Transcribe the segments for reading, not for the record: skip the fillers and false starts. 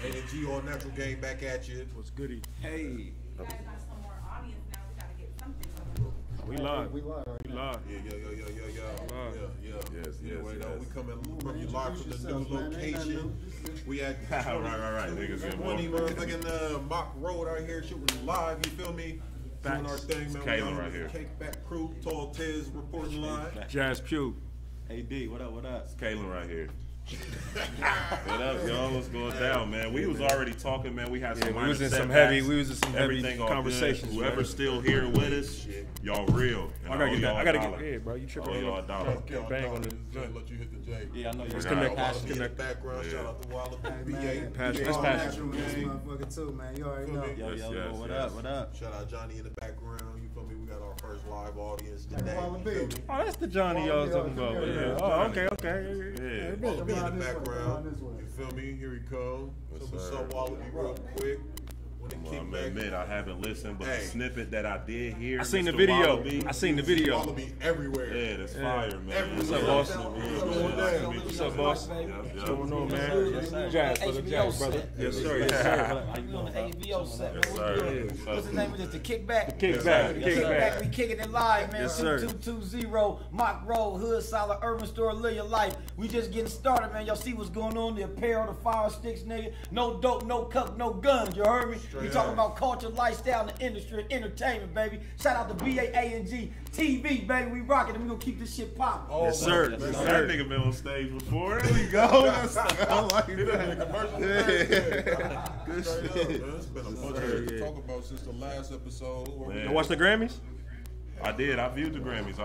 A&G All Natural Game back at you. What's goody? Hey. You guys have some more audience now. We gotta get something. We live. We live. We live. Yeah. Yes. Anyway, though, we coming from you live from the new location. We at right. Niggas in 20 motherfucking Mock Road out here shooting live. You feel me? Doing our thing, man. Kaylin right here. Kickback crew, Tall Tiz reporting live. Jazz Pugh. AD, what up? It's Kaylin right here. What up, y'all? What's going down, man? We was already talking, man. We had some we was in some heavy everything conversations. Good. Whoever's still here with us, y'all real. I gotta get that. I gotta get. Yeah, bro, you tripping? Y'all dollar. Bang on the. Let you hit the J. Yeah, I know you're Wallaby in the background. Shout out to Wallaby. It's passion. Motherfucker too, man. You already know. Yo, what up? Shout out Johnny in the background. You feel me? We got our first live audience today. Oh, that's the Johnny y'all talking about. Yeah. Oh, okay. Yeah. Wallaby in the background. You feel me? Here he comes. So what's up, Wallaby, real quick? I'm gonna admit I haven't listened, but the snippet that I did hear. I seen the Mr. video. Wallaby, I seen the video. Wallaby everywhere. Yeah, that's fire, man. What's up, boss? What's up, boss? What's going on, man? Jazz, brother. Yes, sir. How you doing? AVO set. Yes, sir. What's the name of this? The Kickback? Kickback. We kicking it live, man. Yes, sir. 2220 Mock Road, Hood Solid Urban Store, live your life. We just getting started, man. Y'all see what's going on? The apparel, the fire sticks, nigga. No dope, no cup, no guns. You heard me? We talking about culture, lifestyle, and the industry, entertainment, baby. Shout out to BAANG TV, baby. We rocking, and we gonna keep this shit popping. Yes, sir. That nigga been on stage before. There we go. I like that. Good shit. It's been a bunch to talk about since the last episode. You watch the Grammys? I did. I viewed the Grammys.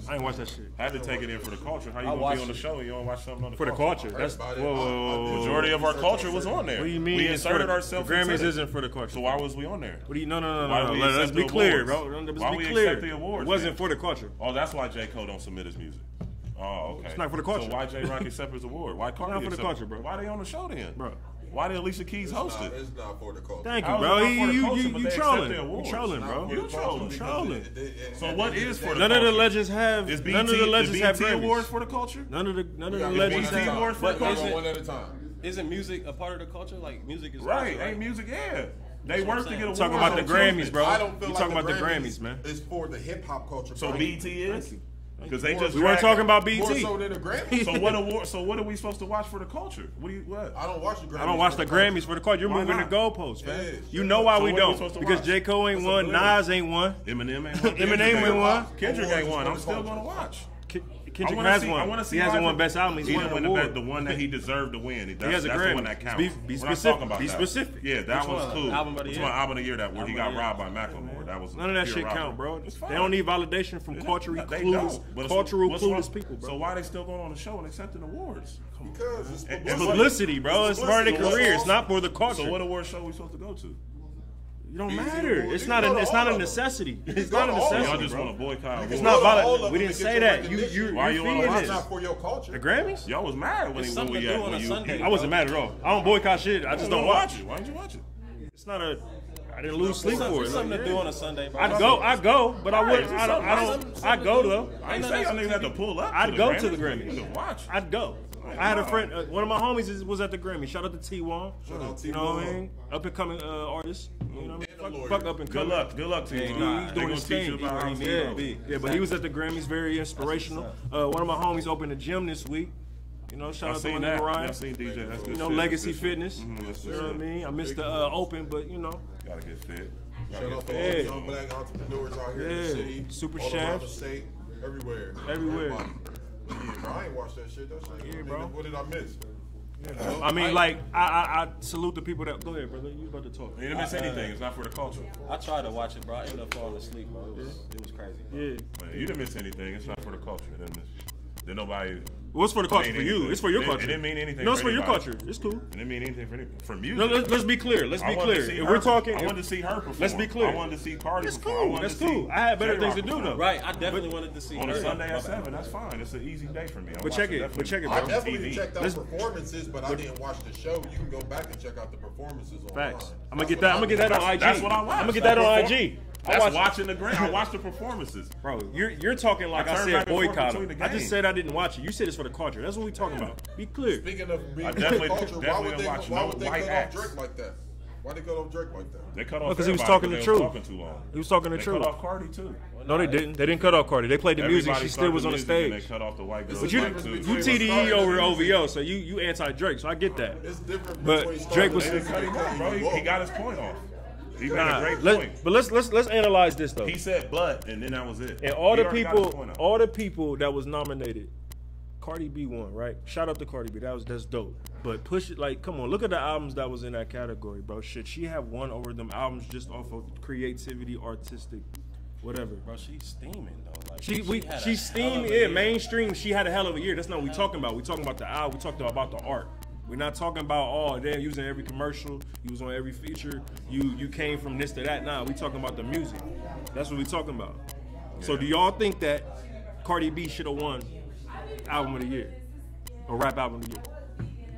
I ain't watch that shit. I had to take it in for the culture. How you gonna be on the show and you don't watch something on the For the culture. That's whoa. Majority of our culture was on there. What do you mean? We inserted ourselves. The Grammys into it. isn't for the culture. So why was we on there? What do you? No. Why we Let's accept be the clear, awards? bro. Let's Why be we clear. accept the awards? It wasn't man? for the culture. Oh, that's why J. Cole don't submit his music. Oh, okay. It's not for the culture. So why J. Rock accept his award? Why Cardi not for the accept- culture, bro. Why they on the show then, Bro. Why did Alicia Keys host it? It's not for the culture. Thank you, How bro. is it not for the culture, but You they trolling. accept the You awards? trolling, bro. You trolling. So what is for the None of culture? the legends have. Is None of the legends have BET awards Grammys. for the culture? None of the Is legends BET have. awards for the But is culture? it- One at a time. Isn't music a part of the culture? Like music is Right, culture, ain't music, yeah. They work to get awards. Talking about the on Grammys, Tuesdays. bro. I don't feel You like talking about the Grammys, man. It's for the hip hop culture. So bro. BET is? Because they just We weren't talking about BET. More so than the Grammys. So what award? So what are we supposed to watch for the culture? What? I don't watch the Grammys. I don't watch the Grammys for the culture. You're Why moving the not? goalposts, man. Yeah, You know why So we what are we don't? supposed to Because watch? J. Cole ain't What's won, up, Nas ain't won, Eminem ain't won. Eminem ain't won. Kendrick ain't won. I'm Awards still for the gonna watch. Kendrick wanna has see- I won. wanna see He hasn't live won for- Best Album. He's He won didn't an win award. the one that he deserved to win. That's, He has a that's the one Grammy. that counts. Be We're not specific. talking about Be that. specific. Yeah, that Which was one? cool. Album of the It's year? my album of the year that where he got Album of robbed the by Macklemore. That was None of that pure shit robbery. count, bro. It's They fine. don't need validation from They culturally don't. clueless, But cultural what's clueless wrong- people, bro. So why they still going on the show and accepting awards? Because it's And- It's and publicity, bro. It's part of their publicity. career. It's not for the culture. So what award show we supposed to go to? You don't Easy matter. award. It's You not go a. to It's all not a of them. necessity. It's go not a to all of them. Y'all necessity, just bro. want to boycott It's awards. not all of valid. them We to didn't get say your that. recognition. Why you You're wanna feeding watch It's this. not for your culture. The Grammys? Y'all was mad when It's he something when to we do on a Sunday. I wasn't mad at all. I don't boycott shit. I just don't watch. Why didn't you watch it? It's not a. I didn't lose sleep for it. It's something to do on a Sunday, bro. I'd go, but I wouldn't. I don't. I'd go though. I ain't say y'all niggas had to pull up. I'd go to the Grammys. You can watch. I'd go. I had a friend. One of my homies was at the Grammy. Shout out to T1. Shout out You know what I T1. mean? Up and coming artist. You know what And a I mean? lawyer. Fuck up and Good coming. luck. Good luck to you. He's man. They doing gonna his teach you thing. about how Yeah, to be. yeah, but he was at the Grammys, very inspirational. One of my homies opened a gym this week. You know, shout I out to my seen nigga that. Ryan. I seen DJ. That's good You know, shit. Legacy That's good shit. Fitness. That's You good know what I shit. mean? I missed the Open, but you know. Gotta get fit. Shout out to all the young black entrepreneurs out here in the Yeah. city. Super all around the chefs. state, everywhere. Everywhere. Everybody. Yeah, bro, I ain't watched that shit. That shit. Yeah, bro. What did I miss? I mean, like, I salute the people that. Go ahead, brother. You about to talk. You didn't miss anything. It's not for the culture. I tried to watch it, bro. I ended up falling asleep, bro. It was crazy. Yeah. Man, you didn't miss anything. It's not for the culture. It didn't miss. Then nobody. What's for the culture It for ain't you? anything. It's for your It culture. didn't mean anything No, it's for for your anybody. culture. It's cool. It didn't mean anything for music. No, let's be clear. Let's be I wanted to see clear. If her- we're talking, I wanted to see her perform. Let's be clear. I wanted to see Cardi That's perform. I cool. wanted That's to see cool. I had better J-Rock things to do perform. though. Right, I definitely wanted to see On a her. Sunday at 7, that's fine. It's an easy day for me. But check it. But check it, I bro. definitely TV. checked out Let's- performances, but I didn't watch the show. You can go back and check out the performances online. Facts. I'm gonna get that. I'm gonna get that on IG. That's what I watched. I'm gonna get that on IG. That's watching the Grammy. I watched the performances. Bro, you're talking like I said boycott them. I just said I didn't watch it. You said it's for the culture. That's what we talking about. Be clear. Speaking of being definitely- culture, why would definitely they watch no white cut acts. off Drake like that? Why they cut off Drake like that? They cut off Because he was everybody talking the because truth. they was talking too long. He was talking the They truth. cut off Cardi too. No, they didn't. They didn't cut off Cardi. They played the music. Everybody She still cut was the on the music and stage. They cut off the white girls. But you Between TDE Starting over and OVO, so you anti Drake. So I get that. It's different But between Drake Starting was- and They didn't cut him off, bro. He got his point off. He made a great point. But let's analyze this though. He said but, and then that was it. And all He the already got his point people, off. that was nominated, Cardi B won, right? Shout out to Cardi B. That's dope. But push it, like, come on, look at the albums that was in that category, bro. Should she have won over them albums just off of creativity, artistic, whatever? Bro, she's steaming though. Like, She's steaming. Yeah, mainstream. She had a hell of a year. That's not what we talking about. We talking about the album. We talking about the art. We're not talking about damn, using every commercial. You was on every feature. You came from this to that. Nah, we talking about the music. That's what we talking about. So do y'all think that Cardi B should have won album of the year or rap album of the year?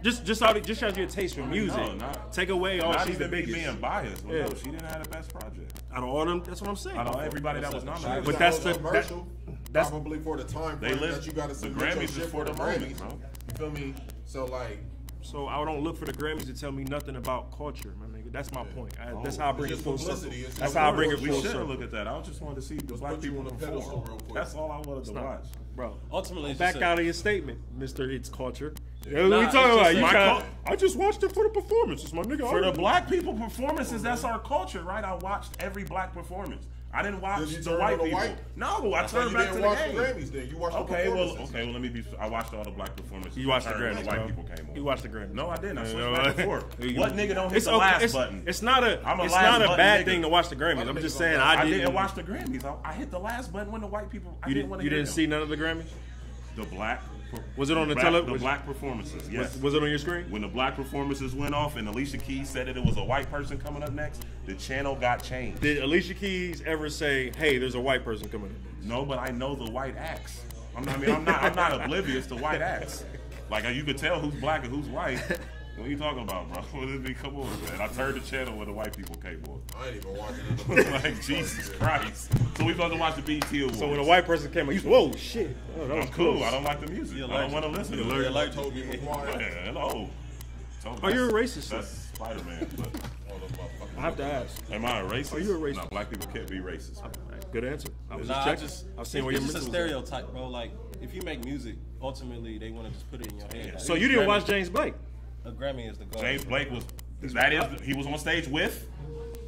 Just as your taste for music. No, not- Take away all Not she's the even me biggest. being biased. Well, Yeah. no, she didn't have the best project. Out of all them, that's what I'm saying. Out of everybody that was nominated. But that's the commercial. that's Probably for the time They frame live- that you got to the submit your Grammys shit is for the moment, bro. You feel me? So like, so I don't look for the Grammys to tell me nothing about culture, my nigga. That's my point. That's how I bring it It's full just circle. publicity. It's That's just how I bring it publicity. We full shouldn't circle. look at that. I just wanted to see the black put you people on a pedestal perform. real quick. That's all I wanted to watch. Bro, ultimately, it's back just a- out of your statement, Mr. It's Culture. Nah, What are you it's talking just about? You my trying, cul- I just watched it for the performances, my nigga. For the black people performances, that's our culture, right? I watched every black performance. I didn't watch Did you the turn white on the people. white? No, I so turned you back to didn't the watch game. the Grammys then. You watched the Okay, performances. well, let me be. I watched all the black performances. You watched the Turned when Grammys, the white bro. people came on. You watched the Grammys. No, I didn't. I You switched know back what? and forth. You- What nigga don't hit It's the okay. last It's, button? it's not a I'm a it's last not a button bad nigga. thing to watch the Grammys. I'm just saying I didn't didn't watch the Grammys. I hit the last button when the white people. I You didn't want to. you didn't see none of the Grammys? the black. Was it on the The black performances? Yes. Was it on your screen? When the black performances went off and Alicia Keys said that it was a white person coming up next, the channel got changed. Did Alicia Keys ever say, "Hey, there's a white person coming in"? No, but I know the white acts. I'm not oblivious to white acts. Like you could tell who's black and who's white. What are you talking about, bro? Come on, man. I turned the channel when the white people came on. I ain't even watching it. Like Jesus Christ. So we supposed to watch the BET Awards. So when a white person came in, you said, "Whoa, shit!" Oh, that was I'm cool. close. I don't like the music. I don't want to listen to it. Like Toby McGuire. Man, hello. Oh, you're a racist, sir. That's Spider-Man. But I have to ask. am I a racist? Are you a racist? No, black people can't be racist. Good answer. I was Nah, just checking. I was seeing where your it's just a mental was at. stereotype, bro. Like, if you make music, ultimately they want to just put it in your head. So you didn't watch James Blake? A Grammy is the goal. James Blake was. He was on stage with.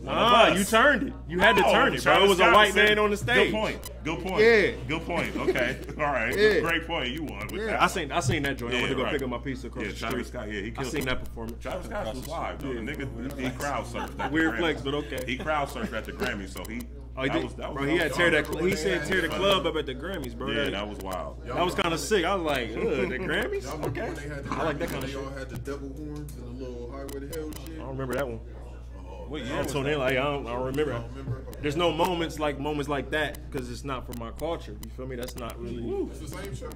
Nah, you turned it. You had to turn it, bro. It was a white man on the stage. Good point. Good point. Yeah. Good point. Okay. All right. Yeah. Great point. You won with Yeah, that. I seen that joint. I went to go right. pick up my pizza across Yeah, the Travis street. Scott. Yeah, he I killed seen it. that performance. Travis Scott was live though. The nigga, he crowd surfed. At the Weird Grammys. flex, but okay. He crowd surfed at the Grammy, so he. Oh, he that did. was, that was Bro, he had tear that. remember He when said they tear the had- club up at the Grammys, bro. Yeah, that was wild. That was kind of sick. I was like, the Grammys? Y'all remember Okay. when they had the I like that Grammys kind of and shit. They all had the devil horns and the little highway to hell shit. I don't remember that one. What I year don't was tune that? in like I don't remember. I don't remember. There's no moments like that because it's not for my culture. You feel me? That's not really. It's the same show.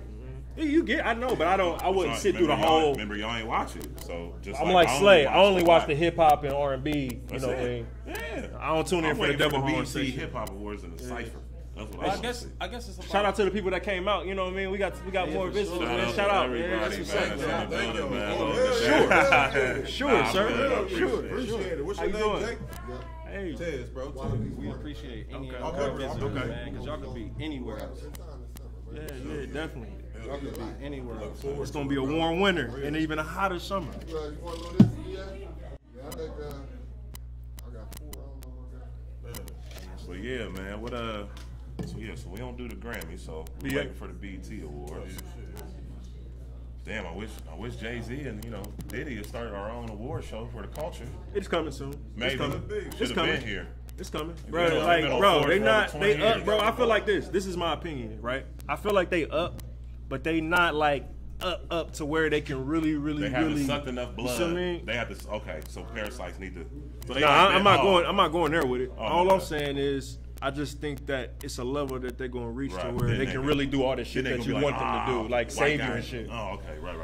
Yeah, you get. I know, but I wouldn't sit through the Remember, y'all- whole. Remember, y'all ain't watch it, so just. I'm like Slay. I only watch the black. hip hop and R&B. You That's know, it. and Yeah. I don't tune in I'm for the waiting devil the horn BET section. Hip Hop Awards in the cipher. That's what Well, I I guess it's about Shout out to the people that came out. You know what I mean? We got more visitors, man. Shout out, man. That's what's up, man. Thank you. Man. Sure, Nah, sir. man, Sure. Appreciate it. What's How your you name, doing? Jake? Hey, Tez, bro. we appreciate any Okay. of Okay. our visitors, Okay. man, because y'all could be anywhere else. yeah, definitely. Y'all could be anywhere else. It's gonna be a warm winter and even a hotter summer. You want to know this? Yeah, I think I got 4. I don't know. So yeah, man. So we don't do the Grammy, so we're Yeah. waiting for the BET Awards. Damn, I wish Jay-Z and Diddy had started our own award show for the culture. It's coming soon. Maybe It's coming. should It's have coming. been here. It's coming, been bro. on- Like, they've been on bro, tour they for not. over They 20 up, years. bro. I feel like this. This is my opinion, right? I feel like they up, but they not like up to where they can really. They haven't really, sucked enough you blood. see what I mean? They have to. Okay, so parasites need to. So they Nah, like I'm that. not going. I'm not going there with it. Oh, All I'm okay. saying is, I just think that it's a level that they're gonna reach to Right. where Then they they can can- really do all the shit Then they that gonna you be want them to do, like white save you guy. and shit. Oh, okay, right.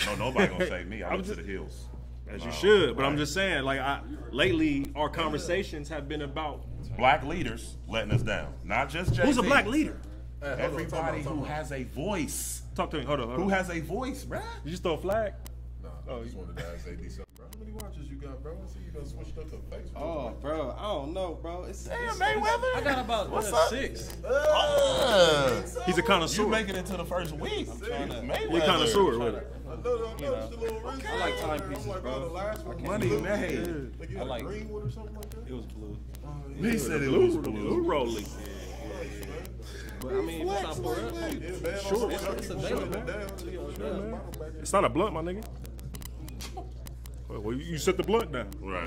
No, nobody gonna save me. I I'm went to just- the hills. As you should. But I'm just saying, like, lately our conversations have been about black leaders letting us down. Not just Jay-Z. who's a black leader. Everybody who has a voice. Talk to me. Hold on. Who has a voice, bruh? You just throw a flag? Nah, I just wanted to ask AD something, bro. How many watches you got, bro? I see you done switched up the face. Oh, bro, I don't know, bro. Damn, Mayweather. I got about What's up? 6. He's a connoisseur. You make it into the first week. Mayweather. You're a connoisseur with it. I know, just a little ring. I like timepieces, I'm like, bro. the last one. Money made. Like, you I had like- Greenwood or something like that? It was blue. He said it was Blue blue. rolling. But I mean, it's not for real. Yeah, man, Sure. It's available. It's not a blunt, my nigga. Well, you set the blunt down. Right.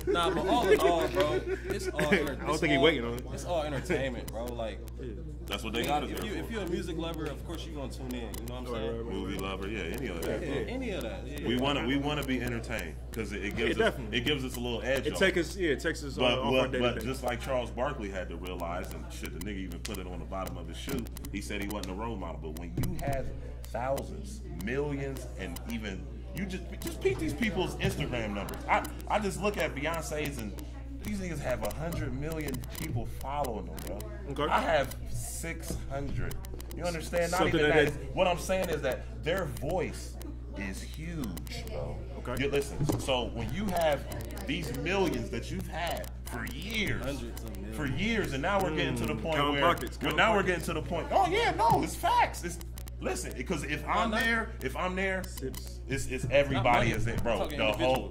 Nah, but all in all, bro, it's all. I don't think he waiting on it. It's all entertainment, bro. Like, That's what they got to do. if you're a music lover, of course you're gonna tune in. You know what I'm saying? Movie lover, yeah, any of that. Yeah, any of that. Yeah. We want to be entertained because it gives us definitely. it gives us a little edge. It takes us off our day to But day. just like Charles Barkley had to realize, and shit, the nigga even put it on the bottom of his shoe. He said he wasn't a role model, but when you have thousands, millions, and even you just peep these people's Instagram numbers. I just look at Beyonce's and these niggas have 100 million people following them, bro. Okay. I have 600. You understand? Not Something even that that. What I'm saying is that their voice is huge, bro. Okay. You listen. So when you have these millions that you've had for years, Hundreds of millions. and now we're getting to the point Count where pockets, well, count now we're pockets. getting to the point. Oh yeah, no, it's facts. It's listen because if I'm not? there, Sips. it's everybody Not is it, bro. talking The whole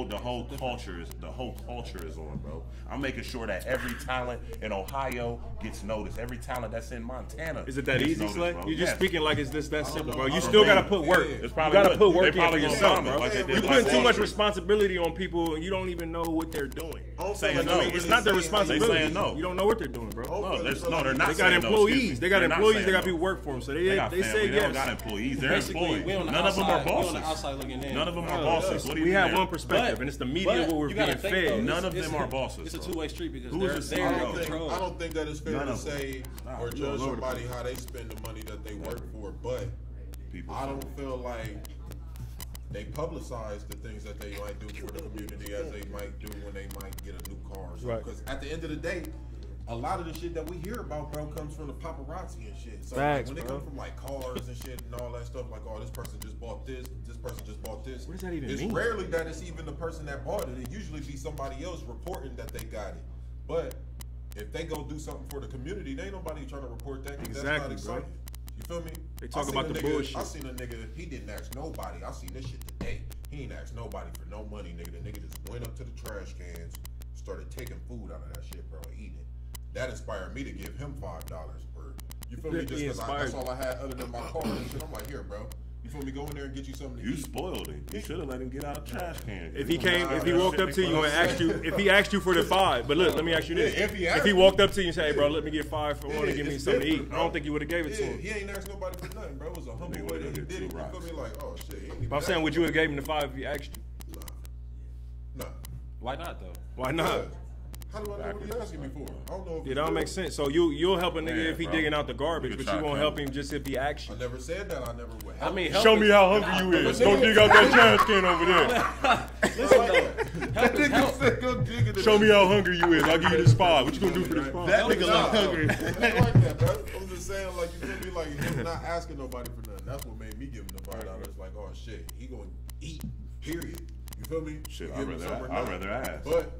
individuals. culture is on, bro. I'm making sure that every talent in Ohio gets noticed. Every talent that's in Montana. Is it that gets easy, noticed, Slay? bro. You're just Yes. speaking like it's that simple, bro. You I'm still saying. gotta put work. It's You probably gotta good. put work They in for probably gonna yourself, bomb it bro. like they did You like putting too Wall much Street. responsibility on people, and you don't even know what they're doing. Saying I no. mean, it's not their responsibility. They saying no. You don't know what they're doing, bro. No, they're not. They got saying no, employees. excuse me. They got They're not employees. saying They got no. people work for them. So They got they family. say They don't got yes. employees. They're Basically, employed. we on the None of them are outside. We on bosses. the outside looking in. None of them are bosses. What do you We mean have they're- one perspective, But- and it's the media but where we're you gotta being think, fed. though, None of it's- them are bosses, It's a bro. two-way street because Who is they're this in CEO? control. I don't think that it's fair None to of them. say Nah, or you judge lower the somebody price. how they spend the money that they work for, but People I don't feel like they publicize the things that they might do for the community as they might do when they might get a new car. Right. Because at the end of the day, a lot of the shit that we hear about, bro, comes from the paparazzi and shit. So Facts, when it bro. comes from like cars and shit and all that stuff, like, oh, this person just bought this person just bought this. What does that even it's mean? rarely that it's even the person that bought it. It usually be somebody else reporting that they got it. But if they go do something for the community, they ain't nobody trying to report that because that's not Exactly, bro. exciting. You feel me? They talk I seen about a the nigga- bullshit. I seen a nigga, he didn't ask nobody. I seen this shit today. He ain't asked nobody for no money, nigga. The nigga just went up to the trash cans, started taking food out of that shit, bro, and eating it. That inspired me to give him $5 for, you feel me? He Just because inspired that's all I had other than my car and shit. I'm like, here, bro. You feel me? Go in there and get you something to You eat. spoiled him. You should have let him get out of the trash can. If he walked up to you and asked you, if he asked you for the $5, but look, let me ask you this: Yeah, if he asked if he me. walked up to you and said, "Hey, bro, let me get $5 for one to give me it's something to eat," different, I bro. don't think you would have gave it to Yeah, him. he ain't asked nobody for nothing, bro. It was a humble Nigga way would've that he get did it. two You feel rocks. me? Like, oh shit. he ain't even But I'm saying, ask would you have nobody. gave him the $5 if he asked you? Nah. Why not though? Why not? Yeah. How do I know what he asking me for? I don't know if Yeah, that don't make sense. So you'll help a nigga Man, if he bro. digging out the garbage, You but could you try won't to help help him just if he asks I you. never said that. I never would. I mean, Show me how hungry you is. Go dig out that trash can over there. listen though, help is help. Go dig it in Show the- me how hungry you is. I'll give you this $5. What you gonna do for this $5? That nigga look hungry. It ain't like that, bro. I'm just saying, like, you feel me? Like, him not asking nobody for nothing. That's what made me give him the $5. Like, oh shit, he gonna eat. Period. You feel me? Shit, You I'd give him something or rather nothing. ask. But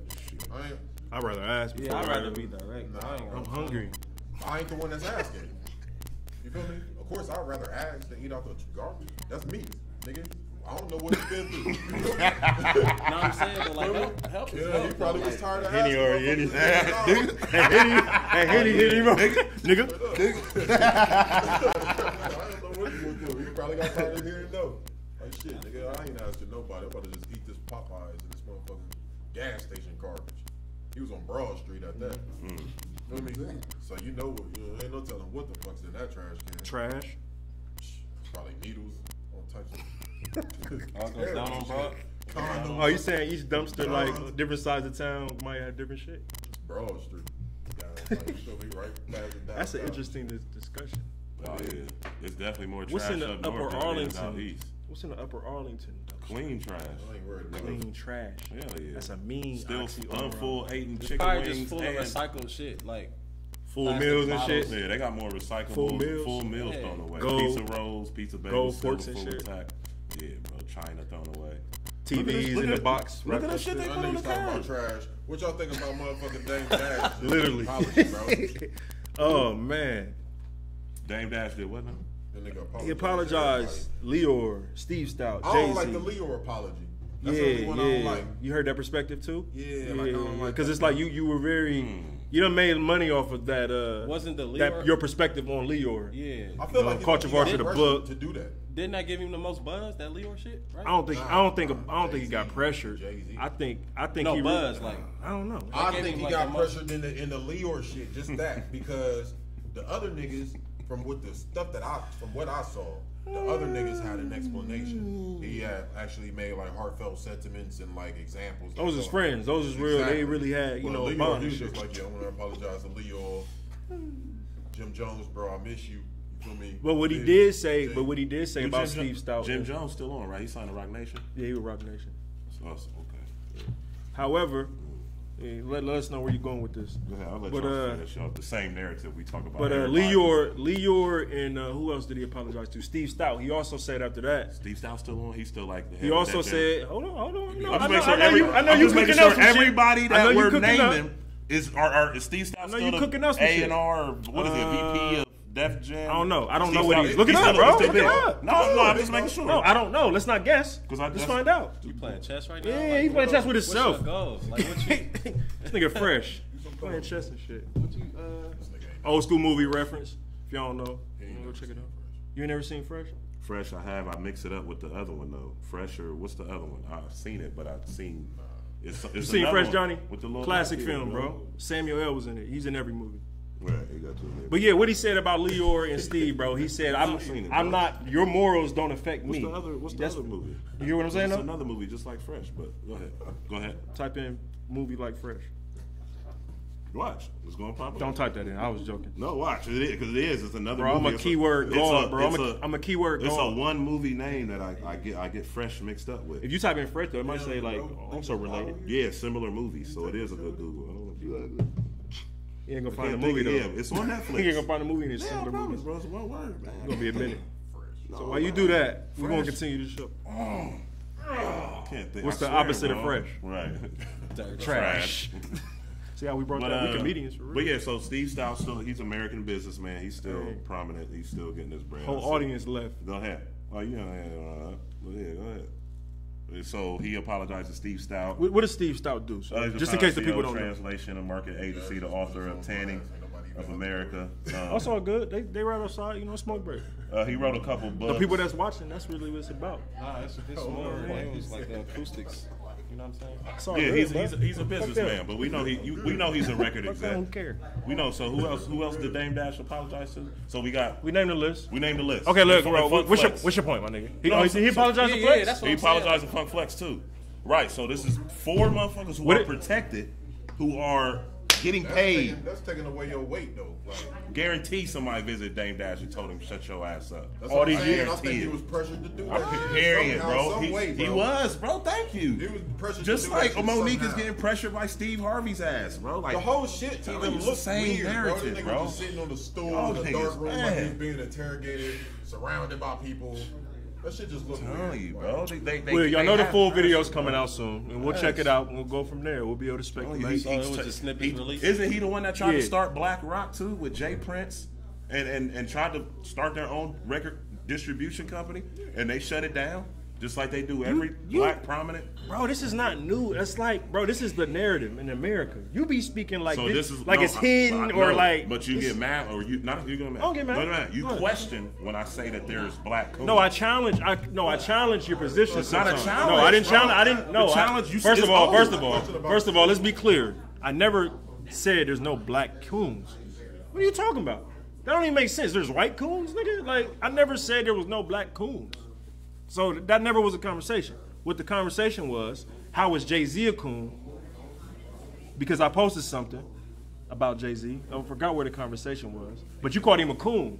I ain't. I'd rather ask. Yeah, before I'd I- rather be direct. Nah, I ain't I'm gonna- hungry. I ain't the one that's asking. You feel me? Of course, I'd rather ask than eat out the garbage. That's me, nigga. I don't know what he's been through. You feel me? Know what I'm saying? But like, help is Yeah, help. he probably though. was tired of Henny asking. already hit him. motherfuckers. Hey, Henny hit him up. Nigga. I don't know what he was doing. He probably got tired of hearing no. Like shit, nigga, I ain't asking nobody. I'm about to just eat this Popeyes and this motherfucking gas station garbage. He was on Broad Street at that. Feel me? So you know what? Ain't no telling what the fuck's in that trash can. Trash. Probably needles, all types of. All goes down on Broad. Oh, you saying each dumpster, like, different sides of town might have different shit? Broad Street. Yeah, like, you feel me? Right past it down. That's an interesting discussion. Oh, yeah. It's definitely more What's trash in the up Upper north than it is out Arlington? east. What's in the Upper Arlington? Clean trash. I ain't worried about it. Clean trash. Hell yeah. That's a mean. Still oxymoron. unfull eating It's chicken probably wings just full of and recycled shit, like Full plastic meals and bottles. shit. yeah, they got more recyclables. Full meals? Full meals Yeah. thrown away. Gold- Pizza rolls, pizza bagels, gold still forks and full shit. intact. Yeah, bro. China thrown away. TVs Look in at- the box. Look at wrapped that up shit they shit. put on the Niggas talking about curb. trash. What y'all think about motherfucking Dame Dash? Literally. Apology, bro. Oh man. Dame Dash did what now? That nigga apologized. He apologized. Leor, Steve Stout, I Jay don't like the Z. Leo apology. That's Yeah, the only one I don't yeah. like. You heard that perspective too? Yeah, like, I don't like Because that. it's like you were very, you done made money off of that. Wasn't the that Leor- your perspective on Leor? Yeah. I feel No, like controversy he to got book. pressure to do that. Didn't that give him the most buzz? That Leor shit, right? I don't think he got Jay-Z. pressured. Jay-Z. I think no he buzz. Like I don't know. I gave think him he like got the most- pressured in the Leor shit, just that, because the other niggas, from what I saw, the other niggas had an explanation. He had actually made like heartfelt sentiments and like examples. Those is friends. Those is real. They really had, you know, Leo, bond he and was just shit. like, yeah, I want to apologize to Leo. Jim Jones, bro, I miss you. You feel me? But what he Big, did say, Jay. about Steve Stout, Jim Jones still on, right? He signed to Rock Nation. yeah, he was Rock Nation. Oh, okay. However, yeah, let us know where you're going with this. Go ahead, I'll let But, y'all finish up the same narrative we talk about. But everybody. Leor, and who else did he apologize to? Steve Stout. He also said after that. Steve Stout still on. He's still like the head He of also that said, "Hold on. No, I'm I just know, making sure I know you. I know I'm you just making cooking up sure some shit. everybody I know that you we're cooking up. naming is is Steve Stout I know still you cooking up the some shit. A&R? What is it? VP of Def Jam? I don't know. I don't Steve know what Stout- he's looking he's up, still- bro. he's still Look it big. up. No, I'm just making sure. No, I don't know. Let's not guess. 'Cause Let's that's- find out. you playing chess right now? Yeah, Like, he playing chess with what's himself. your goals? Like what you? This nigga fresh. Playing chess and shit. What you? Old school movie reference. If y'all don't know, go check it out. You ain't never seen Fresh? Fresh, I have. I mix it up with the other one though. Fresh or what's the other one? I've seen it, but I've seen. It's You seen another Fresh, one Johnny? with the little Classic black kid, film, bro. Samuel L. was in it. He's in every movie. Right, he got two. But yeah, what he said about Leor and Steve, bro. He said, I've seen it, I'm bro. not. Your morals don't affect What's me. the other? What's the That's- other movie? You hear what I'm saying? It's Though? another movie just like Fresh, but go ahead. Go ahead. Type in movie like Fresh. Watch. It's going to pop up. Don't type that in. I was joking. No, watch. It is because it is. It's another Bro, I'm movie. a keyword god, bro. I'm a keyword It's a god. one movie name that I get Fresh mixed up with. If you type in Fresh, though, it might say like also related. Yeah, similar movies, so it is a good Google. I don't know if you You ain't gonna find can't a movie think though. of it. It's on Netflix. You ain't gonna find a movie in this Yeah, I similar promise, movie. bro. It's one word, man. It's gonna be a minute. No, So while you do that, we're gonna Fresh. continue the show. Can't think. What's I the swear, opposite of bro. Fresh? Right. Trash. See how we brought that? We comedians for real. But yeah, so Steve Stout he's American businessman. He's still prominent. He's still getting his brand. Whole So- audience left. Go ahead. Oh, you know, go ahead. So he apologized to Steve Stout. What does Steve Stout do? So, He's just in case the people CEO, don't know. Translation and Market Agency, the author of Tanning of America. That's all good. They right outside, you know, smoke break. He wrote a couple books. The people that's watching, that's really what it's about. Nah, it's more. It was like the acoustics. You know what I'm saying? It's all Yeah, good, bro. he's a Fuck businessman, that. but we know he's a record Fuck that, I don't exec. care. We know. So who else did Dame Dash apologize to? So we named the list. named the list. Okay, look, And bro. Funk What's Flex. your point, my nigga? No, He apologized to yeah, Flex? that's what He I'm saying. apologized to Funk Flex too. Right. So this is 4 motherfuckers who What are it- protected, who are getting paid. That's taking away your weight though. Like, Guarantee somebody visited Dame Dash and told him shut your ass up. that's All what I'm these saying. years, I think he was pressured to do that. Period, Somehow, bro. some way, bro. He was, bro. Thank you. He was pressured Just to do like that shit Monique is somehow. getting pressured by Steve Harvey's ass, bro. Like The whole shit Telling even you, it's looked the same weird, narrative, bro. This nigga bro. was just sitting on the stool Y'all in a niggas dark room like mad. he's being interrogated, surrounded by people. That shit just looked telling weird. you, Like, bro. Well, y'all they know the have full pressure, video's bro. coming out soon, and we'll check it out, and we'll go from there. We'll be able to speculate. So it was just snippets released? Isn't he the one that tried Yeah. to start Black Rock too with Jay Prince, and tried to start their own record distribution company, and they shut it down, just like they do every you- black prominent. Bro, this is not new. That's like, bro, this is the narrative in America. You be speaking like So this, this is like no, it's hidden I or know, like. But you this- get mad, or you not? You gonna mad? I don't get mad. No, you Go ahead. question when I say that there's black. Coons. No, I challenge. I challenge your position. It's not a sometimes. challenge, No, I didn't bro. challenge. I didn't. No, The challenge, you First it's of all, old. first of all, let's be clear. I never said there's no black coons. What are you talking about? That don't even make sense. There's white coons, nigga. Like I never said there was no black coons. So that never was a conversation. What the conversation was, how was Jay-Z a coon? Because I posted something about Jay-Z. I forgot where the conversation was. But you called him a coon.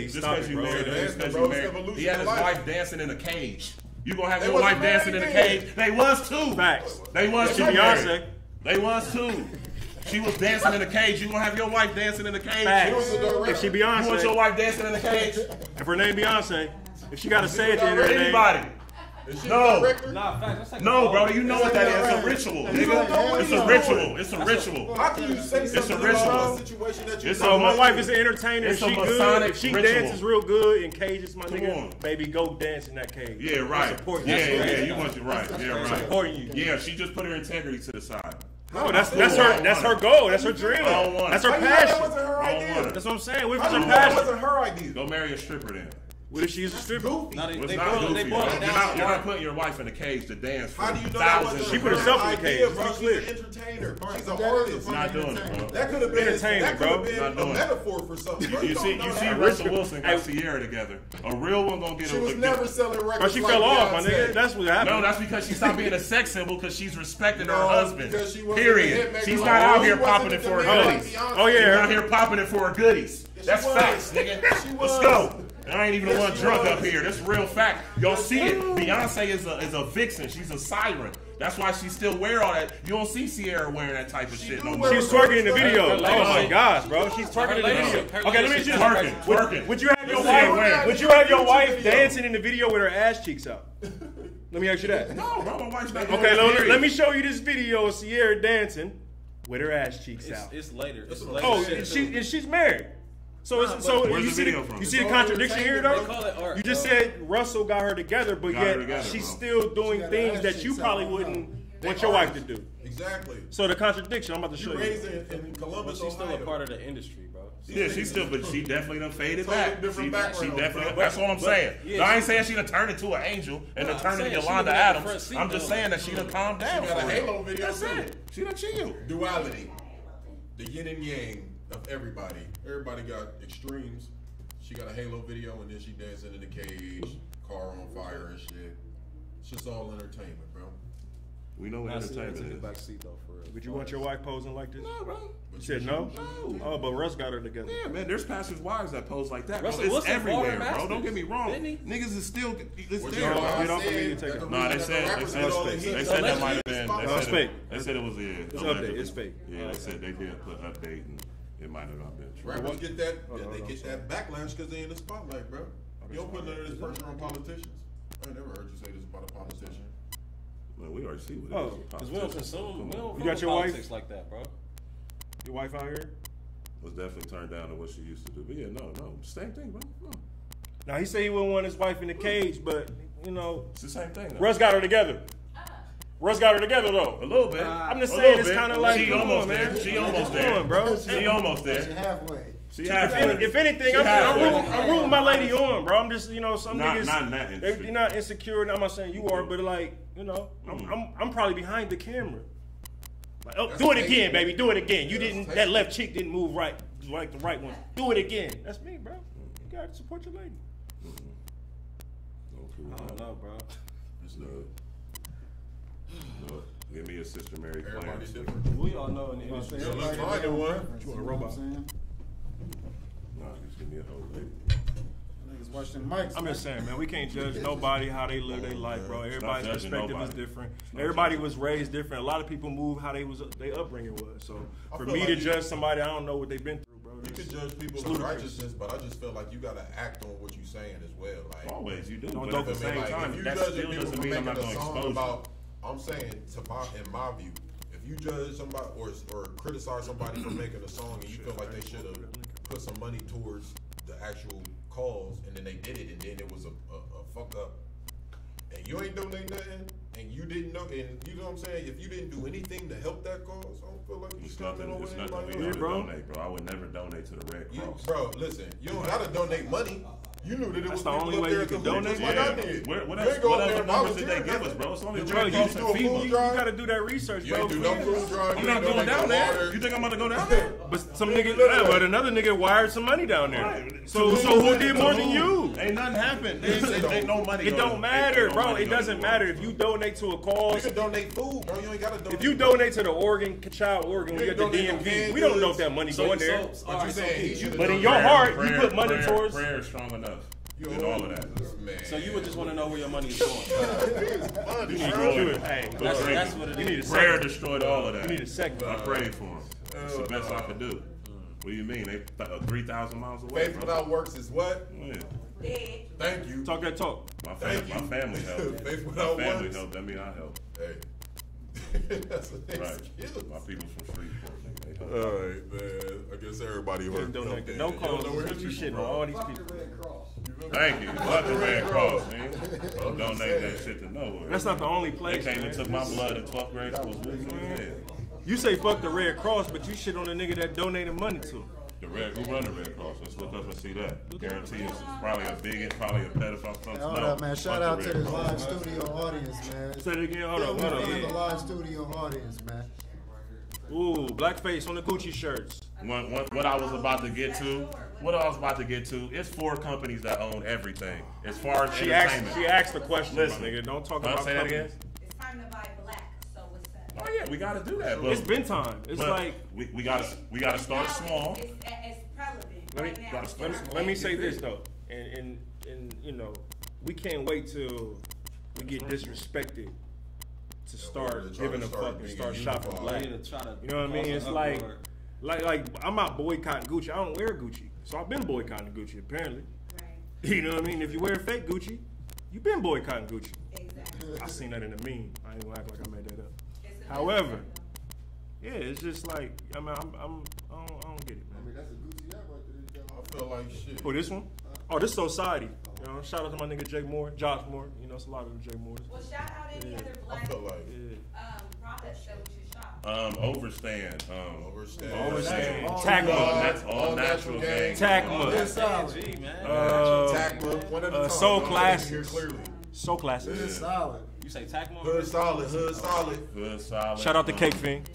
Hey, just stop because it, you bro. married him, just because Bro, you it's married. evolution He had of his life. wife dancing in a cage. You gonna have They your wasn't wife dancing in a married cage? They was too. Facts. They was She too. Beyonce. They was too. She was dancing in the cage. You gonna have your wife dancing in the cage? Facts. If she You want your Beyonce, wife dancing in the cage? if her name Beyonce, if she got to say it to her name, Anybody? Is she No. a director? Nah, facts. That's like No, a bro, you know what that is. It's a ritual, nigga. It's a ritual. It's a ritual. How can you say something ritual. about a situation that you It's So a my wife is an entertainer. It's If a she good, Masonic if she ritual. dances real good in cages, my Come nigga, on. baby, go dance in that cage. Yeah, right. support Yeah, you. yeah, you want you right. Yeah, right. Supporting you. Yeah, she just put her integrity to the side. No, that's her goal. That's her dream. I don't want it. That's her How you know that passion. wasn't her I don't want idea? it. That's what I'm saying. What if How it's you her know that passion? wasn't her idea? Go marry a stripper then. What if she's a stripper? Goofy. Nah, It's they not boil goofy. it You're down. not putting your wife in a cage to dance for How do you know that thousands. wasn't She put her herself in the idea, cage. bro? Be She's clear. an entertainer. She's an That artist. is Not doing it, bro. That could have been Entertainment, bro. Not a doing it. metaphor for something. Bro. You see, don't know you see, that. Russell Wilson got Sierra together. A real one gonna get She a. was never selling records. Bro, she like fell off, my Beyonce. nigga. That's what happened. No, that's because she stopped being a sex symbol because she's respecting her No, husband. because she wasn't a Period. hitmaker She's like not her. out She here wasn't popping a it for her demand like goodies. Beyonce. Oh, yeah. She's out here popping it for her goodies. That's was. facts, nigga. She Let's was. go. I ain't even the one she drunk was. up here. That's real fact. Y'all see it. Beyonce is a vixen. She's a siren. That's why she still wear all that. You don't see Sierra wearing that type of shit no more. She was twerking in the video. Her Oh my legacy. gosh, bro. She's twerking in the video. Her Okay, let me legacy. just Twerking. Would you have your Sierra wife? wearing. Would you have your wife dancing in the video with her ass cheeks out? Let me ask you that. No, bro, my wife's not doing Okay, that, let me show you this video of Sierra dancing with her ass cheeks out. It's later. It's what later. Oh, shit, and she's married. So Where's you the see video from? you see the It's all contradiction here entertainment, though. They call it art, You just bro. said Russell got her together, but Got her yet together, she's bro. still doing got things her that ass you cheeks probably out. wouldn't They want your wife to artists. do. Exactly. So the contradiction, I'm about to show You you. raised in Columbus, But she's still a Ohio. part of the industry, bro. Yeah, she's still, but she definitely done faded Totally back. different She background, definitely. bro. That's what I'm saying. yeah, No, I ain't saying she done turned into an angel and No, done I'm turned into saying she Yolanda done got the front Adams. seat, I'm just though. saying that she done calmed down. She got a for real. Halo video That's too. it. She done chill. Duality. The yin and yang of everybody. Everybody got extremes. She got a Halo video and then she dancing in the cage, car on fire and shit. It's just all entertainment, bro. We know what Nah, see, entertainment took the is. back seat though, for real. Would you want your wife posing like this? No, bro. You said no? No. Oh, but Russ got her together. Yeah, man, there's pastors' wives that pose like that. Bro. Russell It's Wilson everywhere, fought her bro. Don't get me wrong. Didn't he? Niggas is still, it's What there. you know, bro. I Get off of me, said you take that it. the Nah, they reason said that they the said rappers get all the heat. they said that might have been. No, it's fake. They said it was It's update. It's fake. Yeah, they said they did put update and it might have not been true. Rappers get that, Hold on, they hold get that backlash because they in the spotlight, bro. You don't put none of this pressure on politicians. I ain't never heard you say this about a politician. Well, we already see what it Oh, is. Because we don't consume. We don't You got your politics wife? like that, bro. Your wife out here? Was definitely turned down to what she used to do. But yeah, no, same thing, bro. No. Now he said he wouldn't want his wife in the cage, but you know, It's the same thing. Though. Russ got her together. Russ got her together though. A little bit. I'm just A saying little it's bit. kind of like She come almost on, there. man. She almost Come there. on, bro. She almost She there. halfway. She halfway. If anything, I'm halfway. rooting my lady on, bro. I'm just, you know, some Not- niggas, not in that industry. they're not insecure. And I'm not saying you are, but like, you know, I'm probably behind the camera. Like, oh, do it again, baby. Do it again. You didn't. That left cheek didn't move right, like the right one. Do it again. That's me, bro. You gotta support your lady. I don't know, bro. No. Give me a sister Mary Everybody's Clarence. different. We all know in the industry. Yeah, let's find you one. You want a robot? Nah, just give me a whole lady. Niggas watch them mics. I'm just saying, man, we can't judge nobody how they live their life, bro. Everybody's judging perspective is nobody. different. Not Everybody judging. was raised different. A lot of people move how their upbringing was. So I for feel me like to you- judge somebody, I don't know what they've been through, bro. You It's- can judge people it's in ludicrous. righteousness, but I just feel like you gotta act on what you're saying as well. Like, Always, you do. Don't But go at the for same like, time, if you that judging still people doesn't for mean I'm not making going a to song expose you. about, I'm saying, in my view, if you judge somebody or criticize somebody for making a song and you feel like they should have put some money towards the actual cause and then they did it and then it was a fuck up and you ain't donate nothing and you didn't know, and you know what I'm saying, if you didn't do anything to help that cause, I don't feel like you It's should come in nothing. over It's nothing anybody for you else. to bro. donate, bro. I would never donate to the Red You, Cross. bro, listen, you don't gotta donate money. You knew that it That's was the people only up way there you at the can hood donate? just like I Yeah. did. What You else? ain't go What up other there and numbers did they volunteer give us, bro? It's only Bro, Red you Cross do and a food FEMA. You drive. gotta do that research, You bro. ain't do no food drive. I'm you not ain't going donate down no there. water. You think I'm about to go down there? But some nigga, but another nigga wired some money down there. Right. So who did more than you? Ain't nothing happened. Ain't no money. It going- don't matter, ain't no bro. money It going doesn't to matter war. if you donate to a You cause. can donate food, bro. You ain't gotta donate. If you donate to the Oregon child organ, we You at the ain't donate no DMV. canned We don't know if goods. that money So- going there. so- But you saying he should've But in done your that. heart, you put money prayer, towards. Prayer is strong enough. You And all of that. Man. So you would just want to know where your money is going. Funny, You need bro. to do it. Hey, That's what it you need is. a Prayer second. destroyed all of that. You need a second. I prayed for him. That's the best I could do. What do you mean? They 3,000 miles away. Faith without works is what? Yeah. Dead. Thank you. Talk that talk. My Thank family, you. my family helped. Faith My without family works. helped. That mean I help. Hey. That's an Right. excuse. My people from Shreveport, nigga, they help. All right, man. I guess everybody heard. No calls. You shitting on all these Fuck people. the Red Cross. Thank you. Fuck the Red Cross, man. Don't donate that shit to nowhere. That's not the only They place. came and man. took my blood in 12th grade. I was with them. You say fuck the Red Cross, but you shit on the nigga that donated money to him. The Red, who run the Red Cross? Let's look up and see that. Guarantee it's probably a bigot, probably a pedophile. Something. Hold No, up, man. fuck Shout the out to Red the Cross. live studio audience, man. Say it again. Hold up. We Hold in the up. live studio audience, man. Ooh, blackface on the Gucci shirts. What I was about to get to, it's 4 companies that own everything. As far as She entertainment. asked the question, Listen. nigga. Don't talk Huh? about Say that again? companies. It's time to buy black, so what's that? Oh yeah, we gotta do that. But, It's been time. It's but like we gotta start Now small. It's relevant let me right now. let me say this though, and you know, we can't wait till we get disrespected to start giving a fuck and start shopping black. You know what I mean? It's like I'm not boycotting Gucci. I don't wear Gucci, so I've been boycotting Gucci apparently. Right. You know what I mean? If you wear fake Gucci, you've been boycotting Gucci. Exactly. I seen that in the meme. I ain't gonna act like I made that up. It's a However, yeah, it's just like I mean, I don't get it, I man. mean, that's a Gucci app right there. I feel like shit. Oh, this one? Oh, this Society. You know, shout out to my nigga Jay Moore, Josh Moore. You know, it's a lot of the Jay Moores. Well, shout out any other I black feel like products that we should shop. Overstand. overstand. Tacma. All natural gang. Tacma. Tacma. One at a time. Soul Y'all Classics. hear clearly. So classic. It's solid. You say Tacma? Hood solid. Hood solid. Good, solid. Shout out to Cake Fiend.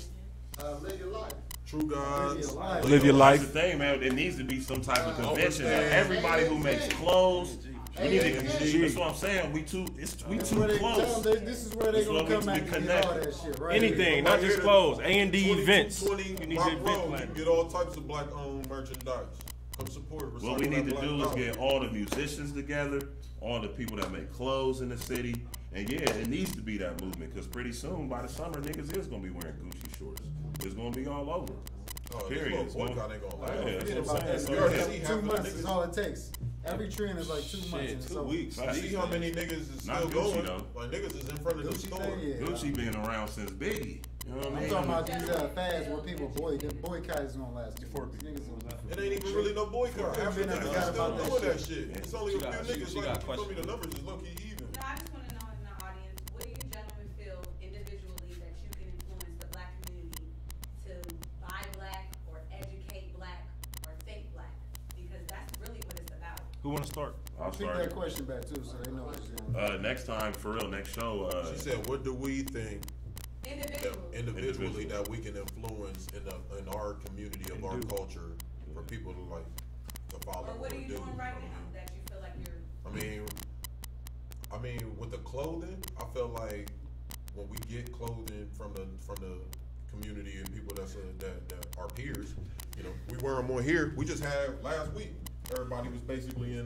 Live your life. True gods. Live your That's the life. thing, man. It needs to be some type of convention. That everybody who makes clothes, we need to. That's what I'm saying. We too close. This is where they That's gonna what we come need to out be and get all connected. that shit, right? Anything, not just clothes. A&D events. 20 You need Rock to Road, event you plan. can get all types of black-owned merchandise. Come support. What we need to do is get all the musicians together, all the people that make clothes in the city, and yeah, it needs to be that movement because pretty soon, by the summer, niggas is gonna be wearing Gucci shorts. It's gonna be all over. Period. This little boycott ain't gonna last. Yeah, that's Forget what I'm about that. saying. You already So, see half 2 of the months is niggas. all it takes. Every trend is like 2 months. and 2 so- weeks. Right. See how many niggas is Not still Gucci, going? though. Like niggas is in front of the Gucci store. thing, yeah. Gucci been around since Biggie. You know what I I'm mean? talking about these fads where people boycott is gonna last. Before niggas It ain't even really no boycott. Half the Been niggas forgot is still about that doing that shit. shit. It's only a few niggas she like, got a you feel me, question. the numbers is low-key even. No, I just want to know in the audience, what do you gentlemen feel individually that you can influence the black community to buy black or educate black or think black? Because that's really what it's about. Who want to start? I'll Pick start. that question back too, so they know what's going on. Next time, for real, next show. She said, what do we think that Individually. individually that we can influence in our community of our culture for people to like to follow Or what are you do? doing right now that you feel like you're... I mean, with the clothing, I feel like when we get clothing from the community and people that are peers, you know, we wear them on here. We just had last week. Everybody was basically in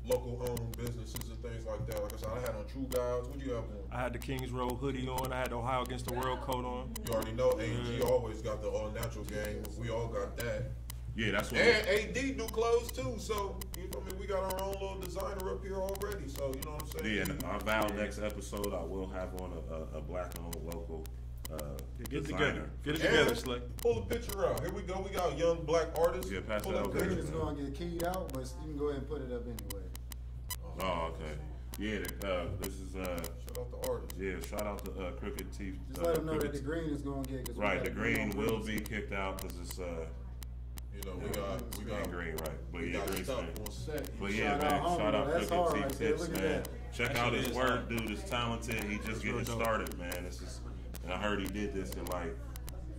local owned businesses and things like that. Like I said, I had on True Gods. What you have on? I had the Kings Road hoodie on. I had the Ohio Against the World coat on. You already know AG always got the all natural gang. We all got that. Yeah, that's what. And AD do clothes too, so you know, I mean, we got our own little designer up here already. So you know what I'm saying? Yeah, and I vow next episode I will have on a black-owned local Get designer. together. Get it together, Slay. Pull a picture out. Here we go. We got young black artists. Yeah, pass Pull that up over. Green picture. is gonna get keyed out, but you can go ahead and put it up anyway. Oh, okay. Yeah, this is Shout out to artists. yeah. Shout out to Crooked Teeth. Just let them know that Crooked the green is gonna get. 'Cause we Right, got the green will be kicked out because it's You know, we got green, right? But we yeah, got green stuff screen. on set. But yeah, Shout man, out, homie, shout out that's Crooked hard Teeth right there. Tips, Look at man. that. Check That out shit his is work, hard. dude. Is talented. He just getting real dope. started, man. This is, and I heard he did this in like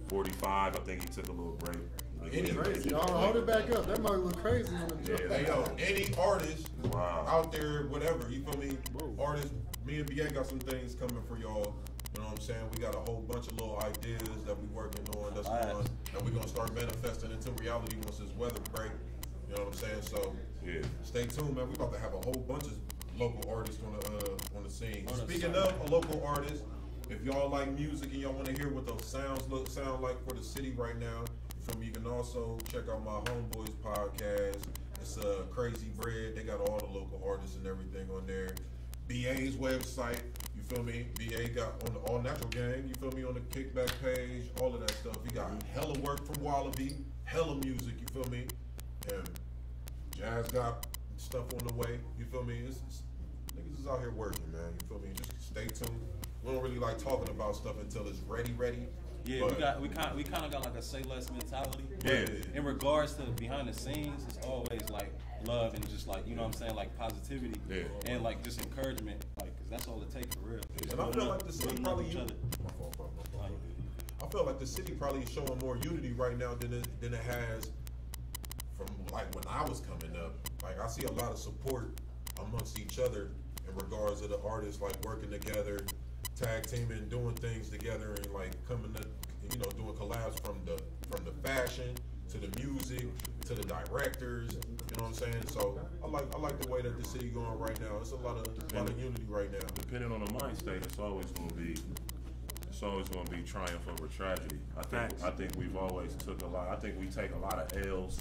45. I think he took a little break. But he did Crazy. it. Hold it back up. That might look crazy on the Yeah, jump. Hey yo, any artist Wow. out there, whatever, you feel me? Artists, me and BA got some things coming for y'all. You know what I'm saying? We got a whole bunch of little ideas that we working on that's going, and we're gonna start manifesting into reality once this weather break. You know what I'm saying? So Yeah. stay tuned, man. We about to have a whole bunch of local artists on the scene. Speaking of a local artist, if y'all like music and y'all want to hear what those sound like for the city right now, You feel me? You can also check out my Homeboys podcast. It's Crazy Bread. They got all the local artists and everything on there. BA's website. You feel me? BA got on the All Natural Gang. You feel me? On the Kickback page. All of that stuff. He got hella work from Wallaby. Hella music. You feel me? And Jazz got stuff on the way. You feel me? Niggas is out here working, man. You feel me? Just stay tuned. We don't really like talking about stuff until it's ready. Yeah, But we kind of got like a say less mentality. Yeah. In regards to behind the scenes, it's always like love and just like, you know what I'm saying, like positivity. Yeah. And like just encouragement, like, cause that's all it takes for real. And I feel like the city probably each other. My fault. I feel like the city probably is showing more unity right now than it has from like when I was coming up. Like I see a lot of support amongst each other in regards to the artists like working together, tag teaming, doing things together, and like coming to, you know, doing collabs from the fashion to the music to the directors. You know what I'm saying? So I like the way that the city going right now. It's a lot of unity right now. Depending on the mind state, it's always going to be triumph over tragedy. I think we've always took a lot. I think we take a lot of L's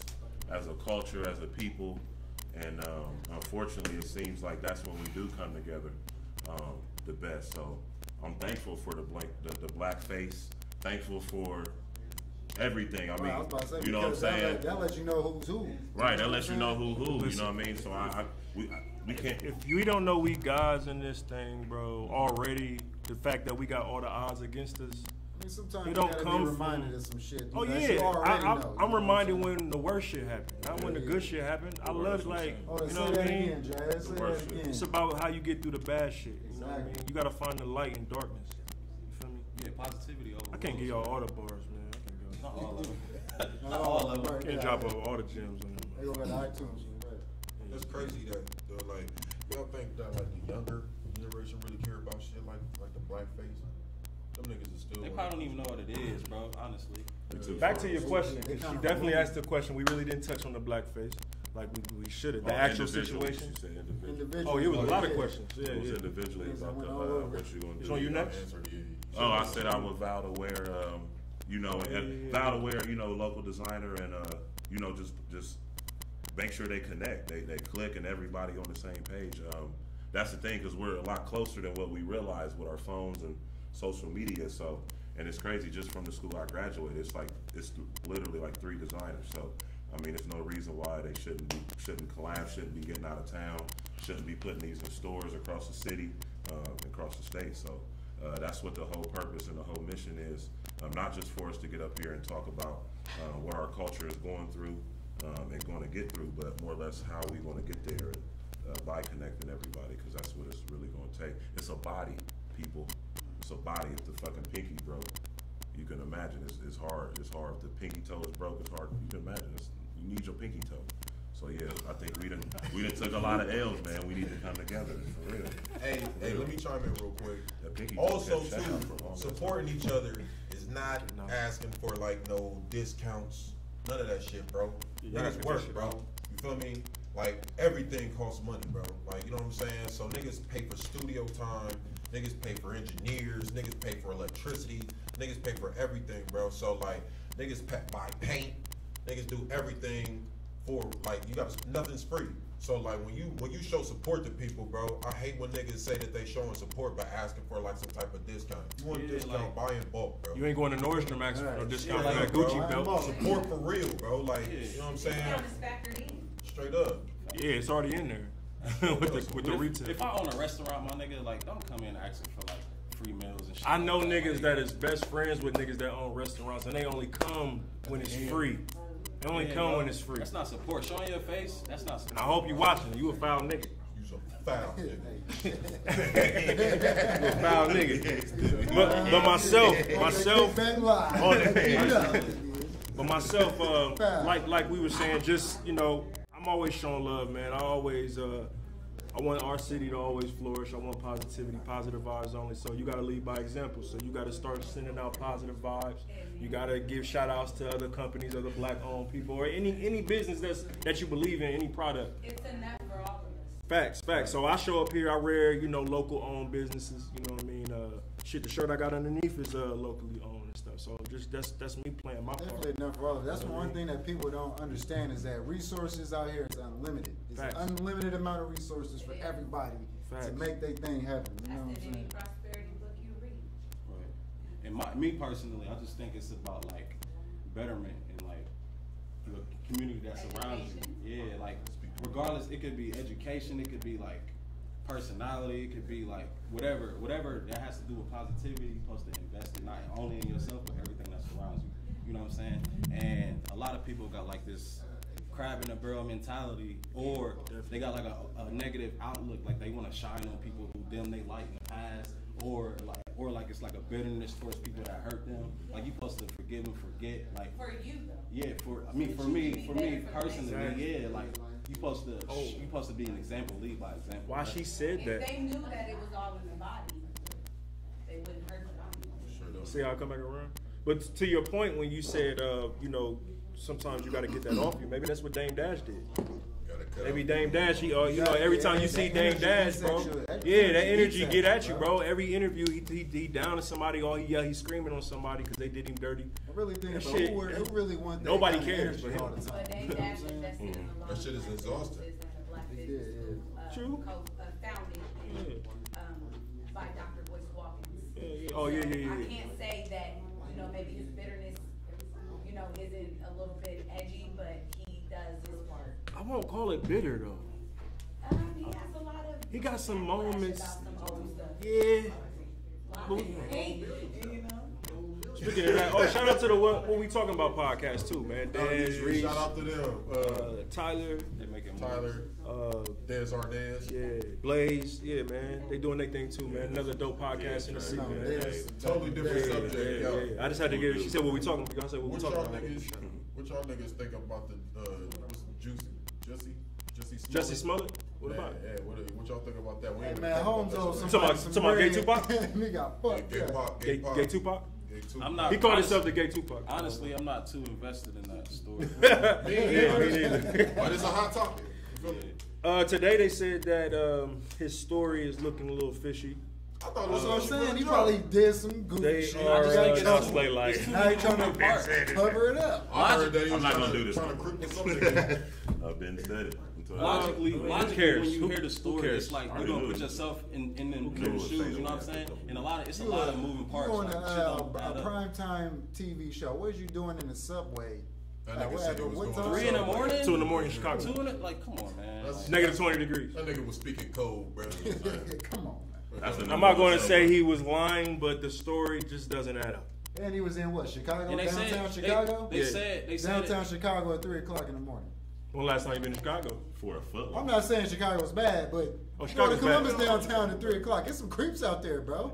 as a culture, as a people, and unfortunately, it seems like that's when we do come together the best. So I'm thankful for the black face. Thankful for everything. I mean, I was about to say, you know what I'm saying? That lets you know who's who. Right, that lets you know who. You know what I mean? So we can't. If we don't know we guys in this thing, bro, already, the fact that we got all the odds against us, I mean, sometimes it you don't gotta come be reminded of some shit. Oh that yeah, you already know, I'm you know reminded what I'm saying? when the worst shit happened, not when the good shit happened. I love like, Oh, you say know what that I mean? again, Jazz. Say that again. It's about how you get through the bad shit. You know what I mean? Exactly. You gotta find the light in darkness. You feel me? Yeah, positivity over. I can't give y'all all the bars, man. I can't give Not all of them. Not all of them. right, Can't yeah. drop all the gems on them. They go back to iTunes. Right. It's crazy that like y'all think that like the younger generation really care about shit like the blackface. Them niggas is still. They probably don't even know what it is, bro. Honestly. Back to your question. They She kinda definitely remove- asked the question. We really didn't touch on the blackface like we should have. The Oh, actual individually, situation. she said individually. Individual. Oh, it was a lot of Yeah. questions. Yeah, It was yeah. individually Yes, I about went the all over. what you gonna do. It's on you next. Oh, I said I would vow to wear, you know, and vow to wear, you know, local designer and, you know, just make sure they connect, they click, and everybody on the same page. That's the thing, because we're a lot closer than what we realize with our phones and social media. So, and it's crazy. Just from the school I graduated, it's literally like 3 designers. So, I mean, there's no reason why they shouldn't collab, shouldn't be getting out of town, shouldn't be putting these in stores across the city, across the state. So. That's what the whole purpose and the whole mission is, not just for us to get up here and talk about what our culture is going through and going to get through, but more or less how we want to get there by connecting everybody, because that's what it's really going to take. It's a body, people. It's a body. If the fucking pinky broke, you can imagine it's hard. It's hard. If the pinky toe is broke, it's hard. You can imagine. You need your pinky toe. So yeah, I think we done took a lot of L's, man. We need to come together for real. Hey, let me chime in real quick. That pinky Also, toe kept too, shut for long. supporting each other is not asking for like no discounts, none of that shit, bro. Yeah, That's you work, shit bro. out. You feel me? Like everything costs money, bro. Like you know what I'm saying? So niggas pay for studio time, niggas pay for engineers, niggas pay for electricity, niggas pay for everything, bro. So like niggas buy paint, niggas do everything for like you got nothing's free. So like when you show support to people, bro, I hate when niggas say that they showing support by asking for like some type of discount. You want a discount, buy in bulk, bro. You ain't going to Nordstrom asking for no discount for Yeah, that bro. Gucci belt. Support for real, bro. Like you know what I'm saying? Discount is factored in. Straight up. Yeah, it's already in there with the retail. If I own a restaurant, my nigga, like, don't come in asking for like free meals and shit. I know like niggas that is best friends with niggas that own restaurants, and they only come when it's free. They only Yeah, come bro. when it's free. That's not support. Showing your face, that's not And support. I hope you watching. You a foul nigga. You some foul nigga. You a foul nigga. But myself, Kickback Live. on Yeah. but myself, like we were saying, just you know, I'm always showing love, man. I want our city to always flourish. I want positivity, positive vibes only. So you gotta lead by example. So you gotta start sending out positive vibes. You gotta give shout outs to other companies, other black owned people, or any business that you believe in, any product. It's enough for all of us. Facts. So I show up here, I wear, local owned businesses, you know what I mean? The shirt I got underneath is locally owned and stuff. So just that's me playing my part. Definitely enough for all of it. That's one thing that people don't understand is that resources out here is unlimited. It's Facts. an unlimited amount of resources for everybody to make their thing happen. You know what I'm saying? Prosperity book you read. Right. And me personally, I just think it's about like betterment and like the community that surrounds you. Yeah, like regardless, it could be education, it could be like personality, it could be like whatever that has to do with positivity. You're supposed to invest in not only in yourself but everything that surrounds you. You know what I'm saying? And a lot of people got like this crab in a barrel mentality, or they got like a negative outlook, like they want to shine on people who them they like in the past, or like it's like a bitterness towards people that hurt them. Like you supposed to forgive and forget. Like For you though. yeah, for me personally, yeah, like you supposed to be an example, lead by example. Why she said If that? they knew that it was all in the body, they wouldn't hurt them. See how I come back around? But to your point when you said, sometimes you got to get that off you. Maybe that's what Dame Dash did. Maybe Dame Dash, every time you see Dame Dash, bro, that energy get at you, bro. Every interview, he down to somebody, or he's screaming on somebody because they did him dirty. I really think about shit, who really want that nobody kind of cares energy but all him. the time. But Dame Dash invested in a lot That shit is of exhausting. businesses and a black It business, is, True. founded by Dr. Boyce Watkins. Oh, yeah. I can't say that, maybe his bitterness, isn't a little bit edgy, but he does his part. I won't call it bitter though. He has a lot of. He got some backlash moments. about some old stuff. Yeah. A lot of hate, Speaking of that, shout out to the what we talking about podcast too, man. Dez, Reese, Shout out to them. Tyler, They making Tyler, Dez Arnaz. yeah, Blaze, yeah, man. They doing their thing too, man. Another dope podcast in the city, man. Totally different subject. Yo. Yeah. I just had to get it. She said, "What we talking about?" I said, "What we What talking y'all about?" niggas think about the what's Jussie Smollett. What Yeah, about it? yeah. What y'all think about that? We Hey ain't man, even Holmes talking owes about somebody Talking about gay Tupac? He got that fucked shit. up. Gay Gay Tupac. Gay Tupac. I'm not. He called honestly- himself the Gay Tupac. Honestly, I'm not too invested in that story. But it's a hot topic. You feel me? Today they said that his story is looking a little fishy. I thought it That's was what I'm saying. He probably did some goofy They shit. are Just gotta get out. cosplay like. Now he trying to cover it up. I heard that he I'm was not trying gonna do to this trying to no creep with something. I've been said it. Logically, who logically, cares? when you Who- hear the who story, cares? it's like I you're gonna knew put it. yourself in them Knew people's it. shoes. You know what I'm saying? And it's a lot of moving parts. You on like, shit a don't add up. primetime TV show. What you doing in the subway? That nigga said he was What going time? 3 in the morning. 2 in the morning in Chicago. 2 in the like, come on, man. That's- Negative 20 degrees. That nigga was speaking code, bro. Come on, man. That's the I'm not going to say he was lying, but the story just doesn't add up. And he was in what? Chicago? And they Downtown said Chicago? They said Downtown Chicago at 3 o'clock in the morning. When last time you been to Chicago? For a foot. I'm not saying Chicago's bad, but Oh, go to Chicago's Columbus bad. downtown at 3 o'clock. There's some creeps out there, bro.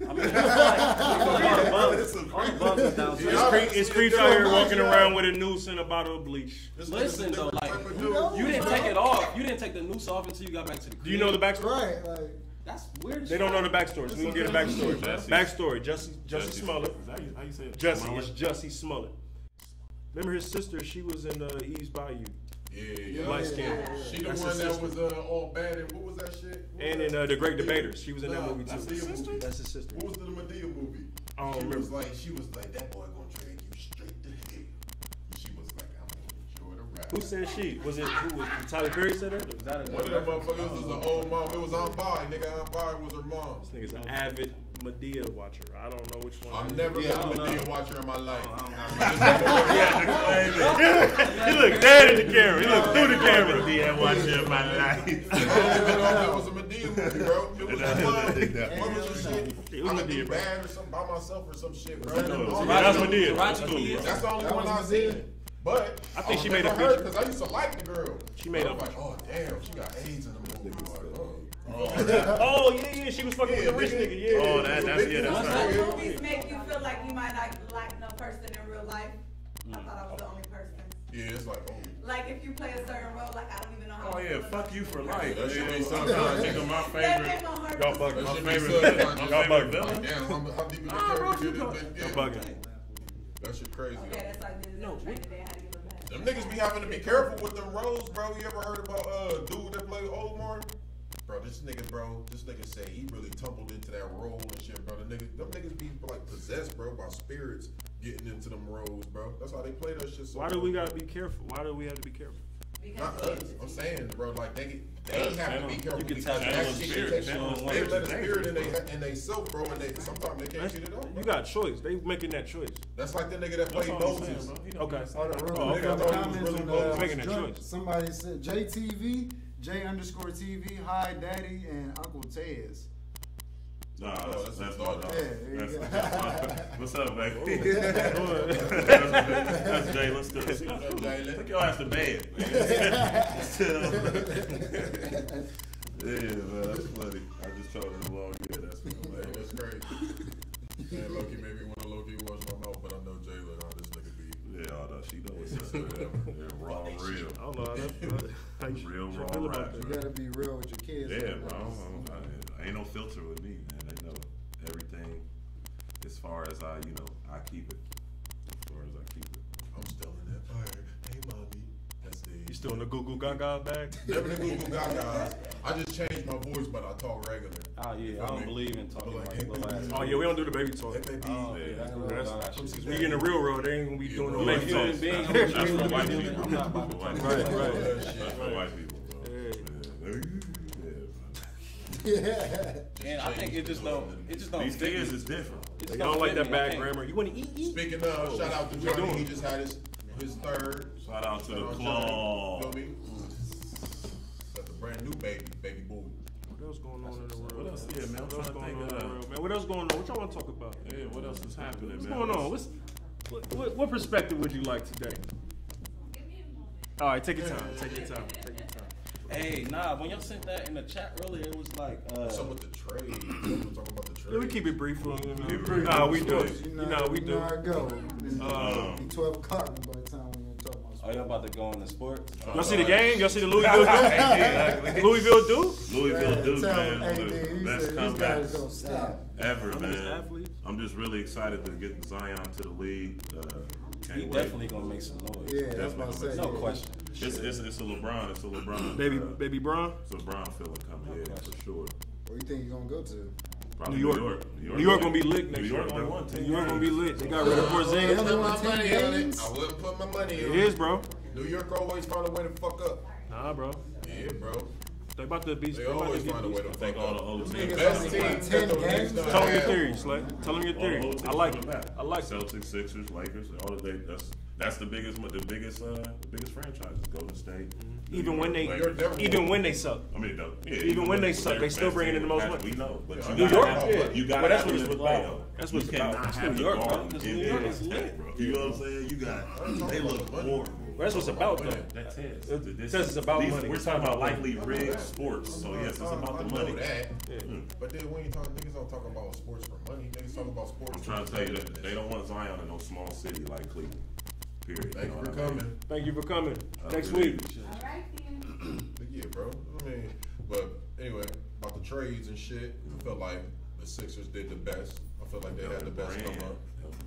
I mean, all the bugs is downstairs. It's creeps out here walking around with a noose and a bottle of bleach. Listen though, like know? you didn't take it off. You didn't take the noose off until you got back to the crib. Do you know the backstory? Right, like, That's weird. They don't know the backstory. So we can get a backstory. Jesse. Backstory. Jussie Smollett. Is that how you say it? Jussie. It's Jussie Smollett. Remember his sister? She was in Eve's Bayou. Yeah. Light skin. She the That's one his that sister. was all bad and what was that shit? What And was in The Great Debaters. She was in that movie That's too. his sister? That's his sister. What was the Medea movie? I don't She remember. was like, that boy gonna drag you straight to hell. And she was like, I'm gonna enjoy the ride. Who said she? Was it who was Tyler Perry said that? Was that a One of them motherfuckers was an old mom. It was Aunt Vi. Nigga, Aunt Vi was her mom. This nigga's an avid Medea watcher. I don't know which one. I've never been a Medea watcher in my life. He looked dead in the camera. He looked through the camera. Yeah, watching my life. I don't even know if it was a Medea movie, bro. It was what was the shit? It was I could Medea, be bro. bad or something by myself or some shit, bro. That's Medea. That's That's the only one I've seen. But I think she made a feature feature. because I used to like the girl. She made I a was like, oh damn, she got AIDS in the movie. Oh yeah, she was fucking with the rich nigga. Yeah. Oh, that's right. Some movies make you feel like you might not like no person in real life. I thought I was the only person. Yeah, it's like, oh. Like if you play a certain role, like I don't even know how. Oh to yeah, feel about fuck you for this life. That shit be Sometimes think of my That favorite. made my heart Y'all just- bugging. That My shit be favorite. sucking. My Y'all favorite bugging. villain. Like, damn, how deep in the bro, character you did got- it? Y'all Yeah. bugging. That shit crazy. Okay, that's like this. No, today I had to give it back. Them niggas be having to be careful with them roles, bro. You ever heard about dude that played Oldmore? Bro, this nigga say he really tumbled into that role and shit, bro. Them niggas be like possessed, bro, by spirits getting into them roles, bro. That's how they play that shit. So Why do we gotta be careful? Why do we have to be careful? Not us. I'm saying, bro, like they have to be careful. You can because tap that into shit spirit. they let a spirit in they self, bro, and sometimes they can't get it out. You got choice. They making that choice. That's like the nigga that played Moses. Okay. Nigga, I thought he was really Moses. Making that Drunk. choice. Somebody said JTV, J_TV, Hi Daddy, and Uncle Tez. Nah, that's that's my my dog. dog. Yeah, there you That's go. what's up, baby? That's Jay. Let's do it. Take your ass to bed, man. Yeah, man, that's funny. I just told her along. Yeah, that's funny. Hey, that's crazy. Man, Loki made me want to Loki wash my mouth, but I know Jay like, oh, this nigga be. Yeah, all that. She know what's up. Yeah, raw, real. I don't know. How you Real feel raw about rap. that? You gotta be real with your kids. Yeah, bro. I ain't no filter with me, man. They know everything as far as I keep it. As far as I keep it. I'm still in that fire. Hey, mommy. That's the. You still in the Goo Goo Gaga bag? Never the Google Gaga. I just changed my voice, but I talk regular. Oh yeah, I don't believe in talking Like, like little ass. Oh yeah, we don't do the baby talk. It may be. Oh, yeah, that's what That's, we in the real world, they ain't gonna be doing no Yeah, baby human talk. being, That's for white people. I'm not about to talk. Right, That's right. for white people, bro. Yeah. And I think it just don't These fit things me. is different. It just They don't like fit that me. I bad can't- grammar. You wanna eat? Speaking of, shout out to Johnny. He just had his third. Shout out to the Shout out claw. Johnny. Feel me? That's a brand new baby boy. What else going on in the world? What else? Yeah, man. I'm What else trying to going think on in the of. world, man? What else going on? What y'all want to talk about? Yeah, what else is happening, What's man? going on? What perspective would you like today? All right, take your time. Take your time. Take your time. Hey, nah, when y'all sent that in the chat earlier, it was like, Some with the trade. We're talking about the trade. Yeah, we keep it brief. brief. Nah, we do. You You know, we know do. how it go. It's be 12 o'clock by the time we talk about oh, sports. y'all about to go into sports? Y'all see the game? Y'all see the Louisville Duke? Louisville Duke? Louisville Duke, Tell man. him, One hey, of dude, the he best said these guys don't comebacks stop. ever, These man. athletes. I'm just really excited to get Zion to the league. Can't He wait. definitely gonna make some noise. Yeah, that's what I say. No yeah. question. It's a LeBron. It's a LeBron. Baby Bron? It's a LeBron feeling coming. Yeah, for sure. Where you think you're gonna go to? Probably New York. New York gonna be lit next New York year, only bro. won 10 New York gonna be games. lit. They got rid of They Porzingis. only won My 10 money on it. games? I wouldn't put my money It on is, bro. New York always find a way to fuck up. Nah, bro. Yeah, bro. They about to be. They always find a way to I think fuck all the up. old The teams. best only team won 10 games? Tell them your theory, Slay. Tell them your All the theory. old teams I like coming it. back. I like it. Celtics, Sixers, Lakers. All of they. That's the biggest franchises. Golden State. Even when they, Lakers. even when they suck. I mean, though, yeah, Even when they suck, they're they still best bringing in team the most with money. We know, but Yeah, you New gotta York? have, Yeah. you gotta Well, that's have what it it's to play about. though. That's what you it's about. cannot It's have New the York, bro, guard 'cause in New there York like is that, lit. bro. You know what I'm saying? You got they look horrible. Well, that's what's about though. That's it. It says it's about money. We're talking about likely rigged sports, so yes, it's about the I money. know that. Yeah. But then when you talk, niggas don't talk about sports for money. Niggas talk about sports. I'm trying to tell you that they don't want Zion in no small city like Cleveland. Period. Thank you know for what I mean? coming. Thank you for coming. I Next really week. All right, then. But yeah, bro. I mean, but anyway, about the trades and shit, I felt like the Sixers did the best. I felt like they had the best come up.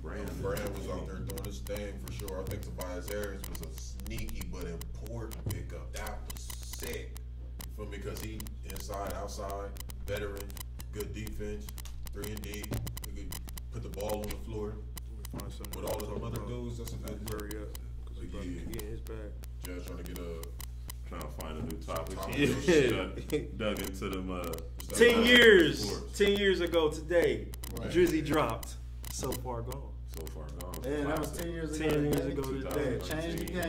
Brand was out there doing his thing for sure. I think Tobias Harris was a sneaky but important pickup. That was sick. You feel me? Because he inside, outside, veteran, good defense, 3-and-D. He could put the ball on the floor. With all of them other dudes, that's a good Hurry look. up. Because he But about to yeah. get in his bag. Jazz trying to get a Trying to find a new topic. Yeah. Dug into them. 10 years. sports. 10 years ago today, Right. Drizzy dropped. So far gone. So far gone. Yeah, that was 10 years ago. 10 years man. ago today. Changed the game. Yeah,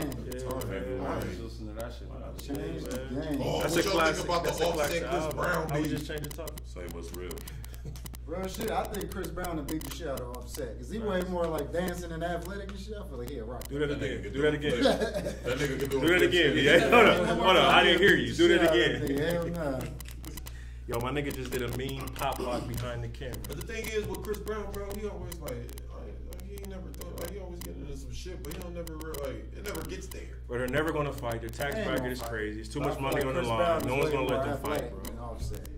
man. I was listening to that shit. Changed the man. game. Oh, That's what a y'all classic. think about That's the a classic offset Chris album. Brown I was beat? just changing the topic. Say what's real. Real shit, I think Chris Brown and beat the shit out of Offset. Because he way more like dancing and athletic and shit. I feel like he a rock. Do that That nigga again. can Do that again. That nigga can do Do that again. Yeah. Hold on. I didn't hear you. Do that again. Hell nah. Yo, my nigga just did a mean pop lock behind the camera. But the thing is, with Chris Brown, bro, he always like he ain't never thought, like he always getting into some shit, but he don't never it never gets there. But they're never gonna fight. Their tax Ain't bracket gonna is fight. crazy. It's too I much feel money like on the Chris line. Brown No is one's way gonna let more them fight, athletic bro. than Offset.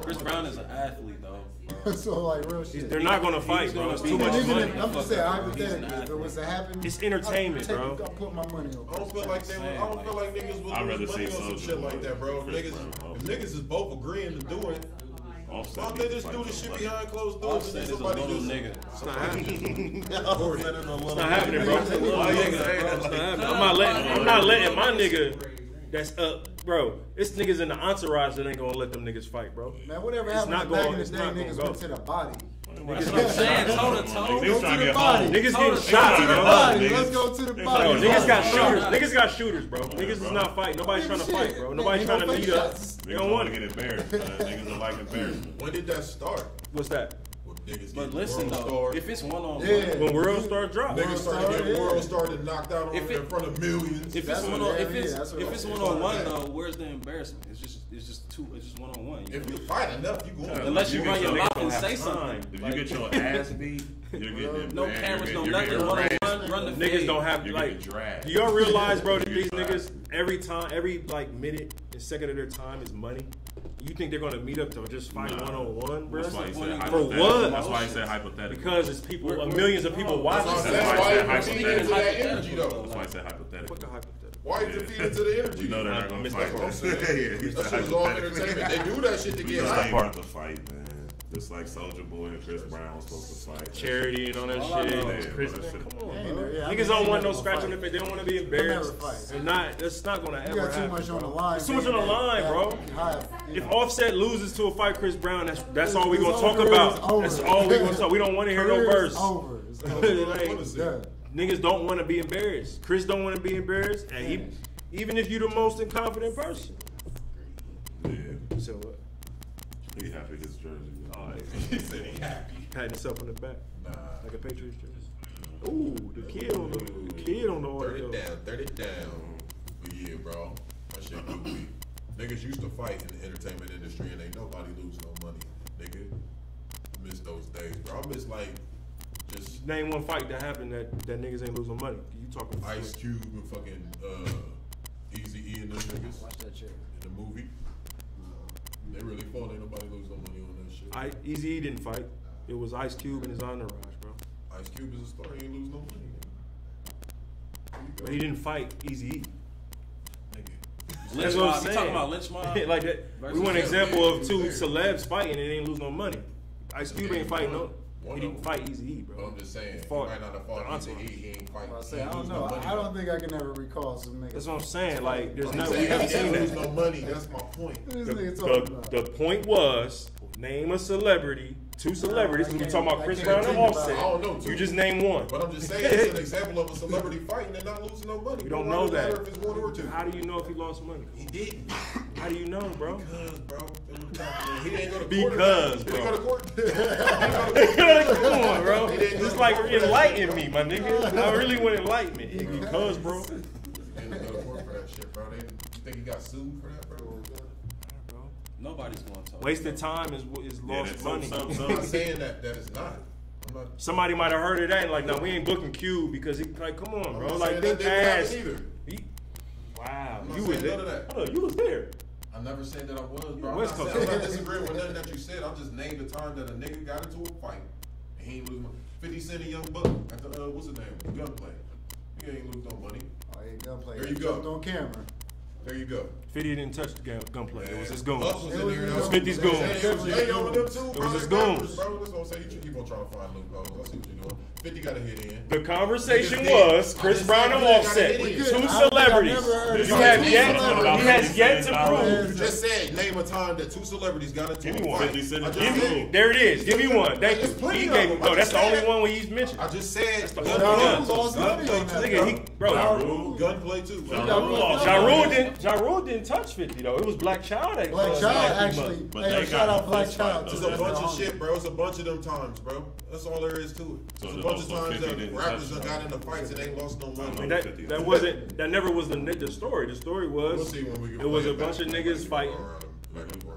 Chris Brown is an athlete, though. Bro. So like real shit. They're not gonna fight, bro. It's too Even much if, money. I'm just saying hypothetically, if it was to happen, It's entertainment, I'll bro. put my money on. I don't feel like they. I don't feel like niggas would I'd rather lose money see on some Soulja shit Boy like that, bro. If than Chris niggas, Brown. if niggas is both agreeing to do it, Offset why don't they just do the shit behind closed doors Offset and is then a somebody little just? nigga. It's not happening. Offset is a little. It's not happening, bro. It's a little Why you nigga, saying bro. that? It's not happening. I'm not letting my nigga that's up, bro. It's niggas in the entourage that ain't gonna let them niggas fight, bro. Man, whatever It's happened not back going- in the it's day, not gonna niggas go. went to the body. That's what I'm saying, toe to toe. Niggas Go trying to to the get body. home. Niggas Go getting to shot, the bro. body. Niggas- Let's go to the Bro, body. Bro, niggas got Bro. shooters. Niggas got shooters, bro. Niggas is not fighting. Nobody's trying to fight, bro. Nobody's trying to meet up. They Niggas don't want want to it. get embarrassed. Niggas don't like embarrassment. When did that start? What's that? When niggas But get listen, world though, star, if it's one-on-one, Yeah. When World Star dropped. niggas started Star, getting yeah. world started knocked out on If in it- front of millions. if it's That's one what- on, if yeah, it's that's what if I'm it's saying. one-on-one though, where's the embarrassment? It's just one-on-one. If you fight enough, you going. Unless you You run get your your mouth niggas and don't say have something. time. If you get your ass beat, you're getting No embarrassed. cameras, no You're nothing. getting One-on-one, dragged. run the Niggas fade. don't have You're like. getting dragged. Do y'all realize, bro, that You're these getting niggas every like minute and second of their time is money? You think they're gonna meet up to just fight Nah. one-on-one, bro? That's why he said For hypothetical. what? That's why he said hypothetical. Because it's people, millions of people watching. That's That's why why I said you feed into that energy though. That's why I said hypothetical. What the hypothetical? Why you feed into the energy? You know they're not gonna missed fight. that part. Yeah, he That said shit was all hypothetical. entertainment. They do that shit to We get know hype. they about to fight, man. Just like Soulja Boy and Chris Brown was supposed to fight. Charity and all that All I shit. know is Chris, Chris- man, come on, Yeah, bro. yeah, I Niggas mean, don't they want no never scratch on fight. their face. They don't want to be They embarrassed. never fight. And not, that's not gonna You ever got too happen. much on the bro. line. There's too much on the line, bro. If Offset loses to a fight Chris Brown, that's all we It's gonna talk over, about. it's over. That's all we gonna talk. We don't want to hear no Career verse. is over. It's over. That's what I Like, wanna see. Yeah. Niggas don't want to be embarrassed. Chris don't want to be embarrassed, and even if you the most incompetent person. Yeah. So what? He happy his jersey. He said he happy. Patting himself on the back Nah. like a Patriots jersey. Ooh, the kid on the audio. 30 it down. But yeah, bro. That shit goofy. Niggas used to fight in the entertainment industry and ain't nobody lose no money. Nigga. I miss those days, bro. I miss like just Name one fight that happened that niggas ain't losing money. You talking Ice Cube and fucking Eazy-E and them niggas Watch that shit. in the movie. They really fought. Ain't nobody lose no money on that shit. Eazy-E didn't fight. It was Ice Cube and his entourage, bro. Ice Cube is a star. He ain't lose no money. But he didn't fight Eazy-E. Nigga. Lynch what I'm mob. You saying. talking about lynch mob? Like that. We want an example of two celebs fighting and they ain't lose no money. Ice Cube ain't fight no. He didn't fight Eazy-E, But bro. I'm just saying, he fought might not have fought the entourage. Eazy-E. He ain't fight. I he say, I ain't don't lose know. no money. I don't think I can ever recall some niggas. That's what I'm saying. Like, there's I'm no. saying We haven't he seen didn't lose that. no money. That's my point. This nigga talking about. The point was name a celebrity, two celebrities. I We can't- talking about I Chris can't Brown and think about- Offset. I don't know, too. You just name one. But I'm just saying, it's an example of a celebrity fighting and not losing no money. We don't Why know does it matter that. If it's one or two. How do you know if he lost money? He didn't. How do you know, bro? Because, bro. He didn't go to court. Because, He bro. didn't go to court. Come on, bro. Just like enlighten me, my nigga. I really want enlightenment. Because, bro. He didn't go to court for that shit, bro. You think he got sued for that, bro? Nobody's going to talk. Wasted time is lost that's money. I'm not saying that it's not. I'm not. Somebody might have heard of that and like, nah, we ain't booking Q because he like, come on, I'm bro. not Like, saying think that didn't happen past. either. Wow, I'm not you saying was there. none of that. Hold on, you was there. I never said that I was, bro. West I'm not, Coast. saying, I'm not disagreeing with nothing that you said. I just named the time that a nigga got into a fight and he ain't lose money. 50 Cent and Young Buck at the what's his name? Gunplay. He ain't lose no money. Oh, yeah, gunplay. There you He go. jumped on camera. There you go. 50 didn't touch the gunplay. It was his goons. Us was in there. It was 50's goons. Hey, yo, with them too, It bro. was his They rappers, goons. Bro, that's what I'm saying. You keep on trying to find loopholes. I see what you're doing. 50 got a hit in. The conversation Niggas was did. Chris I Brown just and said Offset, we two could. I don't think celebrities. I've never heard You of have two yet, celebrities. he has yet to prove. You just said name a time that two celebrities got into Give a me one. fight. 50 Cent I and just Young said. Buck. There it is. Give me one. Thank There's you. plenty He of gave. them. No, I that's just the only said. one where he's mentioned. I just said the gunplay. only one. Lost money on that. Nigga, he, bro. Ja Rule. Gunplay too. Ja Rule didn't touch 50 though. It was Black Child that Black caused Child that actually. But Hey, they shout got out Black fist fight, Child. though. It's a bunch of shit, bro. It's a bunch of them times, bro. That's all there is to it. So It's a the bunch of most times 50 that didn't rappers touch done got into fights and ain't lost no money. mean, that never was the story. The story We'll was see when we get it was play a bunch of back. niggas fighting. Back and forth.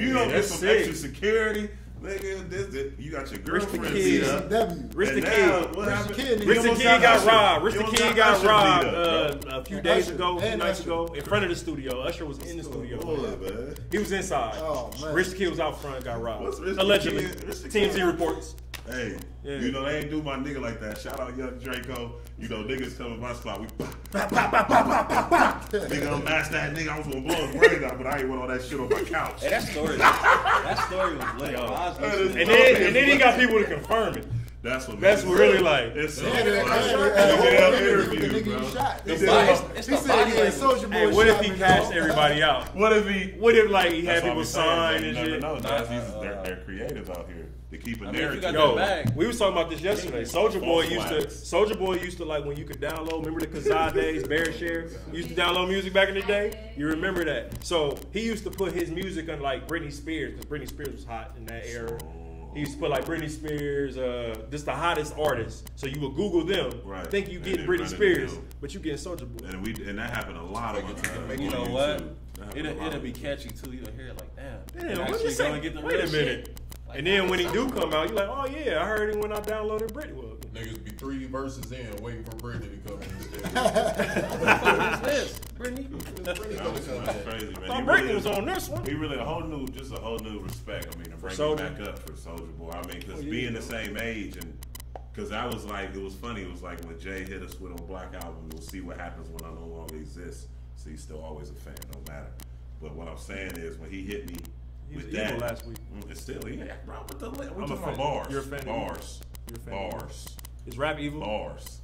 If you don't get that's some sick. extra security, Nigga, this, you got your Rich the girlfriend Kid. beat up. Rich the And now, Kid. what happened? Kid, You Rich the almost Kid got Usher. robbed. Rich You the almost Kid got Usher robbed beat up, bro. a few And days Usher. ago, a few And nights Usher. ago, in front of the studio. Usher was in the studio. Boy, man. He was inside. Oh, man. Rich the Kid was out front, got robbed. What's Rich the Allegedly. Kid? Rich the TMZ Kid? reports. Hey, Yeah. you know, they ain't do my nigga like that. Shout out Young Draco. You know, niggas come in my spot. We nigga, I'm masked that nigga. I was gonna blow his brains out, but I ain't want all that shit on my couch. Hey, that story was lit. I was listening. And then he got people to confirm it. That's what really like. It's so Yeah, funny. that Interview, nigga bro. you shot. He He said, said he had Soulja Boy Hey, what if shot he me, cashed dog. everybody out? What if he? What if like he had That's what people I'm saying, sign you and never shit? know. They're creative out here. They keep a I mean, if you got narrative. that bag. We was talking about this yesterday. Soulja Boy False used to like when you could download. Remember the Kazaa days, Bear Share? You used to download music back in the day. You remember that? So he used to put his music on like Britney Spears because Britney Spears was hot in that era. He used to put like Britney Spears, just the hottest artists. So you would Google them, Right. think you And getting then Britney run it Spears, down. but you getting Soulja Boy. And that happened a lot of times. You know on what? YouTube. That happened a lot It'll of be times. catchy too. You'll hear it like, damn. Damn, You what actually you say? go and get the Wait a real minute. shit. Like, And then when he do come out, you like, oh yeah, I heard him when I downloaded Britney. Well, Niggas be 3 verses in, waiting for Britney to come in. what is this, Brittany? That's crazy, man. I thought He Britney really- was on this one. He really a whole new respect. I mean, to bring it Soulja? back up for Soulja Boy. I mean, because Oh, yeah. being the same age and because I was like, it was funny. It was like when Jay hit us with on Black Album. We'll see what happens when I no longer exist. So he's still always a fan, no matter. But what I'm saying is when he hit me He was with evil that last week. it's still bro. What the we're I'm a talking about fan. bars, You're a fan of bars, You're a fan of bars, Is rap evil? bars.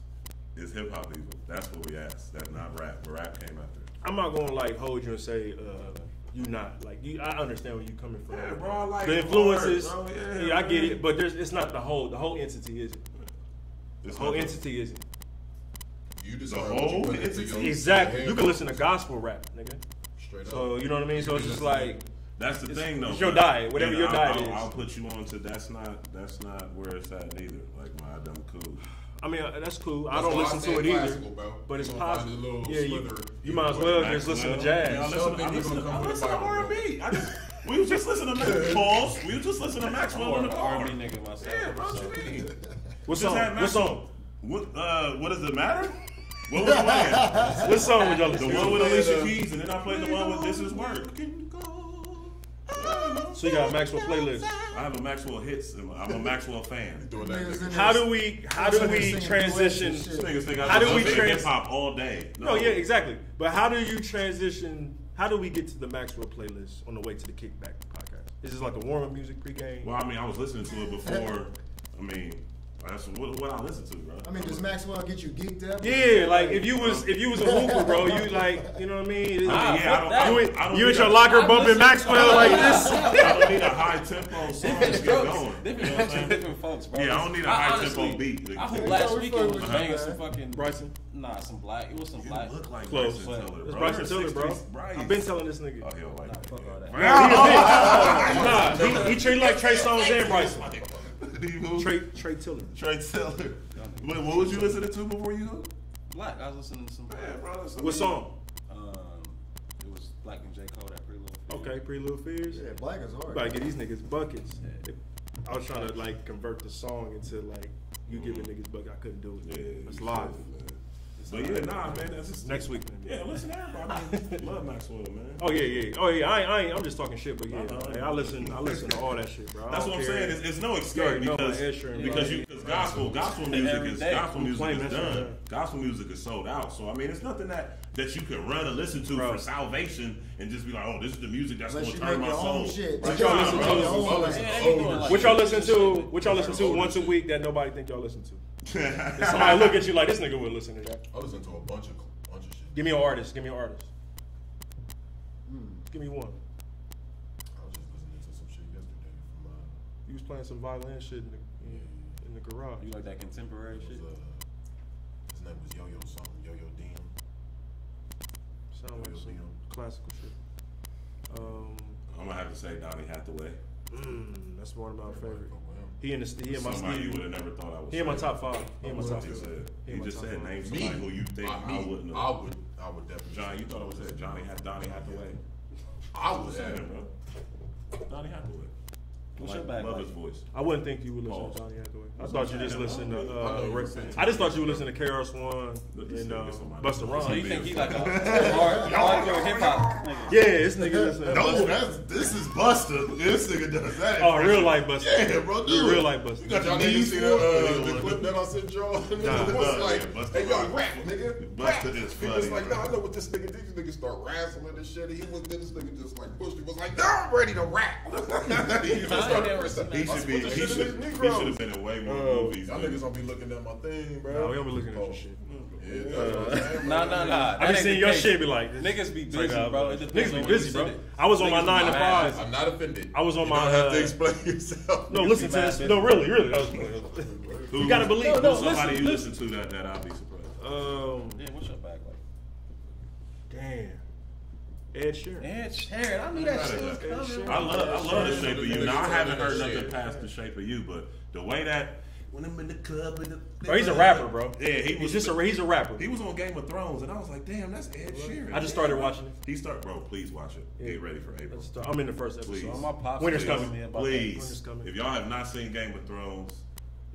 Is hip hop evil? That's what we asked. That's not rap. But rap came after. I'm not gonna like hold you and say you not like you. I understand where you coming from. Yeah, bro, I like the it influences. hard, bro. Yeah, I get man. it, but it's not the whole entity isn't. It's The whole not entity isn't. You just The whole entity. Exactly. You can listen to gospel rap, nigga. Straight up. So you know what I mean. So it's just like That's the thing, though. it's your bro. diet, whatever And your diet is. I'll put you on to that's not where it's at neither. Like my dumb cool. I mean that's cool. I That's don't why listen say to it either. classical, bro. But it's You gonna find possible. a little Yeah, slither. you might as well just listen to jazz. Yeah, I Something listen gonna come to with the Bible, R&B. We was just listening to Pause. We was just listening to Maxwell in the car. R&B nigga myself. Yeah, bro, what so. you mean? What Just song? had What Maxwell. song? What does it matter? What was playing? What song would y'all The listen one to? with Alicia Keys, and then I played the one with This Is Work. So you got a Maxwell playlist. I have a Maxwell hits. And I'm a Maxwell fan. Doing that nigga. How do we transition? This niggas think How do we hip hop all day? No, yeah, exactly. But how do you transition? How do we get to the Maxwell playlist on the way to the Kickback podcast? Is this like a warm up music pregame? Well, I mean, I was listening to it before. I mean, that's what I listen to, bro. I mean, does Maxwell get you geeked up? Yeah, like if you was a hooper, bro, you like, you know what I mean? I don't You need at your a- locker bumping Maxwell like this. I don't need a high tempo song to get going. Different folks, bro. Yeah, I don't need a high tempo beat. I hope last week it was Uh-huh. banging some fucking Bryson. Nah, some black. It was some You black. look like Close. Bryson Tiller, It's bro. Bryson You're Tiller, bro. 6'3" Bryce. I've been telling this nigga. Oh, he don't like that. Fuck all that. Nah, he treated like Trey Songz and Bryson. Who? Trey Tiller. Trey Tiller. Wait, what was you listening to before you hooked? Black. I was listening to some. Man, bro, that's What song? It was Black and J Cole. That Pretty Little Fear. Okay, Pretty Little Fears. Yeah, black is hard. About to get these niggas buckets. I was trying to like convert the song into like you giving niggas bucket. I couldn't do it. Yeah, It's you live. should, man. But yeah, nah, man, that's just Next week, man. Yeah, listen to everybody. Love Maxwell, man. Oh yeah. I ain't. I'm just talking shit, but yeah, Uh-huh. hey, I listen to all that shit, bro. I That's don't what I'm care. saying. It's no You escape already know because my Ed Sheeran, because gospel music Every is day. gospel music Playing is that shit, done. yeah. Gospel music is sold out. So I mean, it's nothing that you can run and listen to Bro. for salvation and just be like, oh, this is the music that's Unless going you to turn make my your soul. own shit. What y'all listen to? Your own Others- way. Yeah, they be doing like What y'all shit. listen to? What y'all listen to once a week that nobody think y'all listen to? If somebody look at you like this nigga would listen to that. I listen to a bunch of shit. Give me an artist. Give me one. I was just listening to some shit yesterday from You was playing some violin shit in the garage. You like that contemporary shit? his name was Yo-Yo something, Yo-Yo DM. Sound like some classical shit. I'm gonna have to say Donnie Hathaway. That's one of my favorite. He in my Somebody you Stevie. would have never thought I would. He in my say. top 5. He in my top He 5. said. He He in my just top said five. name somebody who you think I wouldn't know. I would definitely. John, you thought I would say Donnie Hathaway. I would Yeah, say. bro. Donnie Hathaway. What's your Like, back love like? his voice. I wouldn't think you would listen Pause. to Donnie Hathaway. I thought you just listened to. I I just thought you would listen to KRS One This and nigga somebody- Busta So Rhymes. you think he like a hardcore hip hop nigga? Yeah, this nigga listen to No, Busta. this is Busta. This nigga does that. Oh, real life Busta. Yeah, bro, do Real it. life Busta. You got Y'all your niggas knees see full. the clip that I sent y'all? And Nah, it was like, yeah, Busta hey, yo, rap. rap, nigga. Busta Rap. is He was funny, like, bro. nah, I know what this nigga did. These niggas start wrestling and shit. He was, then this nigga just like pushed. He was like, nah, I'm ready to rap. He just started freestyling. He should be. He should have been in way more movies. Y'all niggas don't be looking at my thing, bro. No, we don't be looking at your shit. Yeah, that's what I'm saying, Nah, bro. nah, nah. I That be ain't seeing the your case. shit be like, Niggas be Like, busy, bro. It depends niggas be on when busy, you bro. send it. I was on my Niggas be 9 to mad. 5. I'm not offended. I was on you my, don't have to uh, explain yourself. No, listen to this. No, really. You gotta believe. No, Who's somebody listen, you listen to that I'll be surprised. Yeah, what's your back like? Damn. Ed Sheeran. Ed Sheeran. I knew that shit was coming. I love the Shape of You. Now I haven't heard Shit. nothing past the Shape of You, but the way that when I'm in the club, Bro, he's a rapper, bro. Yeah, He's a rapper. He was on Game of Thrones, and I was like, damn, that's Ed Sheeran. I just started watching it. Bro, please watch it. Get ready for April. I'm in the first episode. Please. My pops Winter's was telling coming. me about that. Please, Winter's coming. if y'all have not seen Game of Thrones,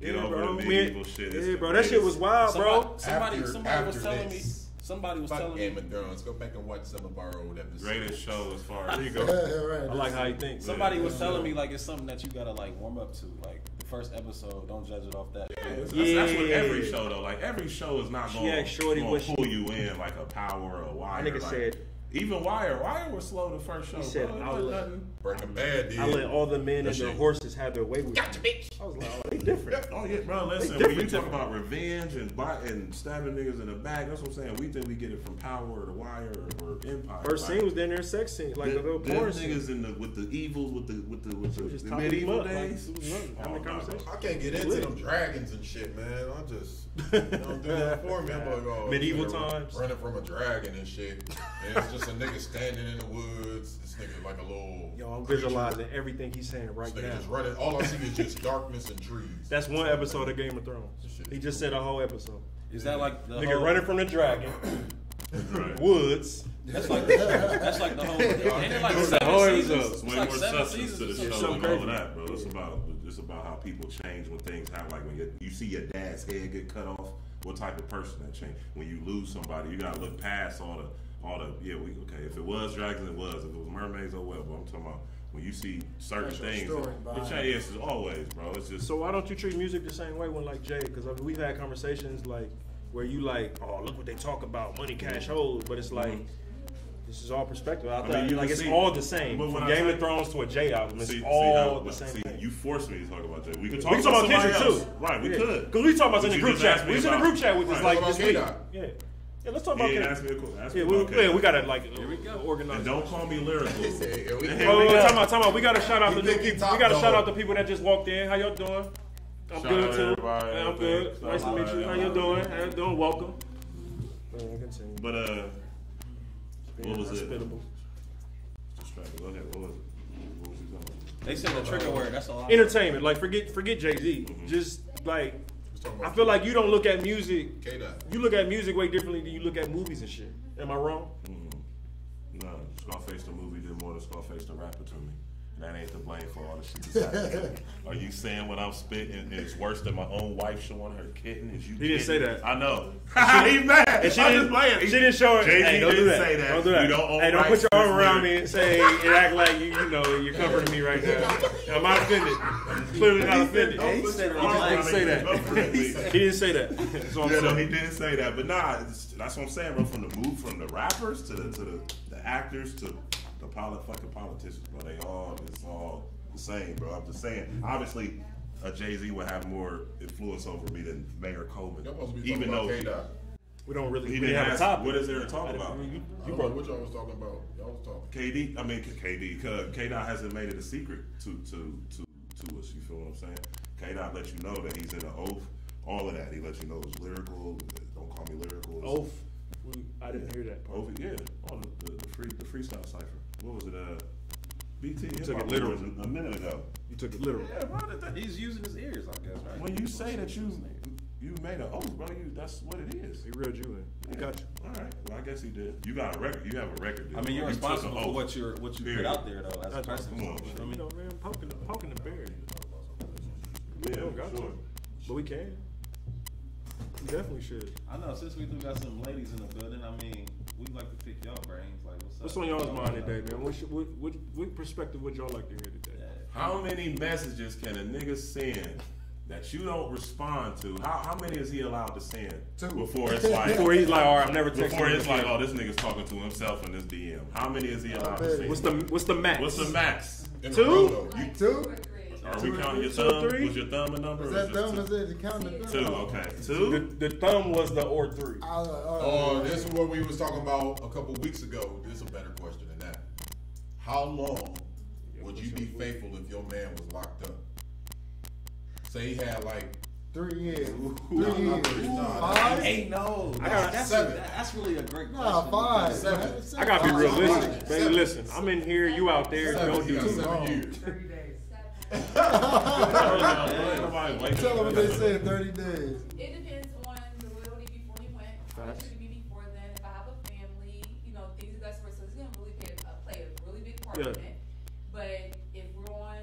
get Yeah, over bro. the medieval shit. It's Yeah, the bro. That shit was greatest. wild, bro. Somebody was After telling me. this. Somebody was Fuck telling Game me. of Thrones. Go back and watch some of our old episodes. Greatest show as far as There you go. Right. I like how you think. Somebody was telling me like it's something that you gotta like warm up to. Like the first episode, don't judge it off that. That's what Yeah. every show though. Like every show is not She going asked Shorty what to pull you in like a Power or a Wire. That nigga like, said- even Wire was slow the first show. He said, bro. It I'll wasn't let- nothing. Breaking Bad did. I let all the men That and their shit. horses have their way with me. I was like, oh, they different. Oh yeah, bro. Listen, They when you different. talk about revenge and stabbing niggas in the back, that's what I'm saying. We think we get it from Power or the Wire or Empire. First Like, scene was down there, sex scene, like a little them porn scene. niggas in the with the evils with She was just the topping medieval them up, like, days. it was nothing. Having a Oh, conversation. I can't get into them dragons and shit, man. I just don't do that for me. I'm like, oh, Medieval this nigga times. running from a dragon and shit. And it's just a nigga standing in the woods. This nigga like a little. Yo, I'm creature. visualizing everything he's saying right This nigga now. just running. All I see is just darkness and trees. That's one episode of Game of Thrones. He just said a whole episode. Is that like the Nigga whole, running from the dragon, Right. woods. That's like the whole. Ain't it like The 7 whole seasons? episode. It's It's way like more 7 substance to the seasons. show something and all of crazy. that, bro. It's about how people change when things happen. Like when you see your dad's head get cut off. What type of person that changed? When you lose somebody, you gotta look past all the. Okay. If it was dragons, it was. If it was mermaids, oh well. But I'm talking about when you see certain There's a things. story It behind changes. It's always, bro. It's just. So why don't you treat music the same way when like Jay? Because we've had conversations like where you like, oh look what they talk about, money, cash, hoes, but it's like. This is all perspective. I mean, you like can it's see- all the same. but From when I Game tell of Thrones to a Jay album, it's See all how- the same see, thing. you forced me to talk about Jay. We could We talk can talk about somebody Kendrick else. too. Right, we could. Because we talk about But in the you group just chat. asked We me was in the about- group chat with this Right. like Talk this about week. K-Dot. Yeah, let's talk about Yeah, Kendrick. ask me a question. Ask me Yeah, about we Kendrick. gotta like And organize. don't call me lyrical. Here we Oh, go. time out. We gotta shout out He the think new he people. top We gotta dog. shout out the people that just walked in. How y'all doing? I'm Shout good out too. everybody, I'm everything. good. Nice to meet you. How you doing? How you doing? Welcome. Continue. But what was it? Hospitable. Distracted. Go ahead. What was it? What was you talking about? They said the trigger word. That's all. Entertainment. Like forget Jay-Z. Just like I feel like you don't look at music. K-Dot. You look at music way differently than you look at movies and shit. Am I wrong? No, Scarface the movie did more than Scarface the rapper to me. That ain't the blame for all the shit that's happening. Are you saying what I'm spitting is worse than my own wife showing her kitten? Is you? He didn't say kidding? that. I know. He's mad. And she I'm didn't, just playing. she didn't show it. Jay-Z Hey, don't do didn't that. say that. Don't do that. You don't own Hey, don't rights put your to arm this around lyric. me and say and act like you know you're comforting me right now. I'm not offended. I'm clearly not offended. Don't He put your just arm didn't around say me. that. He didn't say that. That's what I'm Yeah, no, saying. he didn't say that. But nah, that's what I'm saying, bro. From the rappers to the actors to the fucking politicians, bro. It's all the same, bro. I'm just saying. Obviously, a Jay-Z would have more influence over me than Mayor Coleman. Y'all supposed to be talking Even about though K-Dot. We don't really he we didn't have a ask, topic. what is there to talk about? I don't know what y'all was talking about. Y'all was talking. KD, K-Dot hasn't made it a secret to us. You feel what I'm saying? K-Dot let you know that he's in an oath. All of that, he let you know it's lyrical. Don't call me lyrical. It's Oath. I didn't hear that part. Oath, yeah. Oh, the freestyle cipher. What was it? BT. took it Hip-Hop literal. Awards a minute ago. You took it literal. Yeah, bro. He's using his ears, I guess, right? When you say that You made an oath, bro. That's what it is. He reeled you in. He got you. All right. Well, I guess he did. You got a record. You have a record. Dude. I mean, you're You took responsible an for oath. what you Period. put out there, though, as a That's person. Come on, You know what I You mean? know, man, poking the bear. Yeah, We don't got sure. to. But we can. We definitely should. I know, since we do got some ladies in the building, I mean, we'd like to pick y'all brains. Like, what's What's on y'all's mind today, man? What perspective would y'all like to hear today? How many messages can a nigga send that you don't respond to? How many is he allowed to send? 2. Before it's like, Before he's like, all right, I'm never texting. before it's him like, again. oh, this nigga's talking to himself in this DM. How many is he allowed to bet. send? What's the max? What's the max? In a Two? row, though. You 2? 2 or 3. Are we counting your 2 or thumb? 3? Was your thumb a number? Is or that just dumb? two? Is it counting the Two, okay. Two? The thumb was the or 3. Oh, this is what we was talking about a couple weeks ago. This is a better question than that. How long would you be faithful if your man was locked up? Say he had like 3 years. 3 Nah, years. nah, 5? Hey, no. I got That's 7. That's really a great question. Nah, 5. Seven. man. I gotta be Seven. realistic, baby. Seven. Listen, I'm in here, you out there. Don't do He got this. 7 years. 30 days. Nobody wake Tell them up. what they said, 30 days. It depends on the loyalty before he went. How much Facts. should it be before then? If I have a family, you know, things of that sort. So it's gonna really play a really big part in Yeah. it. But if we're on,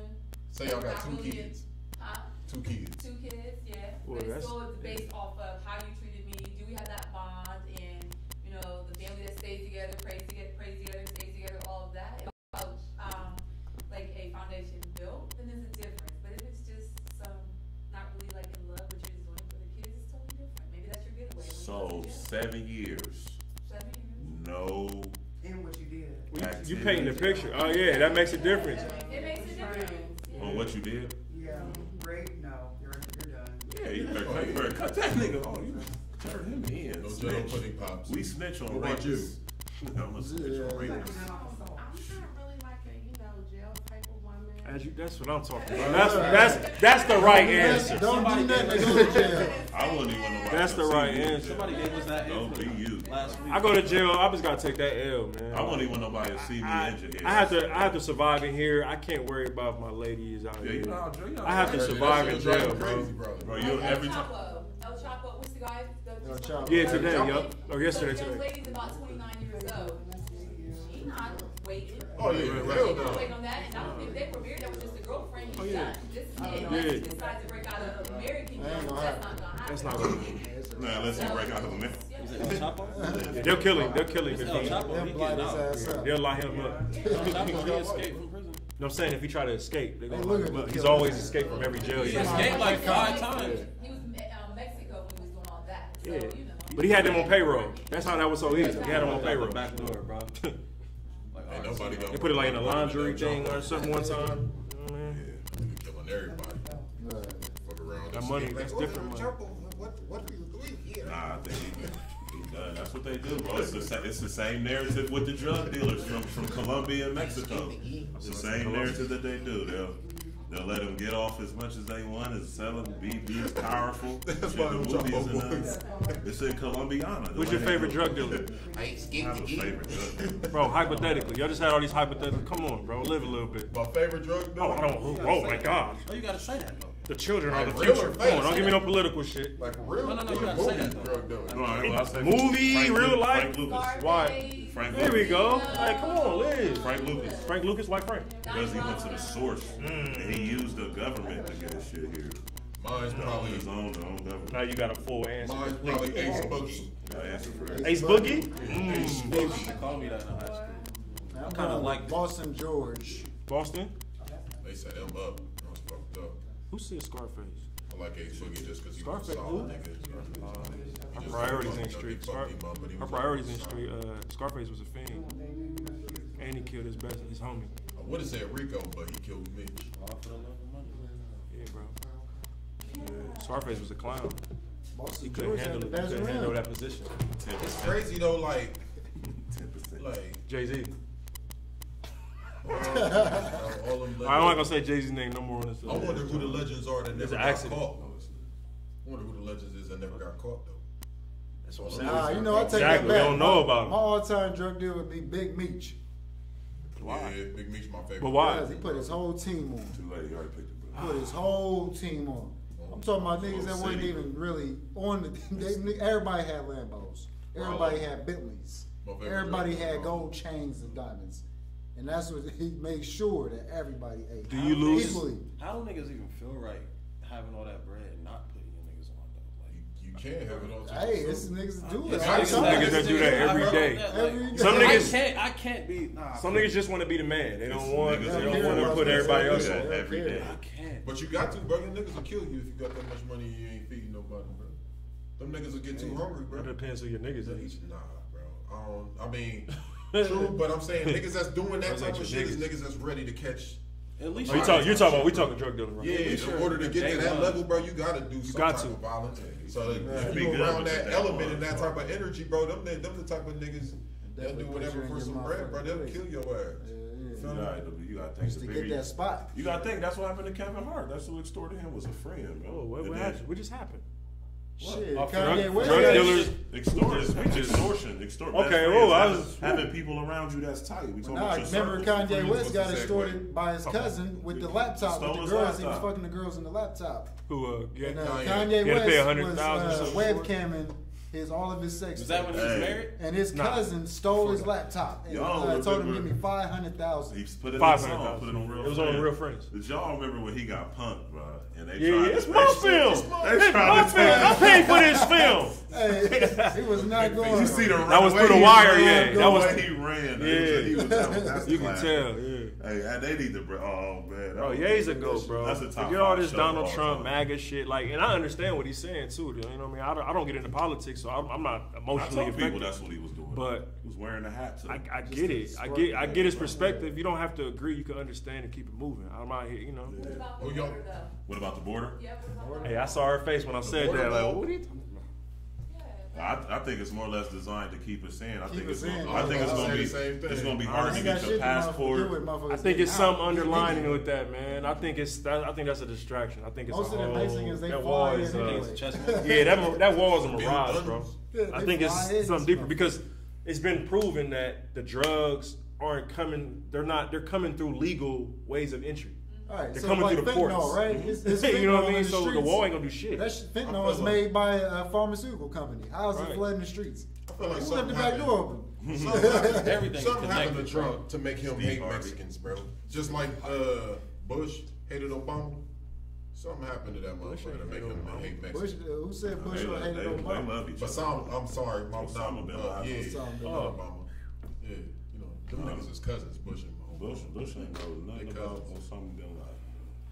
Say y'all got not 2 really kids. huh? 2 kids. 2 kids, yeah. Well, But it's that's- still based off of how you treated me. Do we have that bond? And you know, the family that stays together, prays together, stays together, all of that. If like a foundation built, then there's a difference. But if it's just some not really like in love, but you're just doing it for the kids, it's totally different. Maybe that's your getaway. When you So, go together. 7 years. 7 years. No. In what you did. You painting the picture. Oh yeah, that makes a difference. It makes a difference. Yeah. On what you did? Yeah. Great. No, you're done. Yeah, you better cut that nigga. Oh, you turn him in. No jello Snitch. pudding pops. We snitch on What about you? rapists. I'm a snitch on rapists. I'm not really like a, jail type of woman. That's what I'm talking about. That's the right answer. Don't do nothing to go to jail. I wouldn't even want to That's the right answer. Somebody gave us that Don't be you. last week. I go to jail. I just gotta take that L, man. I wouldn't even want nobody to see me injured here. I have to survive in here. I can't worry about my ladies out Yeah, here. you know how Dre- I have to survive in jail, bro. Crazy, brother. Bro, Like you El every time. Chapo. El Chapo, what's the guy? El Chapo. Yeah, today, yup. Or So yesterday, the young today. lady's about 29 years old. She's not waiting. Oh, yeah, She's hell not no. waiting on that. And I don't think they were married. That was just a girlfriend. He's yeah. done. This is it. Yeah. Unless he decides to break out of American That ain't girl, gonna that's happen. not gonna happen. That's not good. Nah, let's break out of a man. Was it El Chapo? They'll kill him. They'll kill him if El he. Chapo, Them he blight getting his out. ass up. They'll lock him up. El Chapo, he escaped from prison. No, I'm saying if he try to escape, they're gonna Hey, lock look him at up. the He's killer. always escaped from every jail. He he's in. escaped like 5 times. He was in Mexico when he was doing all that. So, Yeah, you know. but he had them on payroll. That's how that was so easy. He had them on payroll. Back door, bro. Like, Ain't nobody gonna. They put it like in a laundry thing or something one time. You know what I mean? Yeah, nigga killing everybody. Fuck around. That money, that's different money. What do you believe here? Nah, I think he done. That's what they do, bro. It's the same narrative with the drug dealers from Colombia and Mexico. It's the same narrative that they do. They'll let them get off as much as they want and sell them, be as powerful. That's Shit, why the them movies Chapo and, boys. it's in Colombiana. Who's your favorite drug dealer? I ain't I scared have to a get. favorite drug dealer. Bro, hypothetically. Y'all just had all these hypotheticals. Come on, bro. Live a little bit. My favorite drug Oh, dealer? I don't. Oh, my God. Oh, you gotta say that, though. The children are the Like real future. or Come on, fake? don't give me no political shit. Like real? No, you or gotta say movie that, though. drug dealer? All right, well, I say Movie, Frank real Lucas, life? Frank Lucas. Why? Frank There we Lucas. go. Like, come on, live. Frank Lucas. Frank Lucas, like Frank. Because he went to the source and he used the government to get his shit here. Mine's On probably his own government. Now you got a full answer. mine's probably Ace Boogie. I answer for that. Ace Boogie? They called me that in high school. I'm kinda like Boston George. Boston? They set him up. I was fucked up. Who said Scarface? I like Ace Boogie just because he was a Scarface, solid who? nigga. He Our just priorities fucked in up. street. They fucked him up, but he Our was priorities in solid. street. Scarface was a fiend. And he killed his homie. I would have said Rico, but he killed Mitch. All for the love of money. Yeah, bro. Yeah. Scarface was a clown. He Boston couldn't George had handle the it. He best couldn't handle round. that position. It's crazy though, like 10%. Jay-Z. all them I'm not legends. gonna say Jay-Z's name no more on this. I wonder who the legends are that It's never an got accident. caught. I wonder who the legends is that never got caught though. That's what I'm saying. Nah, you know, I take Exactly, that we back. don't know about him. My all-time drug dealer would be Big Meech. Why? Yeah, Big Meech my favorite. But why? Because he put his whole team on. Too late, you already picked it, bro. Put his whole team on. I'm talking about niggas that weren't even really on the. Everybody had Lambos. Everybody had Bentleys. Everybody had gold chains and diamonds. And that's what he made sure that everybody ate. Do you lose? Equally. How do niggas even feel right having all that bread and not putting your niggas on though? Like You can't have it all. Hey, it's niggas that do it. It's some niggas that do that every day. Some niggas, I can't be. some niggas just want to be the man. They don't want niggas to that don't put everybody else on. every day. I can't. But you got to, bro. Your niggas will kill you if you got that much money and you ain't feeding nobody, bro. Them niggas will get too hungry, bro. It depends who your niggas is. Nah, bro. I mean, true, but I'm saying niggas that's doing that Those type ain't of your shit is niggas. niggas that's ready to catch. At least We talking drug dealing, right? Yeah, in order to get to that level, bro, you gotta do some got type to. of violence. So if Be you good around with that that element and buzz, that bro. type of energy, bro, them the type of niggas that do whatever for some bread, bro. They'll kill your ass. You gotta think To get that spot. You gotta think that's what happened to Kevin Hart. That's who extorted him was a friend, bro. Oh, what happened? What just happened? Shit, Drug Kanye West. dealers. Extortion. Okay, having people around you that's tight. We talking Nah, about your remember circle. Kanye West got segue. extorted by his cousin with the laptop Stole with the his girls. He was laptop. fucking the girls in the laptop. Who? And Kanye. Kanye He had to pay West $100,000 was webcamming all of his sex. Was that when he was married? And his cousin stole his laptop and Y'all told him to remember- give me $500,000. He put it in 500,000. a song, put it on Real It was Friends. on Real Friends. Did y'all remember when he got punked, bro? And they Yeah, tried it's to my film. It's my film. I'm paying for this film. Hey, he was not going. You see the That was way through the he wire, ran, yeah. the That was- way he ran. Yeah. That's You can classic. tell, yeah. Hey, they need to. Oh man. Bro, Ye's a goat, bro. That's a top Forget all 5 this show Donald of all Trump, time. MAGA shit. Like, and I understand what he's saying too. You know what I mean? I don't get into politics, so I'm not I emotionally told people affected. that's what he was doing. But he was wearing a hat too. I get it. I get his perspective. You don't have to agree. You can understand and keep it moving. I'm out here, you know. What about the Who y'all- border, though? What about the border? Yeah, what about Hey, I saw her face when I said border that. Like, wall? what are you talking about? I think it's more or less designed to keep us in. I think it's us in. gonna, I think it's I gonna say be the same thing. it's gonna be I hard to ain't get got your shit to passport. motherfuckers I think it's getting some out. underlining Getting with that, man. I think that's a distraction. I think it's Most a of them whole, Mexicans, they that fly wall in is, anyway. yeah, that wall is a mirage, bro. Yeah, I they think fly in it's something this deeper motherfucker. because it's been proven that the drugs aren't coming. They're coming through legal ways of entry. All right, They're so coming like through the fentanyl, ports. right? It's You know what I fentanyl mean? in the So the streets. wall ain't gonna do shit. That fentanyl I is feel made by a pharmaceutical company. How is it Right. flooding the streets? I feel like Who left something the back happened. door open? Everything's Something happened to connected, Trump to make him hate Harvey. Mexicans, bro. Just like Bush hated Obama. Something happened to that motherfucker to make him hate Bush, Mexicans. who said Bush They hated love Obama? each But other. some, I'm sorry, my Osama bin Laden. yeah, Osama bin not Laden. Obama. Yeah, you know, them niggas is cousins, Bush and Bush ain't know nothing They about cousins. Osama bin Laden.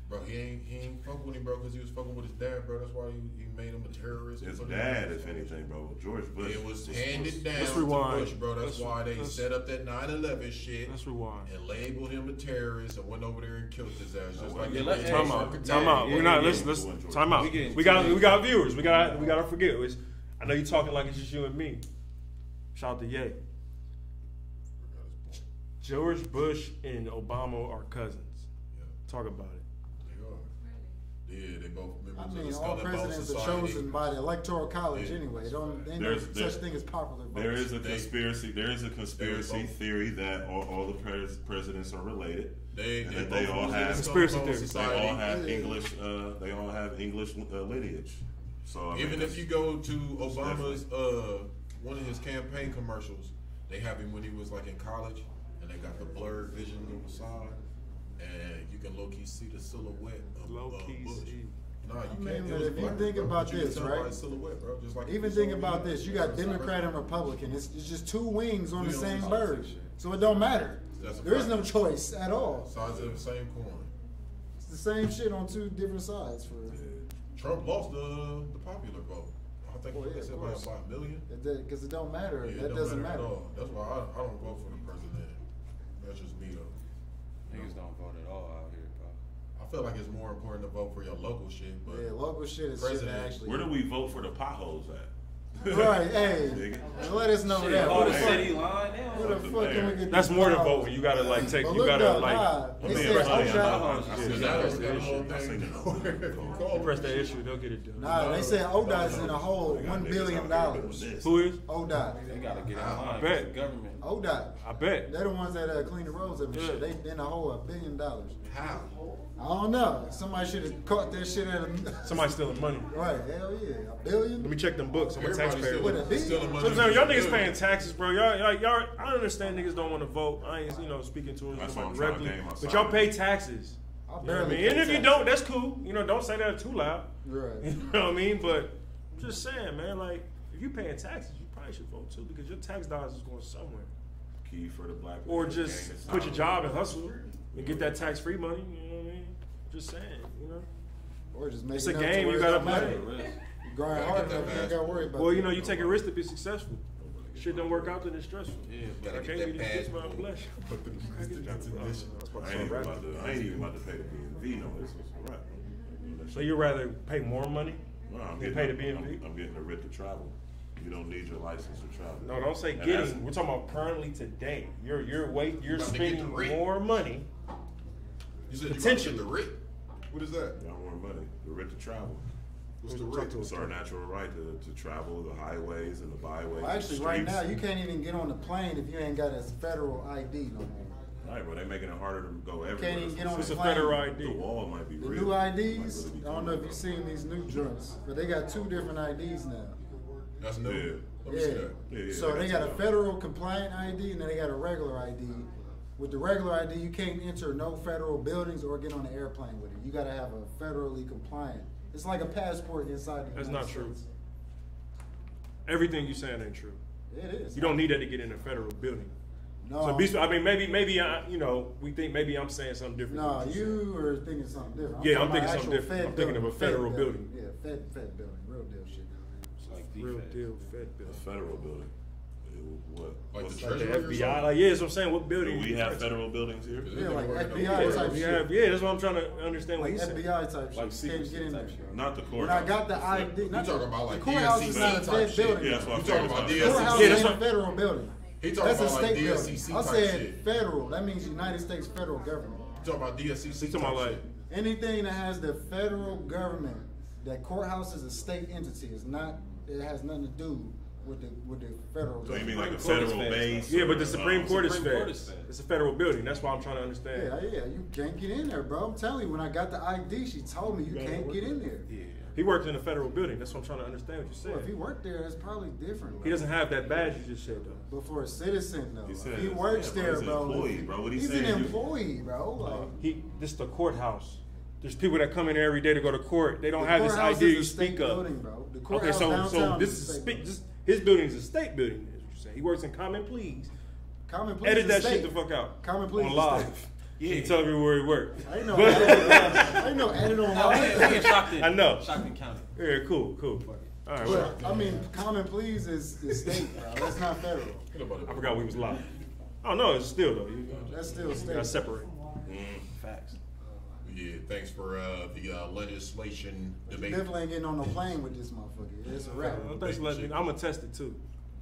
Bro, he ain't fuck with him, bro, because he was fucking with his dad, bro. That's why he made him a terrorist. His Put him dad, in- if anything, bro. George Bush. It was handed down Let's to rewind. Bush, bro. That's why they set up that 9/11 shit Let's rewind. and labeled him a terrorist and went over there and killed his ass. Just like yeah, they let- did Time Martin out. Luther Time King. out. We're not. Let's time out. We getting We got viewers. We gotta forget. I know you talking like it's just you and me. Shout out to Ye. George Bush and Obama are cousins. Yeah, Talk about it. they are. Yeah, they both members I of mean, the all Skull and Bones presidents are Society. chosen by the electoral college Yeah. anyway. Ain't no There's- such thing as popular votes. There is a conspiracy. There is a conspiracy both. theory that all the presidents are related. They And both that they all members of the have- Skull and Conspiracy Bones theory. They Society. all have English. They all have English lineage. So I mean, Even it's- if you go to Obama's one of his campaign commercials, they have him when he was like in college, and they got the blurred vision on the side, and you can low key see the silhouette of Low-key Bush. see. Nah, you mean, can't. but it was if you black, think bro, about but you can this, tell right? by his silhouette, bro. Just like Even if think saw about me, this. You got that's Democrat and right. Republican. It's just two wings on the We on same the bird. opposite shit. So it don't matter. That's a There is fact. no choice at all. Sides of the same coin. It's the same shit on two different sides. Trump lost the popular vote. I think Well, yeah, they of said by course. about a million. Because it don't matter. Yeah, it That don't doesn't at matter. all. That's why I don't vote for the president. That's just me though. Niggas don't vote at all out here, bro. I feel like it's more important to vote for your local shit, but Yeah, local shit is shit that President. actually. where do we vote for the potholes at? Right, hey, let us know that. All Where the the fuck- city line. where the fuck can we get That's these more than flowers? voting. You gotta like take. But You look gotta though, like. they Yeah, said press ODOT. You press that issue, they'll get it done. Nah, they said ODOT's in a hole, $1 billion. Who is? ODOT. They gotta get in line. bet. The government. ODOT. I bet. They're the ones that clean the roads up and Yeah. shit. They in a hole, $1 billion. How? I don't know. Somebody should have caught that shit at a. Somebody stealing money. Right, hell yeah. $1 billion? Let me check them books. I'm a Everybody's taxpayer. With a B. stealing money. So now, y'all niggas paying taxes, bro. Y'all. I understand niggas don't want to vote. I ain't, speaking to them That's why I'm trying to directly. gain my But side. y'all pay taxes. I You know what I barely mean? pay And if you taxes. don't, that's cool. Don't say that too loud. Right. You know what I mean? But I'm just saying, man. Like, if you paying taxes, you probably should vote too, because your tax dollars is going somewhere. Key for the black. Or man, just gang is quit your solid. job and hustle and get that tax-free money. You know what I mean? Just saying. Or just make It's a enough game to you where it gotta don't matter. play. You grind hard enough, you ain't got to worry about Well, that. you take a risk to be successful. Shit don't work out, then it's stressful. Yeah, but I can't be this bitch, but bless you. I ain't even about to pay the B&V no this was right. So you'd rather pay more money No, I'm than getting, pay the B&V? I'm getting a writ to travel. You don't need your license to travel. No, don't say And getting. that's- We're talking about currently today. You're About to get spending the rate. more money. You said you Potentially. about to get the rate? What is that? Y'all want money. The writ to travel. What's the rate? It's our natural right to travel the highways and the byways. Well, actually, the right streets. now, you can't even get on the plane if you ain't got a federal ID no more. Right, but they're making it harder to go everywhere. Can't even get on It's the a plane. federal The ID. wall might be The real. new Might IDs, really be I don't know coming if you've up. seen these new joints, but they got 2 different IDs now. That's new. Yeah. Let me see Yeah. that. Yeah, So they got a two. federal compliant ID and then they got a regular ID. With the regular ID, you can't enter no federal buildings or get on an airplane with it. You gotta have a federally compliant. It's like a passport inside the That's United not true. States. Everything you saying ain't true. It is. You don't need that to get in a federal building. No. So maybe we think maybe I'm saying something different. No, than what you're saying. you are thinking something different. Yeah, talking I'm thinking about something actual different. Fed I'm thinking of a building, federal Fed building. Yeah, Fed building, real deal shit. It's like Real defense. deal, Fed A building. federal building. What? Like what's the Like the Treasury or FBI. something? Like, yeah, that's what I'm saying. What Do building? we have federal buildings here? Yeah, like FBI Yeah, type we shit. have. Yeah, that's what I'm trying to understand. What Like he's saying. FBI type shit. Like You can't secrecy get in there. type shit. Not the When courthouse. I got the ID, You not talking about like the courthouse is not a DSCC Fed type shit. building. Yeah, that's what I'm You talking about talking The about. courthouse Yeah, is that's a what- federal building. He talking That's a about like state building. DSCC I type said shit. federal. That means United States federal government. You talking about DSCC He's talking type about like. shit. Anything that has the federal government, that courthouse is a state entity. It's not. It has nothing to do with the federal. So you mean government. like a Supreme Court federal is fed. base? Yeah, but or, the Supreme Court is Supreme Court fed. is fed. It's a federal building. That's why I'm trying to understand. Yeah, you can't get in there, bro. I'm telling you, when I got the ID, she told me you can't get in there. Yeah. He worked in a federal building. That's what I'm trying to understand what you Well, if he said. worked there, it's probably different. He doesn't have that badge you just said though. But for a citizen, though, He if said he it's- works yeah, bro, there, he's an bro. employee, bro. What he he's saying, an you- employee, bro. Like, This the courthouse. There's people that come in there every day to go to court. They don't the have this courthouse idea is you a state speak of. building, bro. The Okay, courthouse so downtown this is is a state building. his building is a state building. Is what you're saying. He works in Common Pleas. Common Pleas Edit is that state. shit the fuck out. Common Pleas on is live. state. Yeah, he tell me where he worked. I ain't no edit on No, we in live. Stockton. I know. Stockton County. Yeah, cool. All right, well, But I mean, Common Pleas is state, bro. That's not federal. I forgot we was live. I don't know. It's still though. You That's still gotta state. separate. Facts. Yeah, thanks for the legislation debate. Definitely ain't getting on no plane with this motherfucker. It's a wrap. Thanks for letting me. I'm gonna test it too.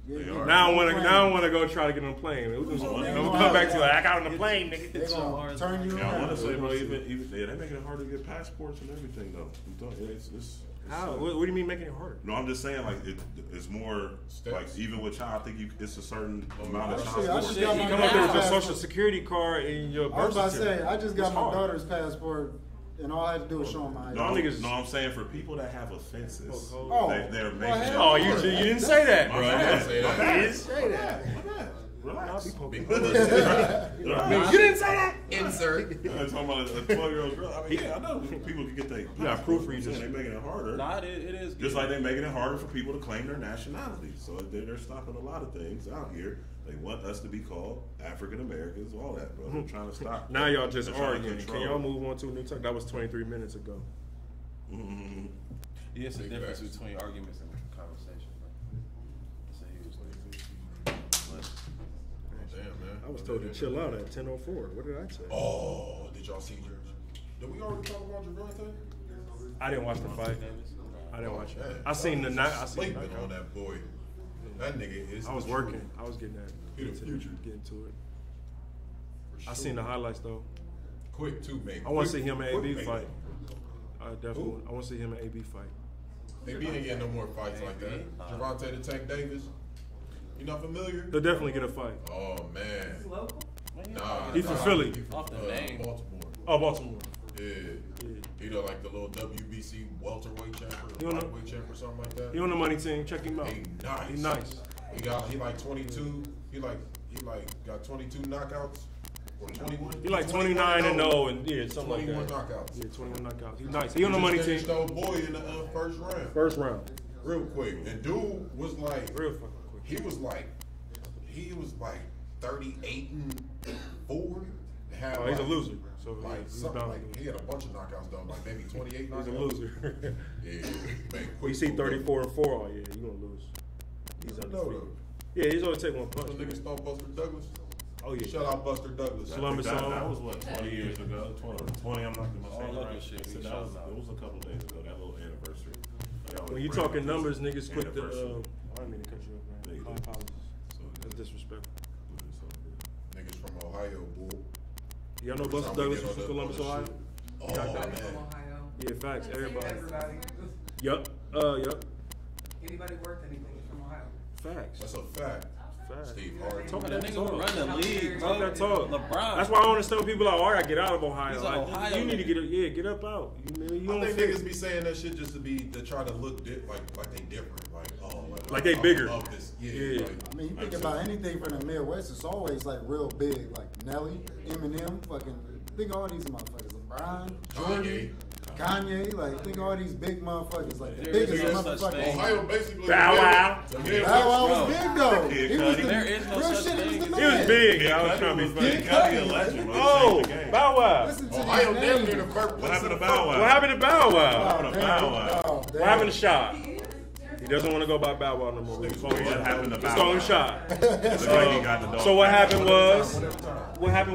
Yeah, They yeah. are. Now I want to. Plane. Now I want to go try to get on a plane. We'll come back to it. I got on the plane, They nigga. gonna turn you Yeah, I want around. to say, bro, even they're making it hard to get passports and everything, though. I'm telling you, it's How? What do you mean making it harder? No, I'm just saying, like it's more Steps. like even with child, I think it's a certain amount of Actually, I child. just Shit, got you my Come up there with your passport. social security card and your I was birth about to certificate. say, I just got It's my hard. daughter's passport, and all I had to do was show my ID. No, Y'all niggas- no, I'm saying for people that have offenses, Oh, they're well, making. hell Oh, you didn't say that, My bro. bad. say that. My bad. You didn't say that. Relax. Big You didn't say that. insert. I'm talking about a 12-year-old girl. I mean, yeah, I know people can get their. Yeah, proofread this. They're making it harder. Nah, it is good. Just like they're making it harder for people to claim their nationality. So they're stopping a lot of things out here. They want us to be called African Americans, all that, bro. They're trying to stop. Now y'all just They're trying to arguing. Can control. y'all move on to a new topic? That was 23 minutes ago. Mhm. Yeah, it's a Big difference facts. between arguments and conversation. Bro. It's a huge difference. Damn, man. I was told to chill out at 10:04. What did I say? Oh, did y'all see Did we already talk about Javante? I didn't watch the fight. I didn't watch watch it. Man, I seen the night. I seen sleeping the on that boy. That nigga is. I was the working. truth. I was getting that. He the future. Getting to it. For I sure. seen the highlights though. Quick too, man. I want to see him and AB Quick, fight. I definitely. Who? I want to see him and AB fight. AB ain't getting no more fights like that. Gervonta the Tank Davis. You not familiar? They'll definitely get a fight. Oh man. Local? Nah. He from Philly. Off the name. Baltimore. Oh, Baltimore. Yeah. He done like the little WBC welterweight champ You or know- lightweight champ or something like that. He on the money team. Check him out. He nice. He nice. He like 22. He got 22 knockouts or 21. He like 29 and 0 and yeah, something like 21 that. knockouts. Yeah, 21 knockouts. He nice. He on the money team. Finished old boy in the first round. First round. Real quick. And dude was like, Real fucking quick. he was like 38 and 4. Had Oh, he's a like- loser. So Like he's something bound like to he had a bunch of knockouts though, like maybe 28 knockouts. He's a loser. Yeah, man. We see 34 and 4. Oh yeah, you gonna lose. He's I know undefeated. though. Yeah, he's only take one punch. Those niggas stole Buster Douglas. Oh yeah. Shout out Buster Douglas. Columbus that, on. that was what 20 years ago. 20. I'm not gonna say All it other right. shit, So we that shout was, out. it was a couple days ago. That little anniversary. Y'all When you was talking bringing numbers, this niggas quick to. anniversary. I didn't mean to cut you off, Yeah, you man. My did. apologies. So, That's disrespectful. Niggas from Ohio, boy. Y'all know Every Buster time we Douglas get was on from Columbus, the Ohio? shit. Oh Everybody man. from Ohio. Yeah, facts. Everybody. Everybody. Yup. Yup. Anybody worth anything from Ohio? Facts. That's a fact. Facts. Steve Harvey. Talk That that nigga talk. who run the league, bro. Talk that talk. LeBron. That's why I don't understand people like, oh, I gotta get out of Ohio. He's Like, an Ohio you need to nigga. get up out. You I don't think fit. niggas be saying that shit just to try to look like they different. Like they bigger. Of this. Yeah. Yeah. Like, I mean, you think about anything from the Midwest, it's always like real big, like Nelly, Eminem, fucking. Think of all these motherfuckers, LeBron, Jordan, Kanye, like think of all these big motherfuckers, like the There biggest is no such motherfuckers. thing. Ohio basically. Bow Wow. Bow Wow was big though. Kid He was Cudi. the There is no real such shit. He was thing. the He man. He was big. Kid I was Cudi trying to be was funny. Kid Cudi a legend, bro. Oh, Changed the game. Bow Wow. Listen to Ohio these damn names. near the first What happened to Bow Wow? What happened to Bow Wow? happened to Bow Wow? Oh, What happened to Shot? He doesn't want to go by Bow Wow no more. We call him What happened to Let's Bow call him Wow? Shot. Looks like he got the dog. So what happened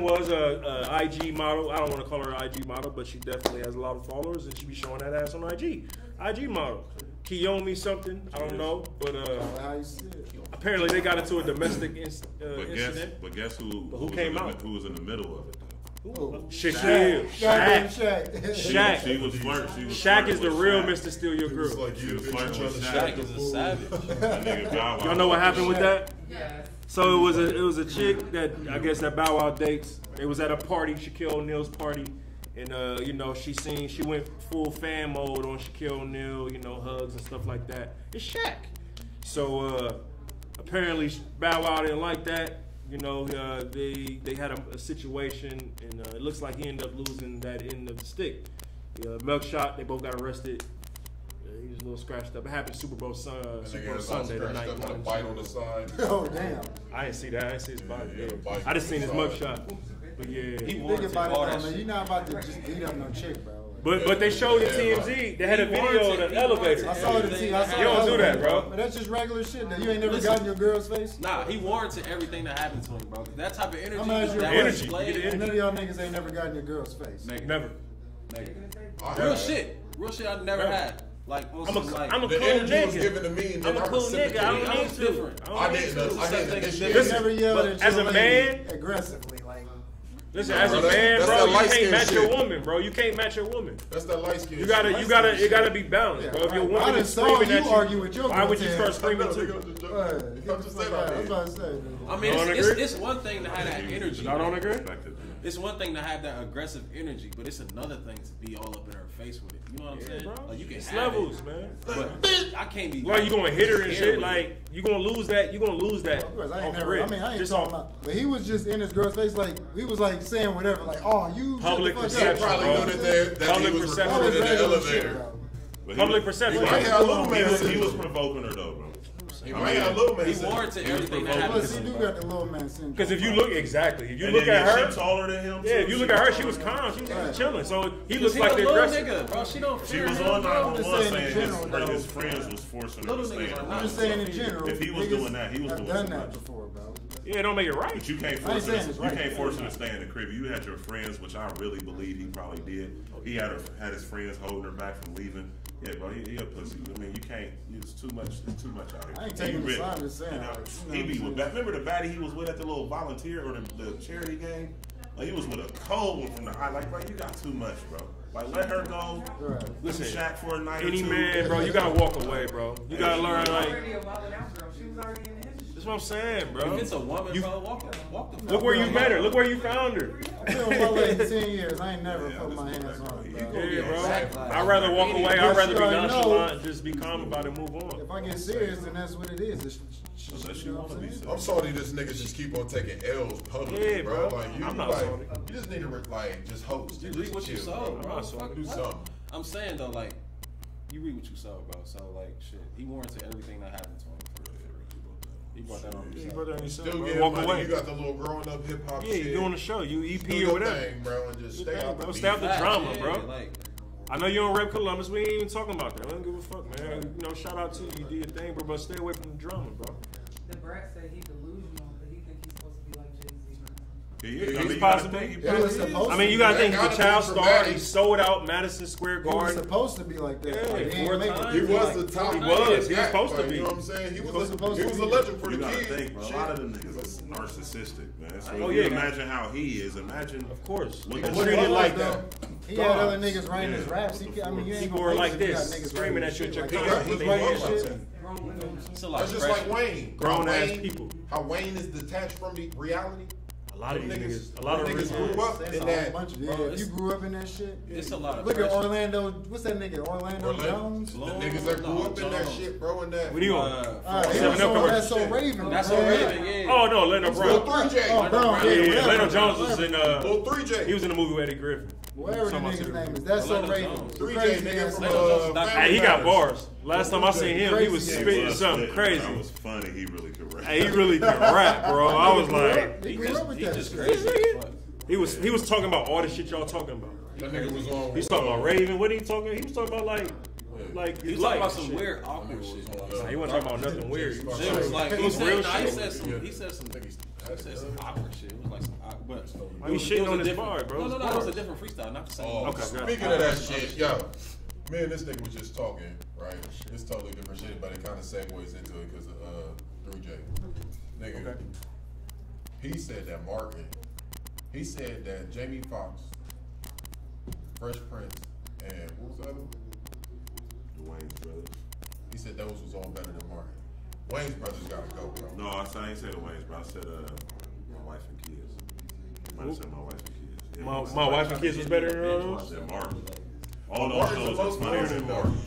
was a IG model. I don't want to call her an IG model, but she definitely has a lot of followers, and she be showing that ass on IG. IG model. Kiyomi something. I don't know, but How you see it? apparently they got into a domestic But incident. guess who? who was came in the, out? Who was in the middle of it? Though? Shaquille. Goddamn Shaq. Shaq. Shaq. She was flirting. Shaq is the real Mr. Steal Your It was Girl. like She you was bitch flirting trying with to Shaq. Shaq is a savage. That nigga Bow Wow. Y'all know what happened with that? Yes. So it was a chick that I guess that Bow Wow dates. It was at a party, Shaquille O'Neal's party, and she went full fan mode on Shaquille O'Neal, hugs and stuff like that. It's Shaq. So apparently Bow Wow didn't like that. They had a situation, and it looks like he ended up losing that end of the stick. Milk shot. They both got arrested. He was a little scratched up. It happened Super Bowl Sunday the night. Got a bite on the side. Oh damn. I didn't see that. I didn't see his body. Yeah, Yeah. bite I just seen his on the mugshot. But yeah. He Think warranted about all it, that though, man. shit. You're not about to just beat up no chick, bro. But they showed it TMZ. They had a video of the elevator. I saw the T. I saw You don't the do that, elevator, bro. But that's just regular shit. That you ain't never Listen. gotten your girl's face. Nah, he warranted everything that happened to him, bro. That type of energy, I'm not sure that what- was Energy. displayed- You get the None of y'all niggas ain't never gotten your girl's face. Nigga. Never. I Real had- shit. Real shit I never Bro. had. Like, on I'm some, like, a The cool energy was nigga. given to me, and then I'm a I cool nigga. I don't I need was to. different. I didn't initiate. You Listen, never yelled but at as your a lady man- aggressively, like. Listen, Nah, as a bro, man, that's bro, that you light-skin can't match shit. your woman, bro. You can't match your woman. That's that light skin. You gotta be balanced, Yeah, bro. If your right. woman I is just saw screaming you at you, argue with your why would you girl, start Ted. screaming I'm too? just saying I out was here. about to say. I mean, Y'all don't it's agree? one thing to have that energy. Y'all don't agree? It's one thing to have that aggressive energy, but it's another thing to be all up in her face with it. You know what I'm saying? Bro, Like, you can it's have levels, it, man. but I can't be. Like you gonna hit her and care shit. with Like you gonna lose that. You gonna lose that. Of course, I off ain't the never. rip. I mean, I ain't Just talking off about. But he was just in his girl's face, like he was like saying whatever, like, "Oh, you." shut the Public fuck up." perception, He probably bro. knew that he Public was perception. That was recorded in the regular shit, elevator. bro. Public perception. might have a little man He was provoking her though, bro. He might have a little man. He syndrome. warranted everything that happened Plus, to he him. do got the little man syndrome. Because if you look exactly, if you And look then, at yeah, her, she taller than him. yeah, too. if you look at her, she was calm. She was Right. chilling. So he Because looks he like a the little aggressor. nigga, bro. She don't She fear was him, on bro. 911 saying saying in general, his friends was forcing her Little to niggas stay. are I'm not. just saying in general. If he was niggas doing that, he was have doing done too that much. before, bro. Yeah, it don't make it right. But you can't I ain't force saying him. it's You right. can't force him to stay in the crib. You had your friends, which I really believe he probably did. He had his friends holding her back from leaving. Yeah, bro, he a pussy. I mean, you can't. It's too much. It's too much out here. I ain't taking the side of the sand. He be with. Remember the baddie he was with at the little volunteer or the charity game? Like he was with a cold one from the high. Like, bro, you got too much, bro. Like, let her go. Right. Listen, Shaq for a night Any or two. man, bro, you gotta walk away, bro. You gotta learn like. Already a wild out girl. She was already in the industry. That's what I'm saying, bro. If it's a woman, bro, walk the Look where you met her. Look where you found her. I've been with my lady 10 years. I ain't never put my hands on her, bro. Yeah, bro. Exactly. I'd rather walk away. I'd rather be But you already nonchalant and just be calm about it and move on. If I get serious, then that's what it is. Unless you know what want to I'm be saying? I'm salty this nigga just keep on taking L's publicly, Yeah, bro. bro. Like, you, I'm not like, salty. you just need to, like, just host. You and read just what you chill, sow, bro. bro. I'm sorry. Fuck Do what? something. I'm saying though, like, you read what you sow, bro. So like, shit, he warranted everything that happened to him. He brought that on You himself. put that on yourself, Still bro. getting Walk money. away. You got the little growing up hip hop Yeah, shit. you doing the show. You EP Do or your whatever. thing, bro, and just stay out the Bro, beef. stay out the drama, bro. Like, I know you don't rep Columbus. We ain't even talking about that. I don't give a fuck, man. You know, shout out to you. You did your thing, bro. But stay away from the drama, bro. The brat said he's delusional, but he think he's supposed to be like Jay-Z. He's possible. He was supposed I mean, you to gotta be. think he's a gotta child be star. dramatic. He sold out Madison Square He was Garden. supposed to be like that. Yeah, Like, he ain't 4 make it. times. He was the Like, top. He nigga was. in He was that, supposed to like, be. You know what I'm saying? He He was was supposed he to was be. a legend for You the gotta kids. think, bro. A Shit. lot of them niggas is narcissistic, man. So Oh, you yeah. imagine how he is. Imagine, Of course. What He the was fuck treated was like that? that. He had other niggas writing his Yeah. raps. I mean, you ain't People gonna were make like it if you got this, niggas screaming writing at you at shit your like He that. got car. his They own had shit. shit. it's a lot That's of just pressure. like Wayne. Grown How ass Wayne- people. How Wayne is detached from the reality. A lot of these Niggas- niggas. A lot of niggas niggas. grew up That's in a that. whole bunch of, Bro, yeah, if it's- you grew up in that shit. It's a lot of Look at pressure. Orlando. What's that nigga? Orlando Jones. The niggas that grew up in that shit, bro, in that. What do you want? He Seven was Up on commercial That's So shit. Raven. That's man. so Raven, yeah. Oh no, Leno Lil Brown. 3J. Oh, Brown. Yeah, yeah. whatever, Leno Jones was whatever. in. Lil 3J. He was in the movie with Eddie Griffin. Whatever the Talking about nigga's City name is. Review. That's So Orlando Raven. Jones. 3J Crazy nigga ass from nigga. Hey, he got bars. Last time I seen him, he was Crazy. spitting was something spitting. crazy. That was funny. He really could rap. Hey, he really can rap, bro. I was like, He He grew just, up with he that just shit. crazy. as fuck. he was talking about all the shit y'all talking about. That nigga was on. He was talking about Raven. What he talking? He was talking about like He his was talking about life some shit. weird, awkward shit. Nah, he wasn't talking about nothing weird. He was It was like It was real he shit. said some. He said some awkward shit. It was like some awkward. But He it shitting was on a his different- bar, bro. No, His it was a bars. different freestyle, not the same. Oh, Okay, gotcha. speaking of that shit, yo, me and this nigga was just talking, right? It's totally different shit, but it kind of segues into it because of 3J. Nigga, Okay. he said that Martin, he said that Jamie Foxx, Fresh Prince, and what was the other one? The Wayne's brothers. He said those was all better than Martin. Wayne's brothers gotta go, bro. No, I ain't said the Wayne's, bro. I said my wife and kids. I might have said my wife and kids. Yeah, My wife and kids was better than all I those. said Martin. All those Martin's the shows was most funnier than funny, though. Martin.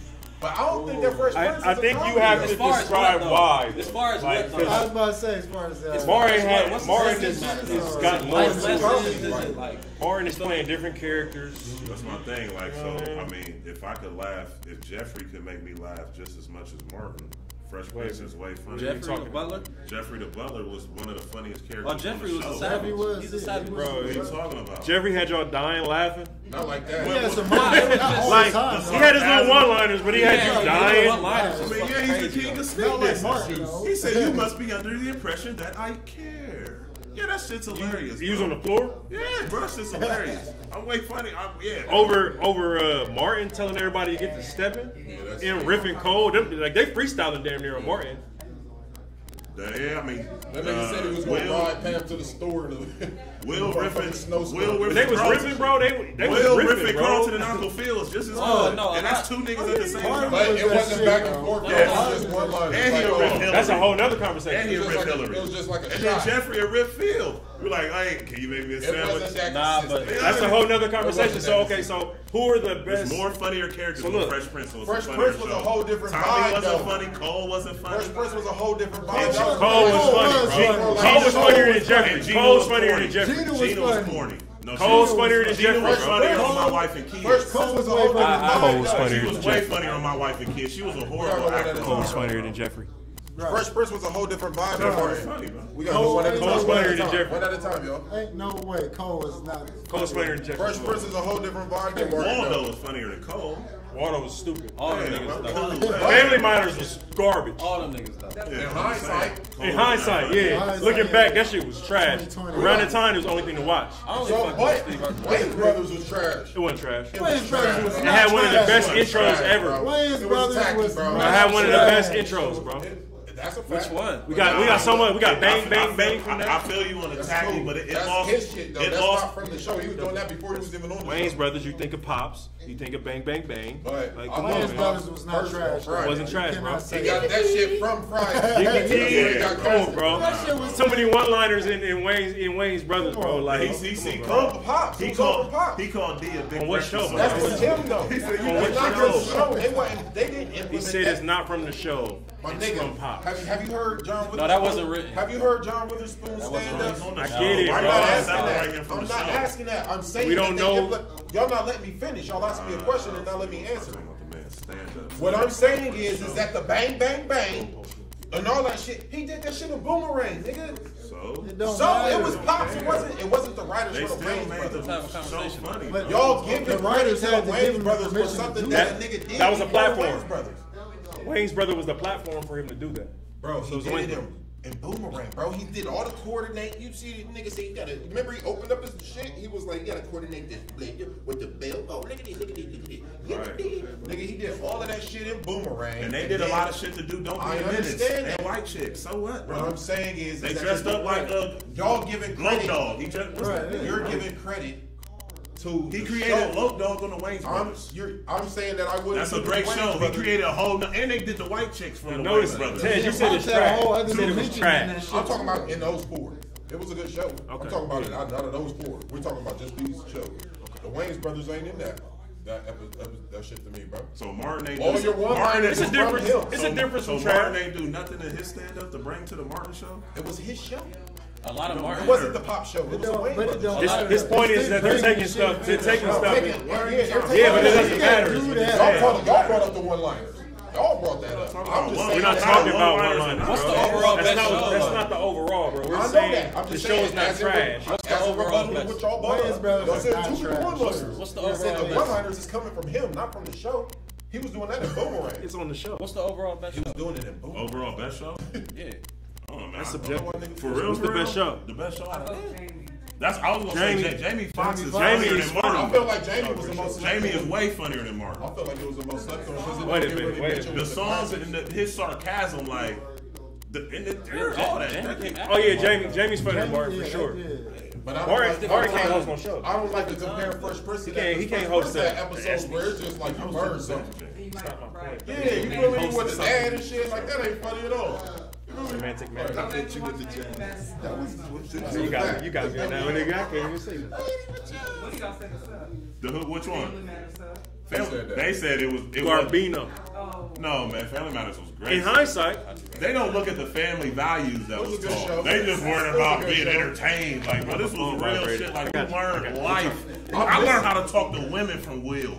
But I don't think that Fresh Prince I is a think you comedy, have though. to As far as describe what, though? why. As far as Like, what, though? I was about to say, as far as Martin had What's the Martin message? is gotten more Life's to it. lessons, is it like? Martin is playing different characters. That's my thing. Like, so, Yeah. I mean, if I could laugh, if Jeffrey could make me laugh just as much as Martin, Fresh Prince is way funnier. Jeffrey the Butler? Jeffrey the Butler was one of the funniest characters. Oh, Jeffrey on was the a show. savage. He's a savage. Bro, What are you talking about? Jeffrey had y'all dying laughing. Not like that. He had some Nah, it was not just- all Like the time. he had his little one-liners, but he had Yeah, you he dying. one-liners I was mean, yeah, fucking he's the crazy, king though. of Not like sneakers. Martin, though. He said, "You must be under the impression that I care." Yeah, that shit's hilarious. He was bro. on the floor Yeah, bro, that shit's hilarious. I'm way funny. Yeah. over Martin telling everybody to get to stepping that's- and riffing cold. Like they freestyling damn near on Martin. Yeah, I mean, That nigga said he was gonna Will, ride Pam to the store. Will Riffin, snowstorm. Will But they was Carlton. riffing, bro. They was Will riffing, Riffin, bro. Carlton, and Uncle Phil is just as Oh, good. no, and that's two niggas at the same time. But it that wasn't shit, back and bro. forth. Yeah. It was just one line. And he a riff Hillary. That's a whole nother And he conversation. a It was riff like a- Hillary. it was just like a And then shot. Jeffrey a riff Phil. We're like, hey, can you make me a It sandwich? wasn't that Nah, consistent. but- That's a whole nother conversation. So okay, so who are the There's best? more funnier characters So than look, Fresh Prince. So it's Fresh a funnier Prince was a show. whole different Tommy vibe, wasn't though. funny. Cole wasn't funny. Fresh Prince was a whole different vibe. And That was Cole was Cole funny, was bro. funny. Cole was funnier than And Jeffrey. Gina Cole's was funnier corny. than Jeffrey. Gina was Gina was funny. corny. No, Cole's Gina funnier than Gina Jeffrey, was bro. funnier on My Wife and Fresh Kids. Prince was a way whole better different than vibe. Cole's though. funnier She than was way Jeffrey. funnier on My Wife and Kids. She was a We horrible gotta go actor. with that. Cole's funnier than Jeffrey. Fresh Prince was a whole different vibe. Funny, bro. We got one at a time. One at a time, y'all. Ain't no way Cole is not. Cole's funnier than Jeffrey. Fresh Prince is a whole different vibe than Waldo was funnier than Cole. Waldo was stupid. All them niggas though. Family Matters was garbage. All them niggas though. In hindsight. In hindsight, yeah. Hindsight, Looking yeah. back, that shit was trash. 2020. Around the time, it was the only thing to watch. I only So, fuck but with Steve Harvey. Wayne's Brothers was trash. It wasn't trash. Wayne's Brothers was It not had one of the trash. best intros ever. Wayne's It was Brothers tacky, was bro. not I had one of the best trash. intros, bro. That's a fact. Which one? We got so much. We got bang, bang, bang from I that. feel you on the That's tacky, cool. but it That's lost. his shit, though. It That's lost. not from the show. He was doing that before he was even on the Wayne's show. Brothers, you think of Pops. You think of bang, bang, bang. But Like, I come love on, Wayne's man. Brothers was not First of all, trash. Friday. It wasn't trash, bro. cannot say He got that shit from Friday. Come on, bro. So many one-liners in Wayne's Brothers, bro. Like He called Pops. He He called called Pops. He called D a big On what breakfast show, sandwich. That's just him, though. He said, On what not show? from the show. They didn't implement he said that. it's not from the show. My It's nigga, from Pops. have you heard John Witherspoon? No, that wasn't written. Have you heard John Witherspoon stand up? On the I show. get it, Why bro. you I'm not not separating asking him that. from I'm the not show? asking that. I'm saying We don't that know. y'all not letting me finish. Y'all asking me a question and not let me answer it. The man stand up. What I'm saying is that the bang, bang, bang, and all that shit, he did that shit in Boomerang, nigga. So It don't So matter. it was Pops. It wasn't the writers they for the still Wayans made brothers. the Have a conversation. so funny. But Y'all give the the writers writers to had the to give Wayans him brothers for permission to something do that a that. nigga did. That was a before the platform. Wayans brothers. Wayne's Brother was the platform for him to do that. Bro, So he it's did Wayne's it Brother. in Boomerang, bro. He did all the coordinate. You see the nigga say, you gotta, remember he opened up his shit? He was like, you gotta coordinate this blade with the bell. Oh, look at this, look at this, look at this. Right. Nigga, he did all of that shit in Boomerang. And they did a lot of shit to do Don't Be I a Menace understand and that. White Chicks. So what, bro? What I'm saying is They that dressed you're up like y'all giving Glow credit. Dog. He dressed. what's that? You're giving credit to He the created show. Low Dog on the Wayne's Brothers. I'm saying that I wouldn't. That's a do the great Wayans show. He brothers. created a whole, and they did the White Chicks from the Notice Wayne's it. Brothers. Ted, you said it's Pops had a whole trash. other You said it was dimension in trash. that shit. I'm talking about in those four. It was a good show. I'm Okay. talking about it out of those four. We're talking about just these shows. The Wayans brothers ain't in that shit to me, bro. So Martin ain't All do- your one Martin It's a is from difference. him. It's a difference So from Martin trash. ain't do nothing in his stand up to bring to the Martin show. It was his show. A lot of Martin. It wasn't the pop show. It was the Wayans But it don't brothers. matter. His point is that they're taking stuff. They're taking stuff. Yeah, Yeah, but it doesn't matter. Do is what that. he's Y'all saying. brought up the one-liners. Y'all brought that up. I'm just saying. We're not that- talking about one-liners. one-liners. What's bro. the overall That's best not, show? That's not the overall, bro. I We're know saying that. I'm the just show saying is not as a- trash. As a overall rebuttal best? to what y'all brought Wayans up. brothers Y'all is said not two trash. one-liners. What's the Y'all said overall the best? one-liners is coming from him, not from the show. He was doing that in Boomerang. It's on the show. What's the overall best He was show? doing it in Boomerang. Overall best show. Yeah. Oh man, That's I- subjective. For real, What's the for real? best show? The best show. Out of that. Jamie. That's I was gonna say Jamie. Jamie Foxx is Jamie funnier Foxx. than I Martin. feel like Jamie was the most. Jamie is way funnier than Martin. I felt like it was the most slept on. because it Wait a didn't minute, really wait a mention minute. The the songs classics. and his sarcasm, like, all that. Jamie came Oh yeah, Jamie's funny than Martin for Yeah, sure. yeah. But I don't Martin- like- Martin I can't don't host like- no show. I don't like to compare Fresh Prince to that. He can't Fresh host Prince that. had episodes where it's just like you learn something. And you like not my point. Yeah, you feel me? With the dad and shit, like that ain't funny at all. Romantic man. Don't let you watch the best. You got me on that one, nigga. I can't even say that. What do y'all say this up? The hook, which Family one? Matters up. They said it was. Garbino. Oh. No, man, Family Matters was great. In hindsight, They don't look at the family values that It was was a good show. taught. They just worried It was a about good being show. entertained. Like, bro, this was real shit. Like, you learned life. I I'm learned how to talk to women from Will.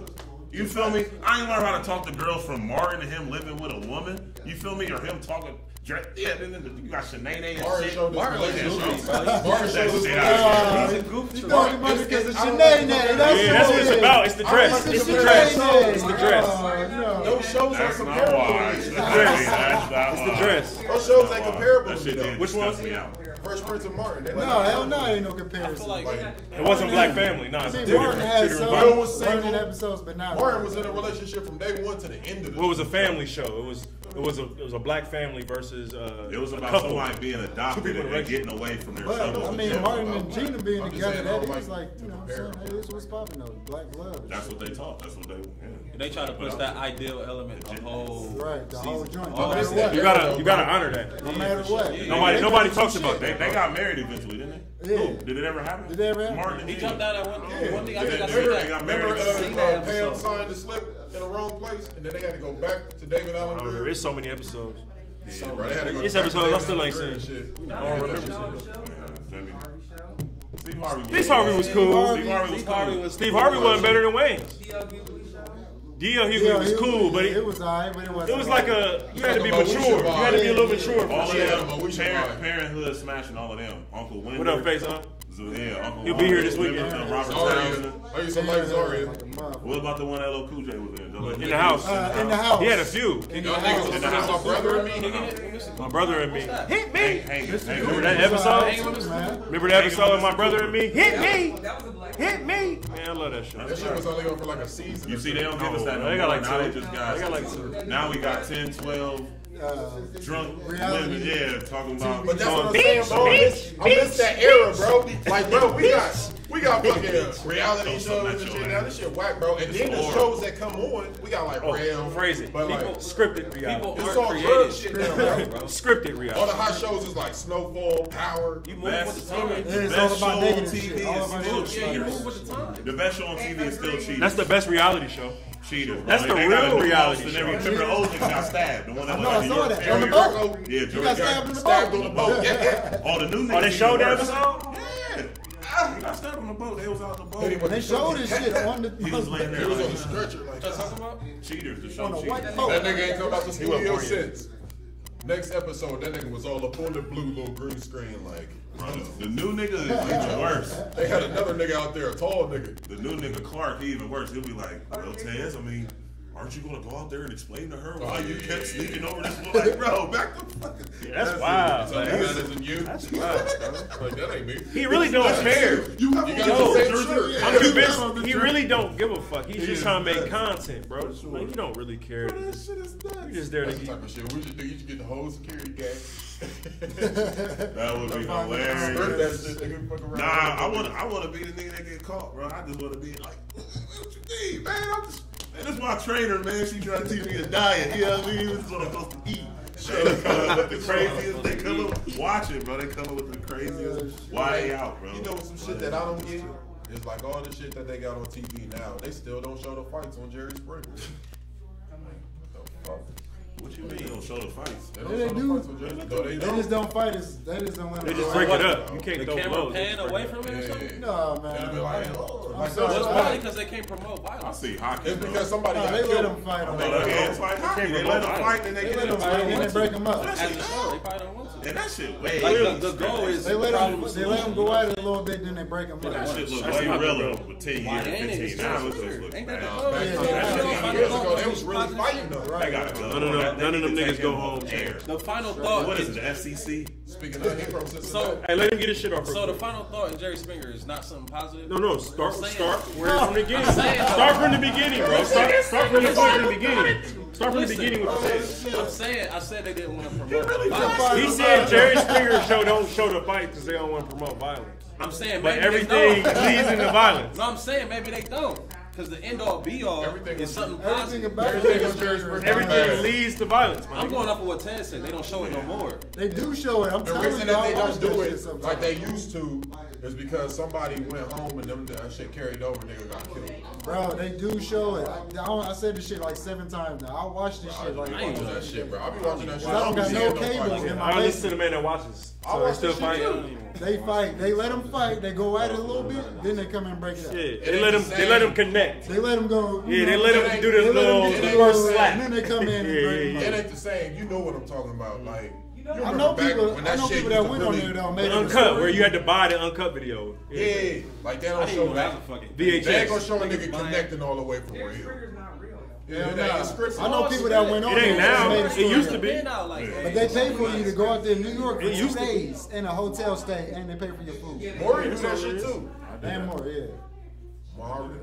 You feel me? I ain't learned how to talk to girls from Martin and him living with a woman. You feel me? Or him talking. Yeah, then you got Shanae and Martin shit. showed this Martin was relationship. goofy, bro. Martin showed this shit relationship. He's a goof You troop. talking about it because of I don't Shanae like now. comparing- yeah, that's what it's about. It's the dress. It's the dress. It's the dress. Those shows are That's not comparable. why. to me. It's the dress. Those shows ain't comparable That to shit me, did though. Which one? disgust me out. Fresh Prince and Martin. They're No, not hell no, comparable. ain't no comparison. like- It wasn't Black Family. Nah, it's See, different. Martin had Different some vibe. Will was single. burning episodes, but not Martin was in a relationship from day one to the end of Well, it it. was a family show. It was a black family versus It was a about couple. somebody being adopted and getting away from their But struggles. I and mean, shit. Martin and Gina being I'm just together, saying, I that don't is like like, you know what I'm saying? That is what's popping though. Black love. That's what they taught. That's what they. Yeah. They try to push that ideal element the whole. Right, the whole joint. No Oh, matter that's what. You gotta honor that. No matter what. Nobody talks about They that. got married eventually, didn't they? Yeah. Who? Did it ever happen? Did it ever happen? Martin and He Gina. jumped out at one thing. I think I They seen that. got married. Remember Seen that Pam episode. signed the slip in the wrong place, and then they had to go back to David Allen. I don't remember. It's so many episodes. Yeah, bro, they had to go It's back to episodes I David still Allen ain't Greer and seen. shit. I don't remember. Jamie. Harvey show. Steve Harvey. Steve Harvey was cool. Steve Harvey was Steve Harvey cool. was Steve Harvey wasn't better than Wayne's. DLB show. D.L. Hughley was cool, but it was alright, but it wasn't. It was like a you had to be Like a mature. Moesha You had to be a little vibe. mature. All of Yeah, them, we should buy. Parenthood smashing all of them. Uncle Winder. What up, face huh? Yeah, Uncle He'll be here this Winder, weekend. Robert Zaria. Townsend. I used to like Zaria. What about the one that LL Cool J was in? In the house. In the house. He had a few. Y'all niggas was my brother and me. My brother and me. Hit me. Remember that episode? Man. Remember that episode of My Brother and Me? Hit me. Hit me. Man, I love that shit. That shit was only on for like a season. You see, they don't give us that no They got more. like Now two. they just got. They got like two. Now we got 10, 12 drunk reality. women. Yeah, talking about. But that's what I'm saying, bro. I miss that era, bro. Like, bro, we got fucking reality shows and shit now. This shit whack, bro. And then the shows that come on, we got like Real. Crazy. But like, Scripted reality. People it's aren't all drug creative. shit now, bro. Scripted All the reality. hot shows is like Snowfall, Power. You move with the times. It's Best all show about on negative TV shit. All is about still shit. Yeah, you Cheaters. move with the times. The best show on TV is still Cheaters. That's the best reality show. Cheaters. That's Like, the they got real a new reality host and show. every- Remember the old nigga got stabbed? The one that No, was I like saw the that. York On the Terrier. boat. Yeah, He George got got stabbed in the Stabbed boat. on the boat. Yeah. Oh, the new nigga. Oh, they showed that worse. episode? Yeah. He got stabbed on the boat. They was out on the Then he boat. went They to showed show. this shit on the He was laying He there was on the like stretcher like What you talking about? Cheaters. The show on a Cheaters. white boat. that nigga ain't come out the He wasn't studio born yet. since. Next episode, that nigga was all up on the blue little green screen like. The new nigga is even worse. They had another nigga out there, a tall nigga. The new nigga Clark, he even worse. He'll be like, well, Taz, I mean, aren't you gonna go out there and explain to her why you kept sneaking over this? Like, bro, back the fuck. That's wild. So that man. isn't you. That's wild. Like that ain't me. He really don't care. You got Yo, the same shirt. I'm convinced he really don't give a fuck. He's just trying to make content, bro. Like, you don't really care. That shit is nuts. You just there to That's the get. type of shit we should do. You should get the whole security gang. That would be Strip that hilarious. shit, nigga. Fuck around. Nah, I wanna be the nigga that get caught, bro. I just wanna be like, what you need, man? Man, this is my trainer, man. She trying to teach me a diet. You know what I mean? This is what I'm supposed to eat. They come up with the craziest. They come up, watch it, bro. They come up with the craziest. Why they out, bro? You know some shit that I don't get? It's like all the shit that they got on TV now. They still don't show the fights on Jerry Springer. What the fuck? What you mean? They don't show the fights. They don't Yeah, they show the do. fights on Jerry. No, they They don't. just don't fight us. They just don't let They them just go break out. it up. You can't The throw camera blows. pan away from it or something? No, They'll be man. like, I'm sorry. Well, it's It's probably because they can't promote I violence. see hockey. it's bro. because somebody No, got they let killed. them fight on They that. let hands fight hockey. They let them fight and they They get let them them fight and they break them up. As a show, they probably don't want to. And that shit way. Like the goal is They let them. problem They let them go at it a little bit, then they break them That up. shit look That's way not realer the with 10 Why years, ain't it? 15 It's now. It just just looks Ain't that bad. the goal? Back Yeah, 10 years ago, they was really fighting though. They got a gun. None of them- none of them niggas go home. Air. The final thought. What is it, the FCC? Speaking of, he from Cincinnati. Hey, let him get his shit off. So the final thought in Jerry Springer is not something positive. No. Start I'm saying- from the beginning. I'm saying- Start from the beginning, bro. Start from the fucking beginning. Start from the Listen, beginning with the I'm saying I said they didn't want to promote violence. He said Jerry Springer show don't show the fight because they don't want to promote violence. I'm saying But maybe everything they don't. leads into violence. No, I'm saying maybe they don't. Because the end all be all Everything is is- something Everything positive. about Everything it is Jerry Springer. Everything leads to violence, man. I'm going off of what Ted said. They don't show it no more. They do show it. I'm The telling reason you, that they I watch don't do that shit it sometimes. like they used to is because somebody went home and them that shit carried over and nigga got killed. Bro, they do show it. I said this shit like 7 times now. I watch this shit like. I ain't watching that shit, bro. I be watching that shit. I don't got be no seeing cable fights. in my I listen to basement. the man that watches. I So they watch still this shit fighting. They fight. They let them fight. They go at it a little bit. Then they come and break it up. Yeah, they let him connect. They let them go. you Yeah, they know, let him do they this let 'em little get the reverse little- slap. And then they come in and Yeah, break yeah, them It up. ain't the same. You know what I'm talking about. Like, you I remember know back people. when I that know shit people used that to went on really, there though. Made it a Uncut, story. where you had to buy the uncut video. yeah, like they I don't didn't show know that that. was a fucking They ain't VHS. gonna show a nigga connecting all the way from real. Springer's not real. Yeah, Hell it nah. ain't scripted. I know people that went on It ain't there now. and made a It story used of to be. Been out like But they pay for you to go out there in New York for It 2 used to be. days in a hotel stay, and they pay for your food. Maury do that shit too. And more, yeah. Maury.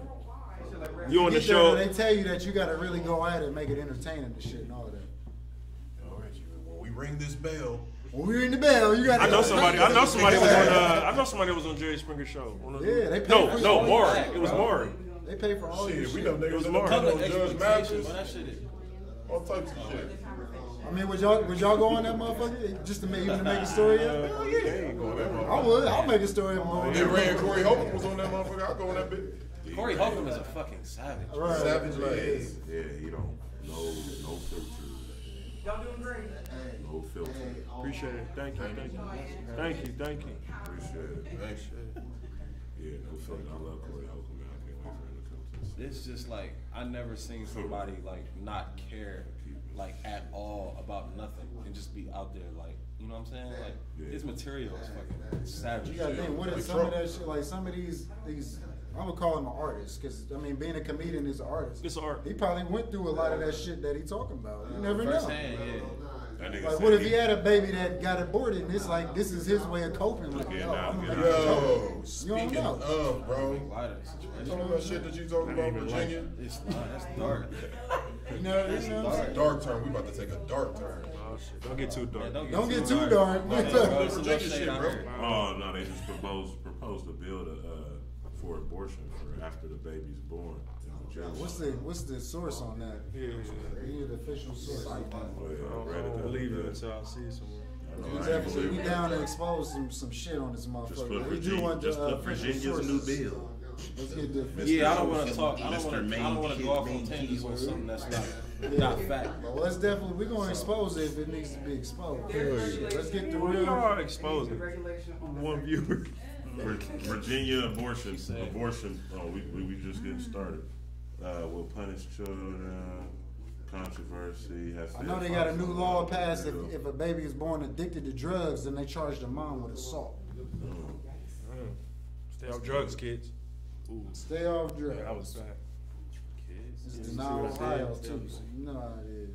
You on the Get there, show? they tell you that you got to really go at it and make it entertaining and shit and all that. All right, when we ring this bell, When we ring the bell, you got to. I know somebody. I know somebody was on. I know somebody was on Jerry Springer show. Yeah, they pay No, for no, it. Maury. It was Maury. They pay for all your shit, we shit. know niggas was in the Maury. public public Judge expectation, Mathis, but that shit is. all types of shit. I mean, would y'all go on that motherfucker just to make even to make a story up? Hell yeah, I ain't going that I motherfucker. would. I'll make a story of my If Ray and Corey Holcomb was on that motherfucker, I'd go on that bitch. Corey Holcomb is a fucking savage. Right. Savage Yeah, like you don't. No filter. Y'all doing great. No filter. Appreciate it. Thank you. Thank you. Thank you. Thank you. Appreciate it. Thanks. Yeah, no filter. I love Corey Holcomb. Man. I can't wait for him to come to the it's just like I never seen somebody like not care like at all about nothing and just be out there like, you know what I'm saying? Like his material is fucking savage. You gotta think, what is some of that shit? Like some of these, I'm gonna call him an artist, because I mean, being a comedian is an artist. It's art. He probably went through a lot of that shit that he talking about. You never know. Firsthand, Like, what if he had a baby that got aborted and it's like, this is his way of coping? Like, yo, speaking of, bro, you talking about shit that you talking about, Virginia? It's not, that's dark. You know, it's a dark turn. We about to take a dark turn. Oh shit! Don't get too dark. Don't get too dark. Virginia shit, bro. Oh no, they just proposed to build for abortion for after the baby's born. What's the source on that? Yeah, the official source. I don't believe it until I see it somewhere. Definitely, we down to expose some shit on this motherfucker. We do want the Virginia's new bill. Let's get the I don't want to talk. I don't want to go off on tangents on something that's not fact. Well, let's definitely, we're gonna expose it if it needs to be exposed. Let's get the We real. are exposing one viewer. Virginia abortion. Oh, we just getting started. Will punish children. Controversy. I know they got a new law passed. If a baby is born addicted to drugs, then they charge the mom with assault. Stay off drugs, kids. Ooh. Stay off drugs. Yeah, I was back. It's denied Ohio too, so you know how it is.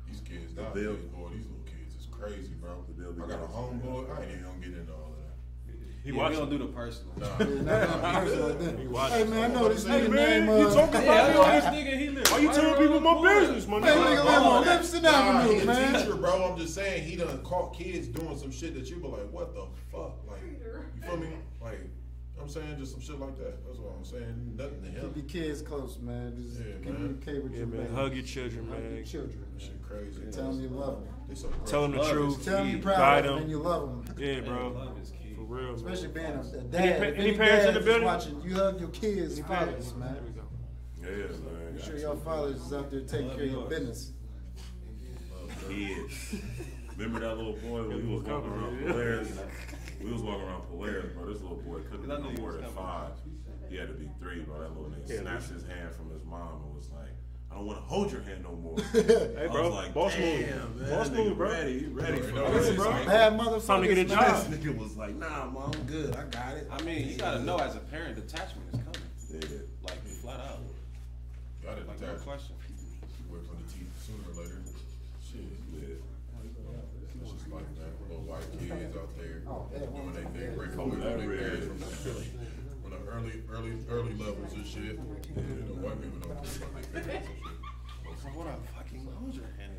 These kids nowadays, boy, these little kids is crazy, bro. I got a homeboy. I ain't even gonna get into all of that. We don't do the personal. Nah. Hey man, I know this nigga name. You talking about this nigga? He live. Why you telling people my business, my That nigga live on Livingston Avenue, man. man. Teacher, bro. I'm just saying he done caught kids doing some shit that you be like, what the fuck? Like, you feel me? Like, I'm saying just some shit like that. That's what I'm saying. Nothing to him. Keep your kids close, man. Just communicate with your man. Hug your children, man. Hug your children. That shit crazy. Tell them you love them. So tell them the truth. Tell them you're proud guide of them them and you love them. Yeah, bro. For real, especially being a dad. Any parents in the building? Watching, you hug your kids, fathers, man. Yeah, man. Make sure your fathers is out there taking care of your business. Kids. Remember that little boy when we was walking around Polaris? We was walking around Polaris, bro. This little boy couldn't be no more than 5. He had to be 3, bro. That little nigga snatched his hand from his mom and was like, I don't want to hold your hand no more. Hey, bro. I was like, boss move. Boss move, bro. Ready for this, bro. Bad motherfucker. Time to get a job. This nigga was like, nah, mom, I'm good. I got it. I mean, you gotta know as a parent, detachment is coming. Yeah. Like, flat out. Got it, like, no question. You work for the teeth sooner or later. Shit. Yeah. It's just like, man, little white kids out there doing their thing, breaking away from their parents from the early levels and shit. You know, white people don't care about their parents and shit. What a fucking hold your hand.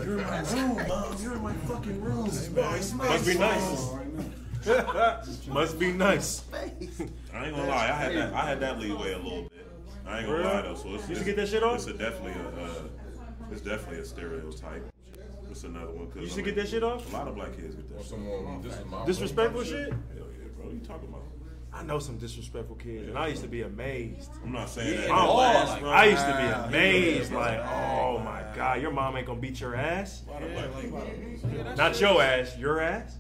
You're in my room, mom. You're in my fucking room. Must be nice. Must be nice. I ain't gonna lie. I had that leeway a little bit. I ain't gonna lie though. So you should get that shit off. It's definitely a stereotype. It's another one. You should get that shit off. A lot of black kids get that shit. Disrespectful shit. Hell yeah, bro. What you talking about? I know some disrespectful kids, and I used to be amazed. I'm not saying that. I used to be amazed, like, oh my god, your mom ain't gonna beat your ass. Not your ass, your ass.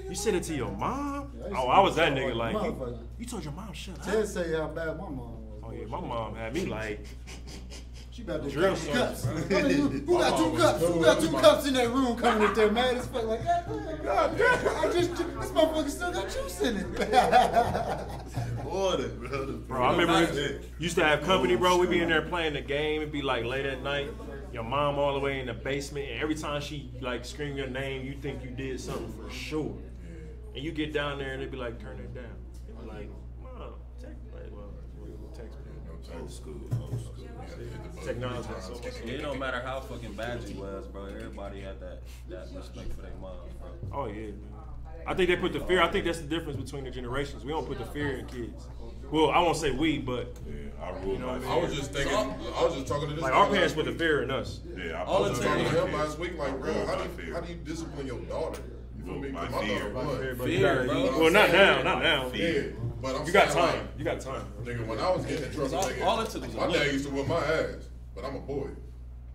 You said it to your mom? Oh, I was that nigga like, you told your mom shut up. Ted say how bad my mom was. Oh yeah, my mom had me like. She about to drill drink cups. Who got 2 cups? Who got 2 cups in that room coming up there mad as fuck? Like, God damn, this motherfucker still got juice in it. Water, bro. Bro, I remember used to have company, bro. We be in there playing the game. It'd be like late at night. Your mom all the way in the basement, and every time she like scream your name, you think you did something for sure. And you get down there, and it'd be like, turn it down. It'd be like, Mom, text me. Old school. Technology. It don't matter how fucking bad you was, bro. Everybody had that respect for their mom, bro. Oh yeah, man. I think they put the fear. I think that's the difference between the generations. We don't put the fear in kids. Well, I won't say we, but yeah, I was just thinking. I was just talking to this. Like our parents put the fear in us. Yeah, I was talking to him last week. Like, bro, how do you discipline your daughter? You feel me? My fear, bro. Well, not now. Fear. But I'm you got time. Like, you got time. Nigga, when I was getting in trouble, all it took was my dad used to whip my ass, but I'm a boy.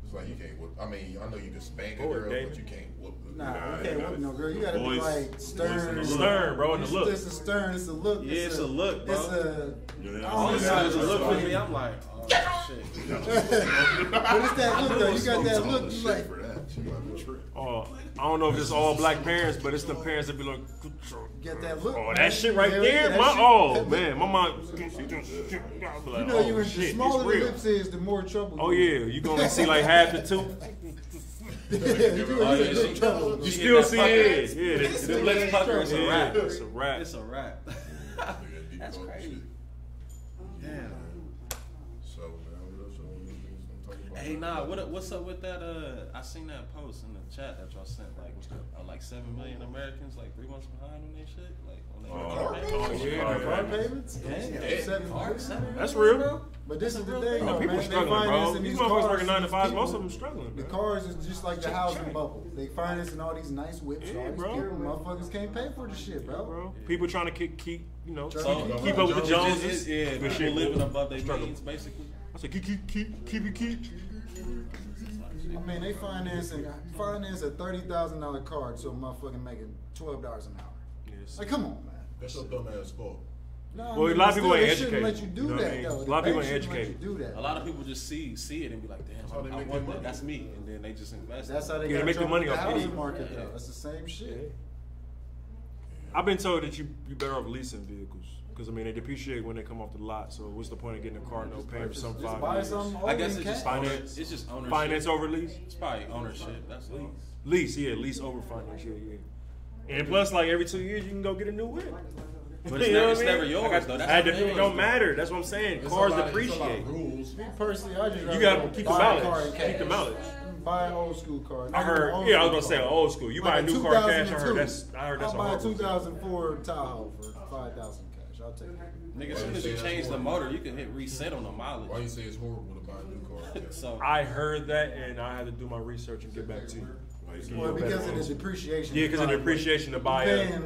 It's like you can't whoop. I mean, I know you can spank a girl, but you can't whoop. Nah, you can't whoop no girl. You gotta be like stern. Stern, bro, in the look. It's a stern. It's a look. Yeah, it's a look, bro. It's a. Only time it's a look for me, I'm like, oh shit. But it's that look though. You got that look. You like. Oh, I don't know if it's all black parents, but it's the parents that be like, get that look. Oh, that shit right there, man, my mom. You know, you the smaller the lips is, the more trouble. Oh yeah, you gonna see like half the tooth. You still see it. Yeah, the lips pucker is a wrap. It's a wrap. It's a wrap. That's crazy. Damn. So, man, what else y'all talk about? Hey, nah, what's up with that? I seen that post in the chat that y'all sent. Like 7 million Americans, like 3 months behind on their shit. Like on their car payments. Damn, 7. That's real. But this is the thing, though, people struggling, bro. These motherfuckers working 9 to 5. Most of them struggling. The cars is just like the housing bubble. They financing all these nice whips. Yeah, bro. Motherfuckers can't pay for the shit, bro. People trying to keep up with the Joneses. Joneses. Yeah, people living above their means, basically. I said keep. I mean, they finance a $30,000 car, so motherfucking making $12 an hour. Yes. Like, come on, man. That's your dumb ass fault. No, well, a lot of people ain't they educated. shouldn't let you do that, though. A lot of people ain't educated. Do that. A lot of people just see it and be like, damn, I want that. That's me, and then they just invest. That's how they gotta make the money off the housing it. market, though. That's the same shit. I've been told that you better off leasing vehicles. Because, I mean, they depreciate when they come off the lot. So, what's the point of getting a car, no paying for some 5 years? I guess it's just finance. It's just ownership. Finance over lease? It's probably ownership. That's lease. Lease over finance. Yeah. And plus, like, every 2 years, you can go get a new whip. But it's never yours, though. It don't matter. That's what I'm saying. Cars depreciate. Me personally, I just you gotta keep the mileage. Keep the mileage. Buy an old school car. I heard. Yeah, I was gonna say old school. You buy a new car cash. I heard that's. I'll buy a 2004 Tahoe for $5,000 cash. I'll take it. Nigga, as soon as you change the motor, you can hit reset on the mileage. Why you say it's horrible to buy a new car? So I heard that, and I had to do my research and get back to you. Well, because of the depreciation. Yeah, because of the depreciation to buy a.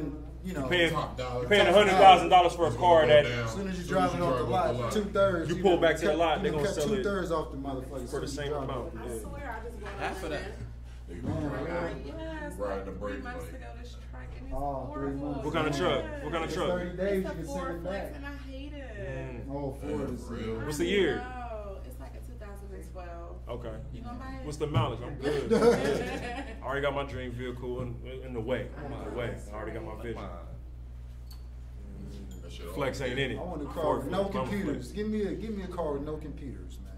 You know, you're paying $100,000 for a car that as soon as you drive it off the lot, 2/3. You pull back to the lot, they're gonna sell it 2/3 off the motherfucker for the same amount. I swear, I just went half of that. Yes, Riding the like brake 3 months light. ago, this truck, and it's Oh, 3 horrible. months. What kind of truck? What kind of truck? 30 days, It's you a can send Ford it Flex, back. and I hate it. Oh, Ford is real. What's the year? No, it's like a 2012. Okay. You gonna buy it? What's the mileage? I'm good. I already got my dream vehicle in the way. I already got my vision. Flex ain't in it. I want a car with no computers. Give me a car with no computers, man.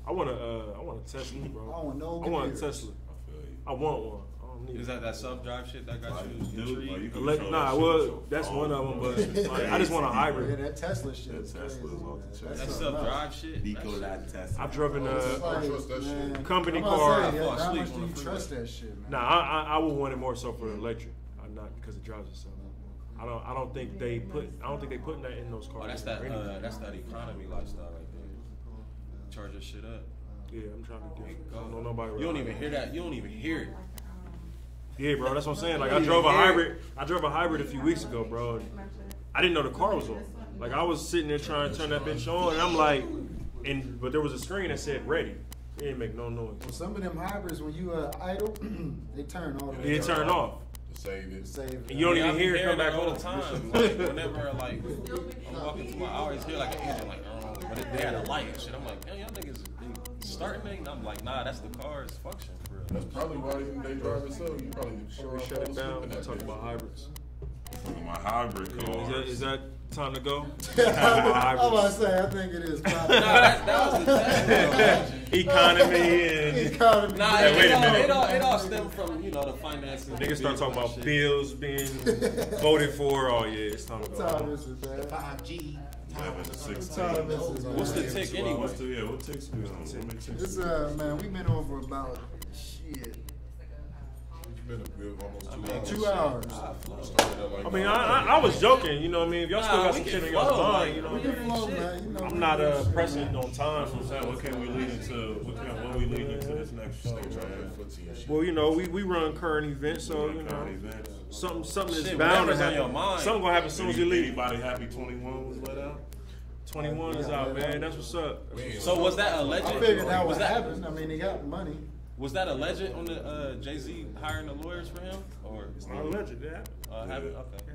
I want a Tesla, bro. I want no I want a computers. Tesla. I want one. I don't need Is it. that self-drive shit that got you intrigued? That's one of them, but I just want a Yeah, hybrid. that Tesla shit is crazy. Tesla is off the chart. That self-drive shit? Nico that Tesla. I've driven It's a like, trust that shit. man, company I'm about to car. say, I fall how asleep much do on you the trust that shit, man? Nah, I would want it more so for the electric, not because it drives itself. I don't think they putting that in those cars. Oh, that's that economy lifestyle right there. Charge your shit up. Yeah, I'm trying to get. I don't know nobody. You don't even hear that. You don't even hear it. Yeah, bro, that's what I'm saying. Like I drove a hybrid a few weeks ago, bro. And I didn't know the car was on. Like I was sitting there trying to turn that bitch on, and I'm like, but there was a screen that said ready. It didn't make no noise. Well, some of them hybrids, when you idle, they turn off. It turned off. Save it. And you don't even hear it come back all on the time. Like, whenever like I'm walking to my, I always hear like an engine like, but they had a light and shit. I'm like, damn, y'all niggas they starting it. And I'm like, nah, that's the car's function for real. That's probably why they drive it so. You probably Shut it down. We'll talk about hybrids. My hybrid car. Is that time to go? I'm about to say, I think it is. That was the test. Economy and Economy. Nah, Hey, wait a minute. it all stemmed from the finances. niggas start talking about bills being voted for. Oh yeah, it's time to What go. time is it, man? 5G. 11 to 16. What time is it, man? What's the tick anyway? What ticks we on? What makes sense? It's man, we've been over about shit. It's been a good almost 2 2 hours. I mean, I was joking. You know what I mean? If y'all still got some shit in your mind, you know. We can flow, man. You know, I'm not pressing on time. What can we lead into? What we lead into this next show? Well, you know, we run current events, so you know, Current events. something is Shit, bound to whatever's on your happen. mind. Something gonna happen as soon as you leave. Anybody happy 21 was let out? 21 is out, man. That's what's up. So was that alleged? I figured that was would happen. I mean, he got money. Was that alleged on the Jay-Z hiring the lawyers for him, or It's not alleged, yeah. happened? Okay.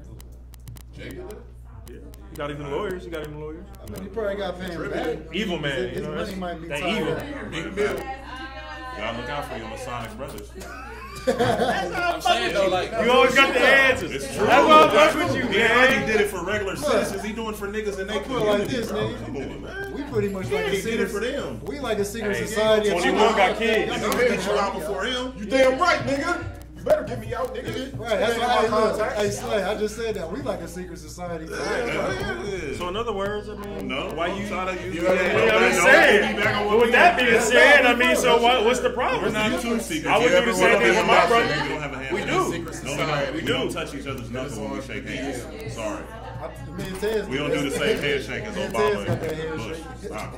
Jay did that? Yeah. He got even lawyers. He got even lawyers. I mean, he probably got paying back. Evil man. His You know, money might be that tied evil. up. Big Bill. Y'all look out for your Masonic brothers. I'm saying though, like You always got the answers. It's true. That's why I fuck with you, He already man. did it for regular citizens. He doing it for niggas in their Put it like community, this, bro. nigga. Come on, man. We pretty much like a He did secret it for them. We like a secret Hey, society. 21 got kids. I'm gonna get you out before him. You damn right, nigga. You better get me out, nigga. Right, that's Stay why in my I look. contacts. Hey, Slay, I just said that. We like a secret society. So in other words, I mean, No, why I'm you? trying to use You that. gotta- You know what I'm Don't saying? get me back on But what with we that did. being said, I mean, so what's the We're problem? not too secret. I would do the same thing with my brother. We don't have a hand. We in do. it. Secret No, society. we don't touch each other's knuckles when we shake hands. Sorry. Me and Tez We don't do the same handshake as Me and Obama Tez got that and Bush. handshake. Stop.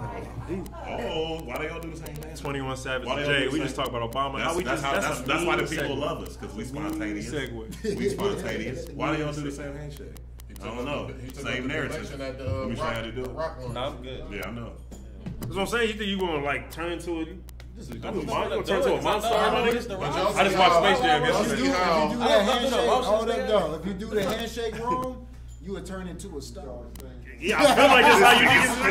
Oh, why they all do the same thing? 21 Savage Why and they all Jay. do We the just same- talk about Obama. How we That's, just, how, that's, that's why the mean people segue. love us, because we spontaneous. Segue. We spontaneous. Why they all do the same handshake? I don't know. Same narrative. At the, Let me show you how to do it. Rock Launch. No, I'm good. Yeah, I know. That's what I'm saying. You think you gonna like turn to it? You I'm gonna just turn to a monster? I just I just watched Space Jam If you yesterday. do that handshake, emotions hold there. up, though. If you do the handshake wrong, you would turn into a star. Yeah, I feel like that's how you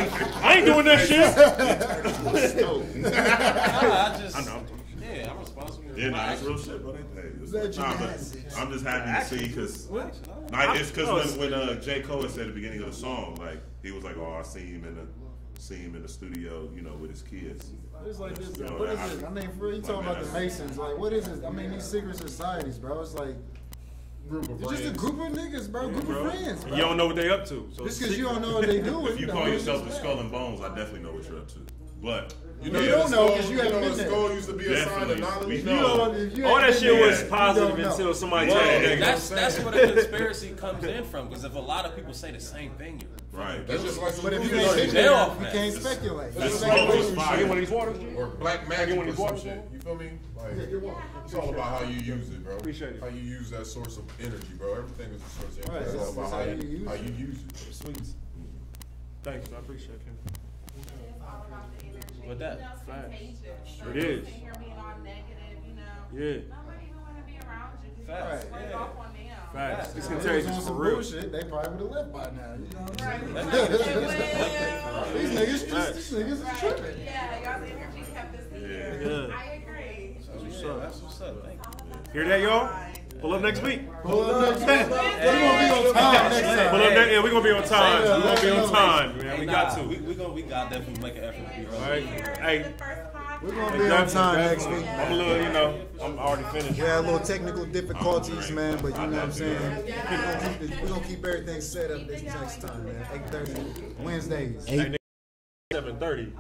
niggas. I ain't doing that shit. I just, I know. yeah, I'm responsible. Yeah, nah, that's real shit, bro. It's Legend nah, has it. but I'm just happy to see because, like, it's because when J. Cole had said at the beginning of the song, like he was like, "Oh, I see him in the studio, you know, with his kids." It's like this, You know, what is it? I mean, for real, you talking about the Masons. Like, what is it? I mean, these secret societies, bro. It's like, Group of it's just a friends. group of niggas, bro. Group of friends, bro. You don't know what they up to. So Just because you don't know what they doing. If you call yourself the Skull and Bones, I definitely know what you're up to. But You You know, don't the know skull- 'cause you haven't know been the there. skull used to be a sign of Definitely. knowledge. We You know. don't, if you all ain't that been shit there, was you positive don't know. until somebody Well, told you. that's where the conspiracy comes in from. Because if a lot of people say the same thing, right, That's just like But if you some ain't been shit. there, off you that. can't speculate. This You smoke can't was speculate. I fire. get one of these waters. Or black Get magic one or of these some waters, shit. bro. You feel me? Like, it's all about how you use it, bro. Appreciate it. How you use that source of energy, bro. Everything is a source of Right, energy. It's all it's about how you use it. it. Sweet. Thanks, I appreciate it. It's all about the energy. With that, You know, facts. contagious. It is. Sitting here being all negative, you know. Yeah. Nobody even want to be around you. 'Cause Facts. you rub Yeah. off on them. Facts. It's If they was contagious on for some real. bullshit, they probably would have left by now. You know what I'm Right. saying? These niggas, Facts. these niggas is tripping. Yeah, y'all's energy kept us here. Yeah. I agree. That's what's up. Thank you. Hear that, y'all? Pull up next week. Pull up next time. We're gonna be on time next time. Pull up next. Yeah, we gonna be on time. We gonna be on time, man. Hey, We nah, got to. We got definitely make an effort to be early. All right. Hey. We're gonna be on time next week. I'm a little, you know, I'm already finished. We had a little technical difficulties, man, but you know what I'm saying? We're gonna keep everything set up this next time, man. 8:30 Wednesdays. 7:30.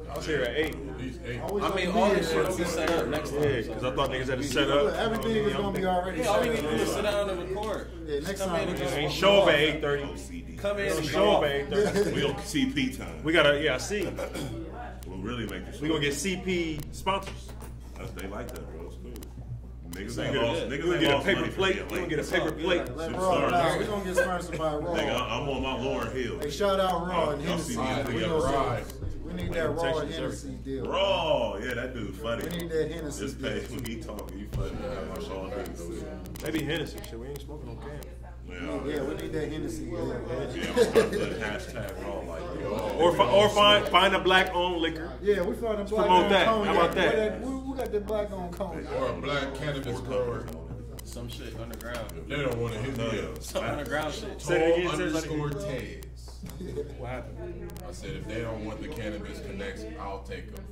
I was here at 8. I mean, all this shit will be set up next time. Yeah, because I thought niggas had to set up. Everything is gonna be already Yeah, all we need set to do is up. sit down and record. Yeah, next Come time in we and just Ain't show up at 8:30. OCD. Come in and Show up at 8:30. We on CP time. We gotta, yeah, I see. We'll really make this. We gonna get CP sponsors. They like that, bro. It's cool. Niggas We ain't gonna lost. get, Niggas we gonna ain't get a lost paper money for plate. being We gonna late. get a paper plate. Let Shit Raw, started. nah, we're gonna get sponsored by Nigga, Raw. I'm on my Lauren Hill. Hey, shout out Raw and Y'all see Hennessy. me Alright, We we gonna got see- ride. we need that Raw and Texas, Hennessy deal. Raw, yeah, that dude funny. We need that Hennessy Just deal. pay when he talking, he funny. I got my Sean Hennessy. Maybe Hennessy. Shit, we ain't smoking on cam. Yeah, we need that Hennessy deal. Yeah, I'm gonna start putting hashtag Raw like, yo. Or find a black owned liquor. Yeah, we found a black promote on that. cone. How about that? We got the black on cone. Or a black cannabis grower. some shit underground. They don't want to hit me up. Some underground shit. Say it again, Tall say it underscore Tez. What happened? I said if they don't want the cannabis connects, I'll take them.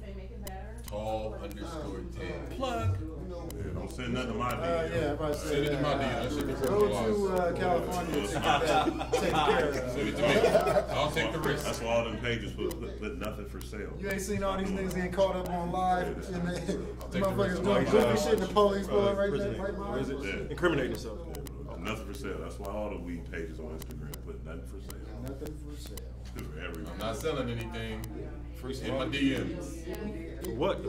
Tall underscore Tez. Plug. Yeah, don't send nothing to my Yeah, DM. I'm about to Send say it to my that. DM. That shit be Go personalized. to California to get that taken care of. Send it to me. I'll take the risk. That's why all them pages put nothing for sale. You ain't seen all these niggas getting caught up on live and the the motherfuckers risk. doing goofy shit and the police blowing right there, Prison. right What is behind. it? Yeah. Incriminate yourself. Nothing for sale. That's why all the weed pages on Instagram put nothing for sale. Nothing for sale. Every I'm not selling anything. In my DMs. For what?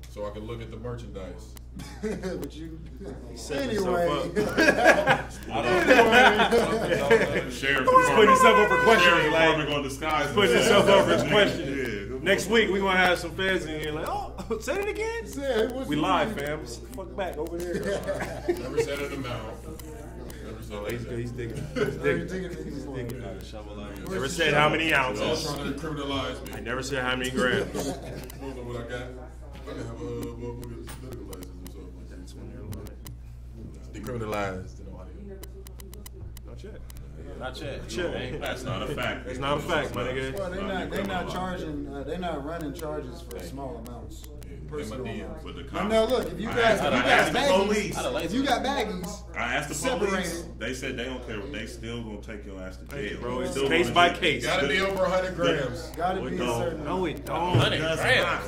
so I can look at the merchandise. But you, Setting anyway. Sheriff He's putting himself up for questioning. Like, Like, gonna disguise putting himself up for questioning. Yeah. Next week we gonna have some feds in here. Like, oh, say it again. We live, fam. Fuck back over there. Never said it in the mouth. Never said it. He's digging. Shovel Never said how many Y'all ounces. trying to criminalize me. I never said how many grams. You don't know what I got? I can have a motherfucker's medical license or something. That's when you're lying. It's decriminalized. Not yet. Not yet. Shit. That's not a fact. It's not a fact, my nigga. Well, they're not charging. They're not running charges for small amounts. Personal amounts. But the Now look, if you got baggies, if you got baggies, I asked the separated. police. They said they don't care. They still gonna take your ass to jail. Bro, it's Still case going by to jail. case. Gotta be over 100 grams. gotta be a certain. No, it don't. 100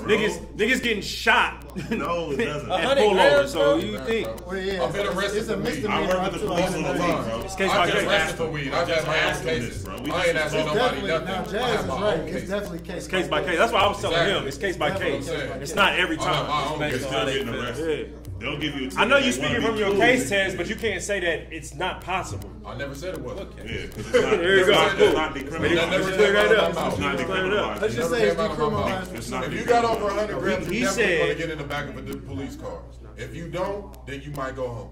grams. Niggas getting shot No, it doesn't. at pullover. So you think Well, yeah, I've been arrested it's a for weed. misdemeanor. I work up with to the police all the 100 time, bro. it's case I by just case? arrested for weed. I've had my own cases. bro. I We ain't just asking It's nobody definitely, nothing. now I Jazz have is my right. own It's case. definitely case It's case by case. That's why I was telling Exactly. him. It's case by case. Exactly. It's not every I have my time. own You're case. still getting arrested. Yeah. They'll give you a ticket. I know you They speaking wanna from be your cool case with test, you. but you can't say that it's not possible. I never said it wasn't. Yeah, because it's not. There you go. It's Cool. not Maybe decriminalized. That never just clear that came out up. of my It's not mouth. Clear it up. Let's just Never say it's came out of my mouth. decriminalized. It's not If you got over 100 He grams, you're definitely said- going to get in the back of a police car. If you don't, then you might go home.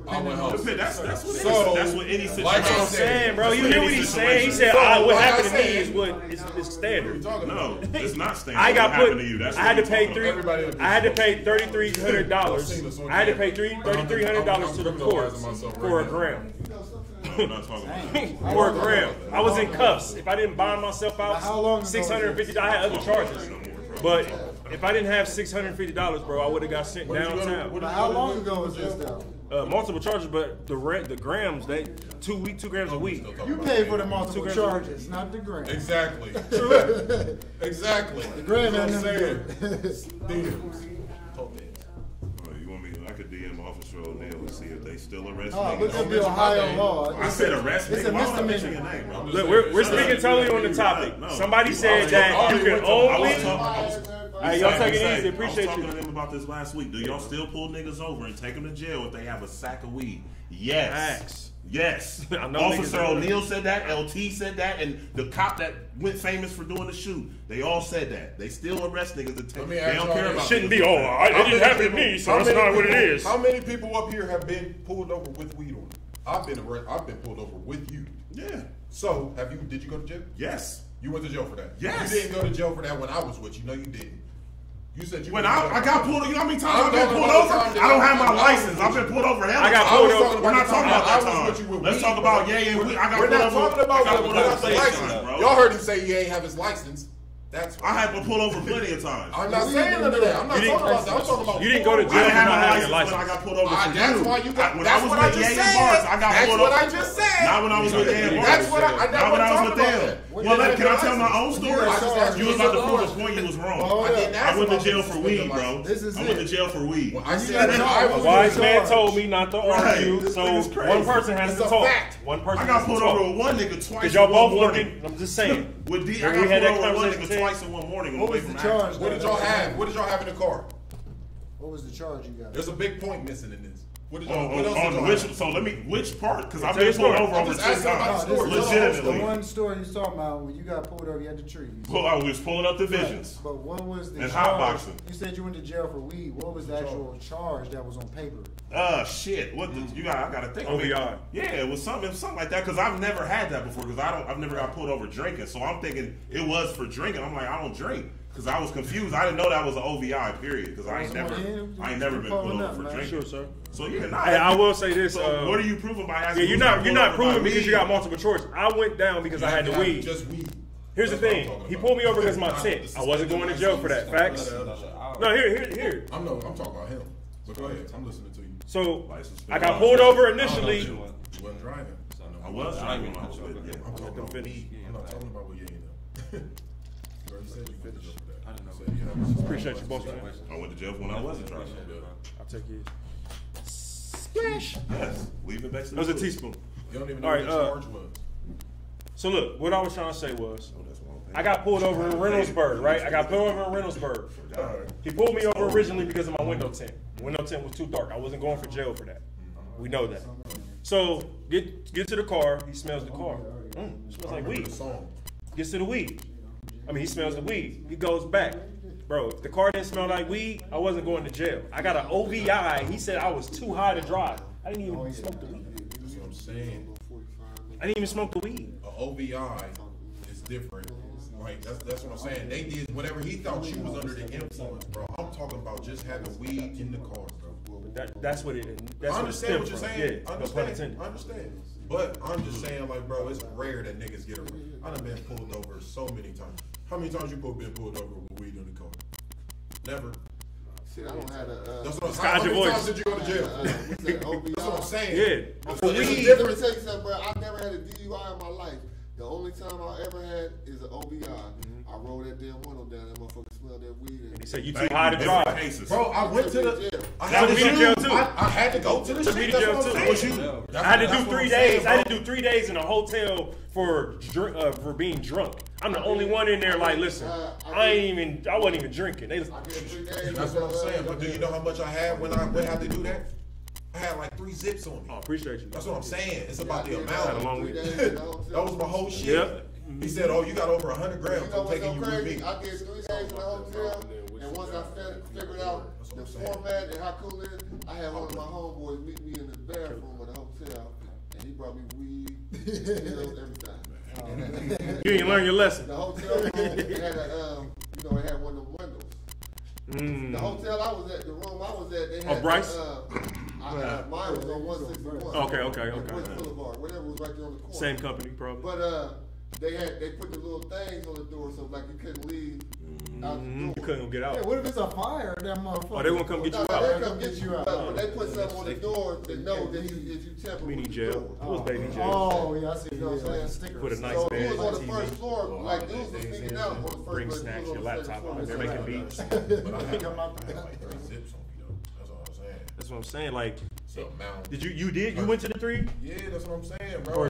I went home. That's what So, that's what any situation. like I That's what I'm said, saying, bro. You That's hear what what any he's saying? He said, situation- what like I happened to me said- is what is standard. No, it's not standard. I got what put. happened to you. That's I had what to we're pay talking three. about. Everybody I had to pay $3,300. I had to pay $3,300 to the court for a gram. We're not talking about that. For a gram, I was in cuffs. If I didn't bond myself How long out, ago $650. I had other charges, but if I didn't have $650, bro, I would have got sent downtown. Now, how long ago was this though? Multiple charges, but the grams, they 2 grams a week. You paid for the multiple 2 grams. charges, not the gram. Exactly. Exactly. The gram had You know nothing to what I'm saying? You want me? I could DM Officer O'Neal and see if they still arrest Oh, niggas. look at the Ohio law. I said arrest It's nigga. a Why would I mention misdemeanor. your name, bro? Look, we're speaking totally on the topic. No. Somebody said that you can I only. was talking. Hey, y'all take it easy. Appreciate I was you. talking to them about this last week. Do y'all still pull niggas over and take them to jail if they have a sack of weed? Yes. Facts. Yes. I know Officer niggas do O'Neal said that. LT said that, and the cop that went famous for doing the shoot, they all said that. They still arrest niggas to take. Let me They ask don't y'all care this. about. Shouldn't niggas. be. Oh, it didn't happen to me, so that's not what it is. How many people up here have been pulled over with weed on? I've been pulled over with you. Yeah. So, did you go to jail? Yes. You went to jail for that? Yes. You didn't go to jail for that when I was with you. No, you didn't. You said you When went to jail I for got that. pulled, you know how many times I'm I've been talking pulled about over? the time that I don't have I my was license. with I've been pulled over. I got I pulled was over. talking We're not about talking the about time that I was time. with you with Let's weed, talk about bro. I got We're pulled not over. talking about I got when pulled he over got the state license. time, bro. Y'all heard him say he ain't have his license. That's I had been pulled over plenty of times. I'm not saying none of that. I'm not You talking didn't- about that. I'm talking about you didn't go to I jail didn't for have not my having your license when I license. got pulled over for That's you. why you got. When That's I was what I with just Ye and said. Barks, I got That's pulled what over. I just said. Not when I was with Ye and Barks. That's what I. Not when I was with them. What Well, did can I I tell my own story? I just asked You was you about to a prove a question. point you was wrong. Hold I didn't up. ask I went to about jail this for with the weed, bro. license. This is I went to it. jail for weed. I You said got I charged. was. Wise man told me not to argue, This so nigga's crazy. one person has It's to a talk. fact. One person I got has to pulled talk. over with one nigga twice. Cause y'all in one both morning. looking. I'm just saying. With D, When I we got had pulled that over with one conversation, nigga twice in one morning. What was the charge? What did y'all have? What did y'all have in the car? What was the charge you got? There's a big point missing in this. What did y'all? What else On did y'all which? have? So let me. Which part? Because I've Tell been your pulled story. over I'm over just 10 asking about times. the story. Tell the whole Legitimately. The one story he's talking about when you got pulled over, you had the trees. Well, I was pulling up divisions. But what was the And charge? hotboxing. You said you went to jail for weed. What was the actual charge that was on paper? Shit. What did you got? I gotta think. I mean, OVI. yeah, it was something like that. Because I've never had that before. Because I've never got pulled over drinking. So I'm thinking it was for drinking. I'm like, I don't drink. Because I was confused. I didn't know that was an OVI. Period. Because I ain't never been pulled over for drinking. Sure, sir. So you're not. Hey, I will say this. So what are you proving by asking? Yeah, you're not proving because you got multiple choice. I went down because I had the weed. Just weed. Here's the That's what I'm thing. talking He about. pulled me over because of my tent. I wasn't going to jail for that. Facts. No, here. I'm talking about him. But go ahead. I'm listening to you. So I got pulled over initially. You wasn't driving. I was driving when I was with you. I'm talking about weed. I'm not talking about what you ain't know. Bro, you said you finished up with that. I didn't know. Appreciate you, boss man. I went to jail when I wasn't driving. I'll take you. Splash. Yes. Leave it back to the That was a food. teaspoon. You don't even know All what right, the charge was. So look, what I was trying to say was, Oh, that's one thing. I got pulled over in Reynoldsburg, right? I got pulled over in Reynoldsburg. He pulled me over originally because of my window tint. Window tint was too dark. I wasn't going for jail for that. We know that. So get to the car. He smells the car. Smells like weed. Gets to the weed. I mean, he smells the weed. He goes back. Bro, if the car didn't smell like weed, I wasn't going to jail. I got an OVI. He said I was too high to drive. I didn't even smoke the weed. That's what I'm saying. I didn't even smoke the weed. A OVI is different. Like that's what I'm saying. They did whatever he thought you was under the influence, bro. I'm talking about just having weed in the car, bro. That's what it is. That's I understand what you're from. saying. Yeah, I understand. But I'm just saying, like, bro, it's rare that niggas get arrested. I done been pulled over so many times. How many times you been pulled over with weed in the car? Never. Shit, I don't have a. That's what I'm saying. How many times did you go to jail? That's what I'm saying. Yeah. For weed. Let me tell you something, bro. I never had a DUI in my life. The only time I ever had is an OVI. I rolled that damn window down. That motherfucker smelled that weed. And he said you too high to drive. Bro, I went to the. I had to go to the shit. That's what I had to do 3 days. I had to do 3 days in a hotel for being drunk. I'm the only one in there. Like, listen, I wasn't even drinking. That's what I'm saying. But do you know how much I had when I had to do that? I had like 3 zips on me. Oh, appreciate you. That's what I'm saying. It's about the amount. That was my whole shit. Yep. He said, "Oh, you got over 100 grams. I'm taking you with me." I did 3 days in the hotel, and once I figured out the format and how cool it is, I had one of my homeboys meet me in the bathroom of the hotel, and he brought me weed, pills, everything. You didn't learn your lesson. The hotel room had it had one of them windows. The hotel I was at, the room I was at, they had Bryce? mine was on 161. Okay. Boulevard, whatever was right there on the corner. Same company, probably. But they put the little things on the door so like you couldn't leave out the door. You couldn't get out. Yeah, what if it's a fire? That motherfucker. Oh, they won't come get you out. They come get you out. But they put something on the door to know that if you tamper Mini with the jail. door. It was baby jail. Oh, yeah, I see. You know what I'm saying? Put a nice So bed, he was on the TV. first floor, like dudes was sneaking out on the first Bring floor. snacks, your laptop out. They're making beats. But I had like 3 zips on me though. That's all I'm saying. That's what I'm saying. Like, So amount. you went to the 3? Yeah, that's what I'm saying, bro. Or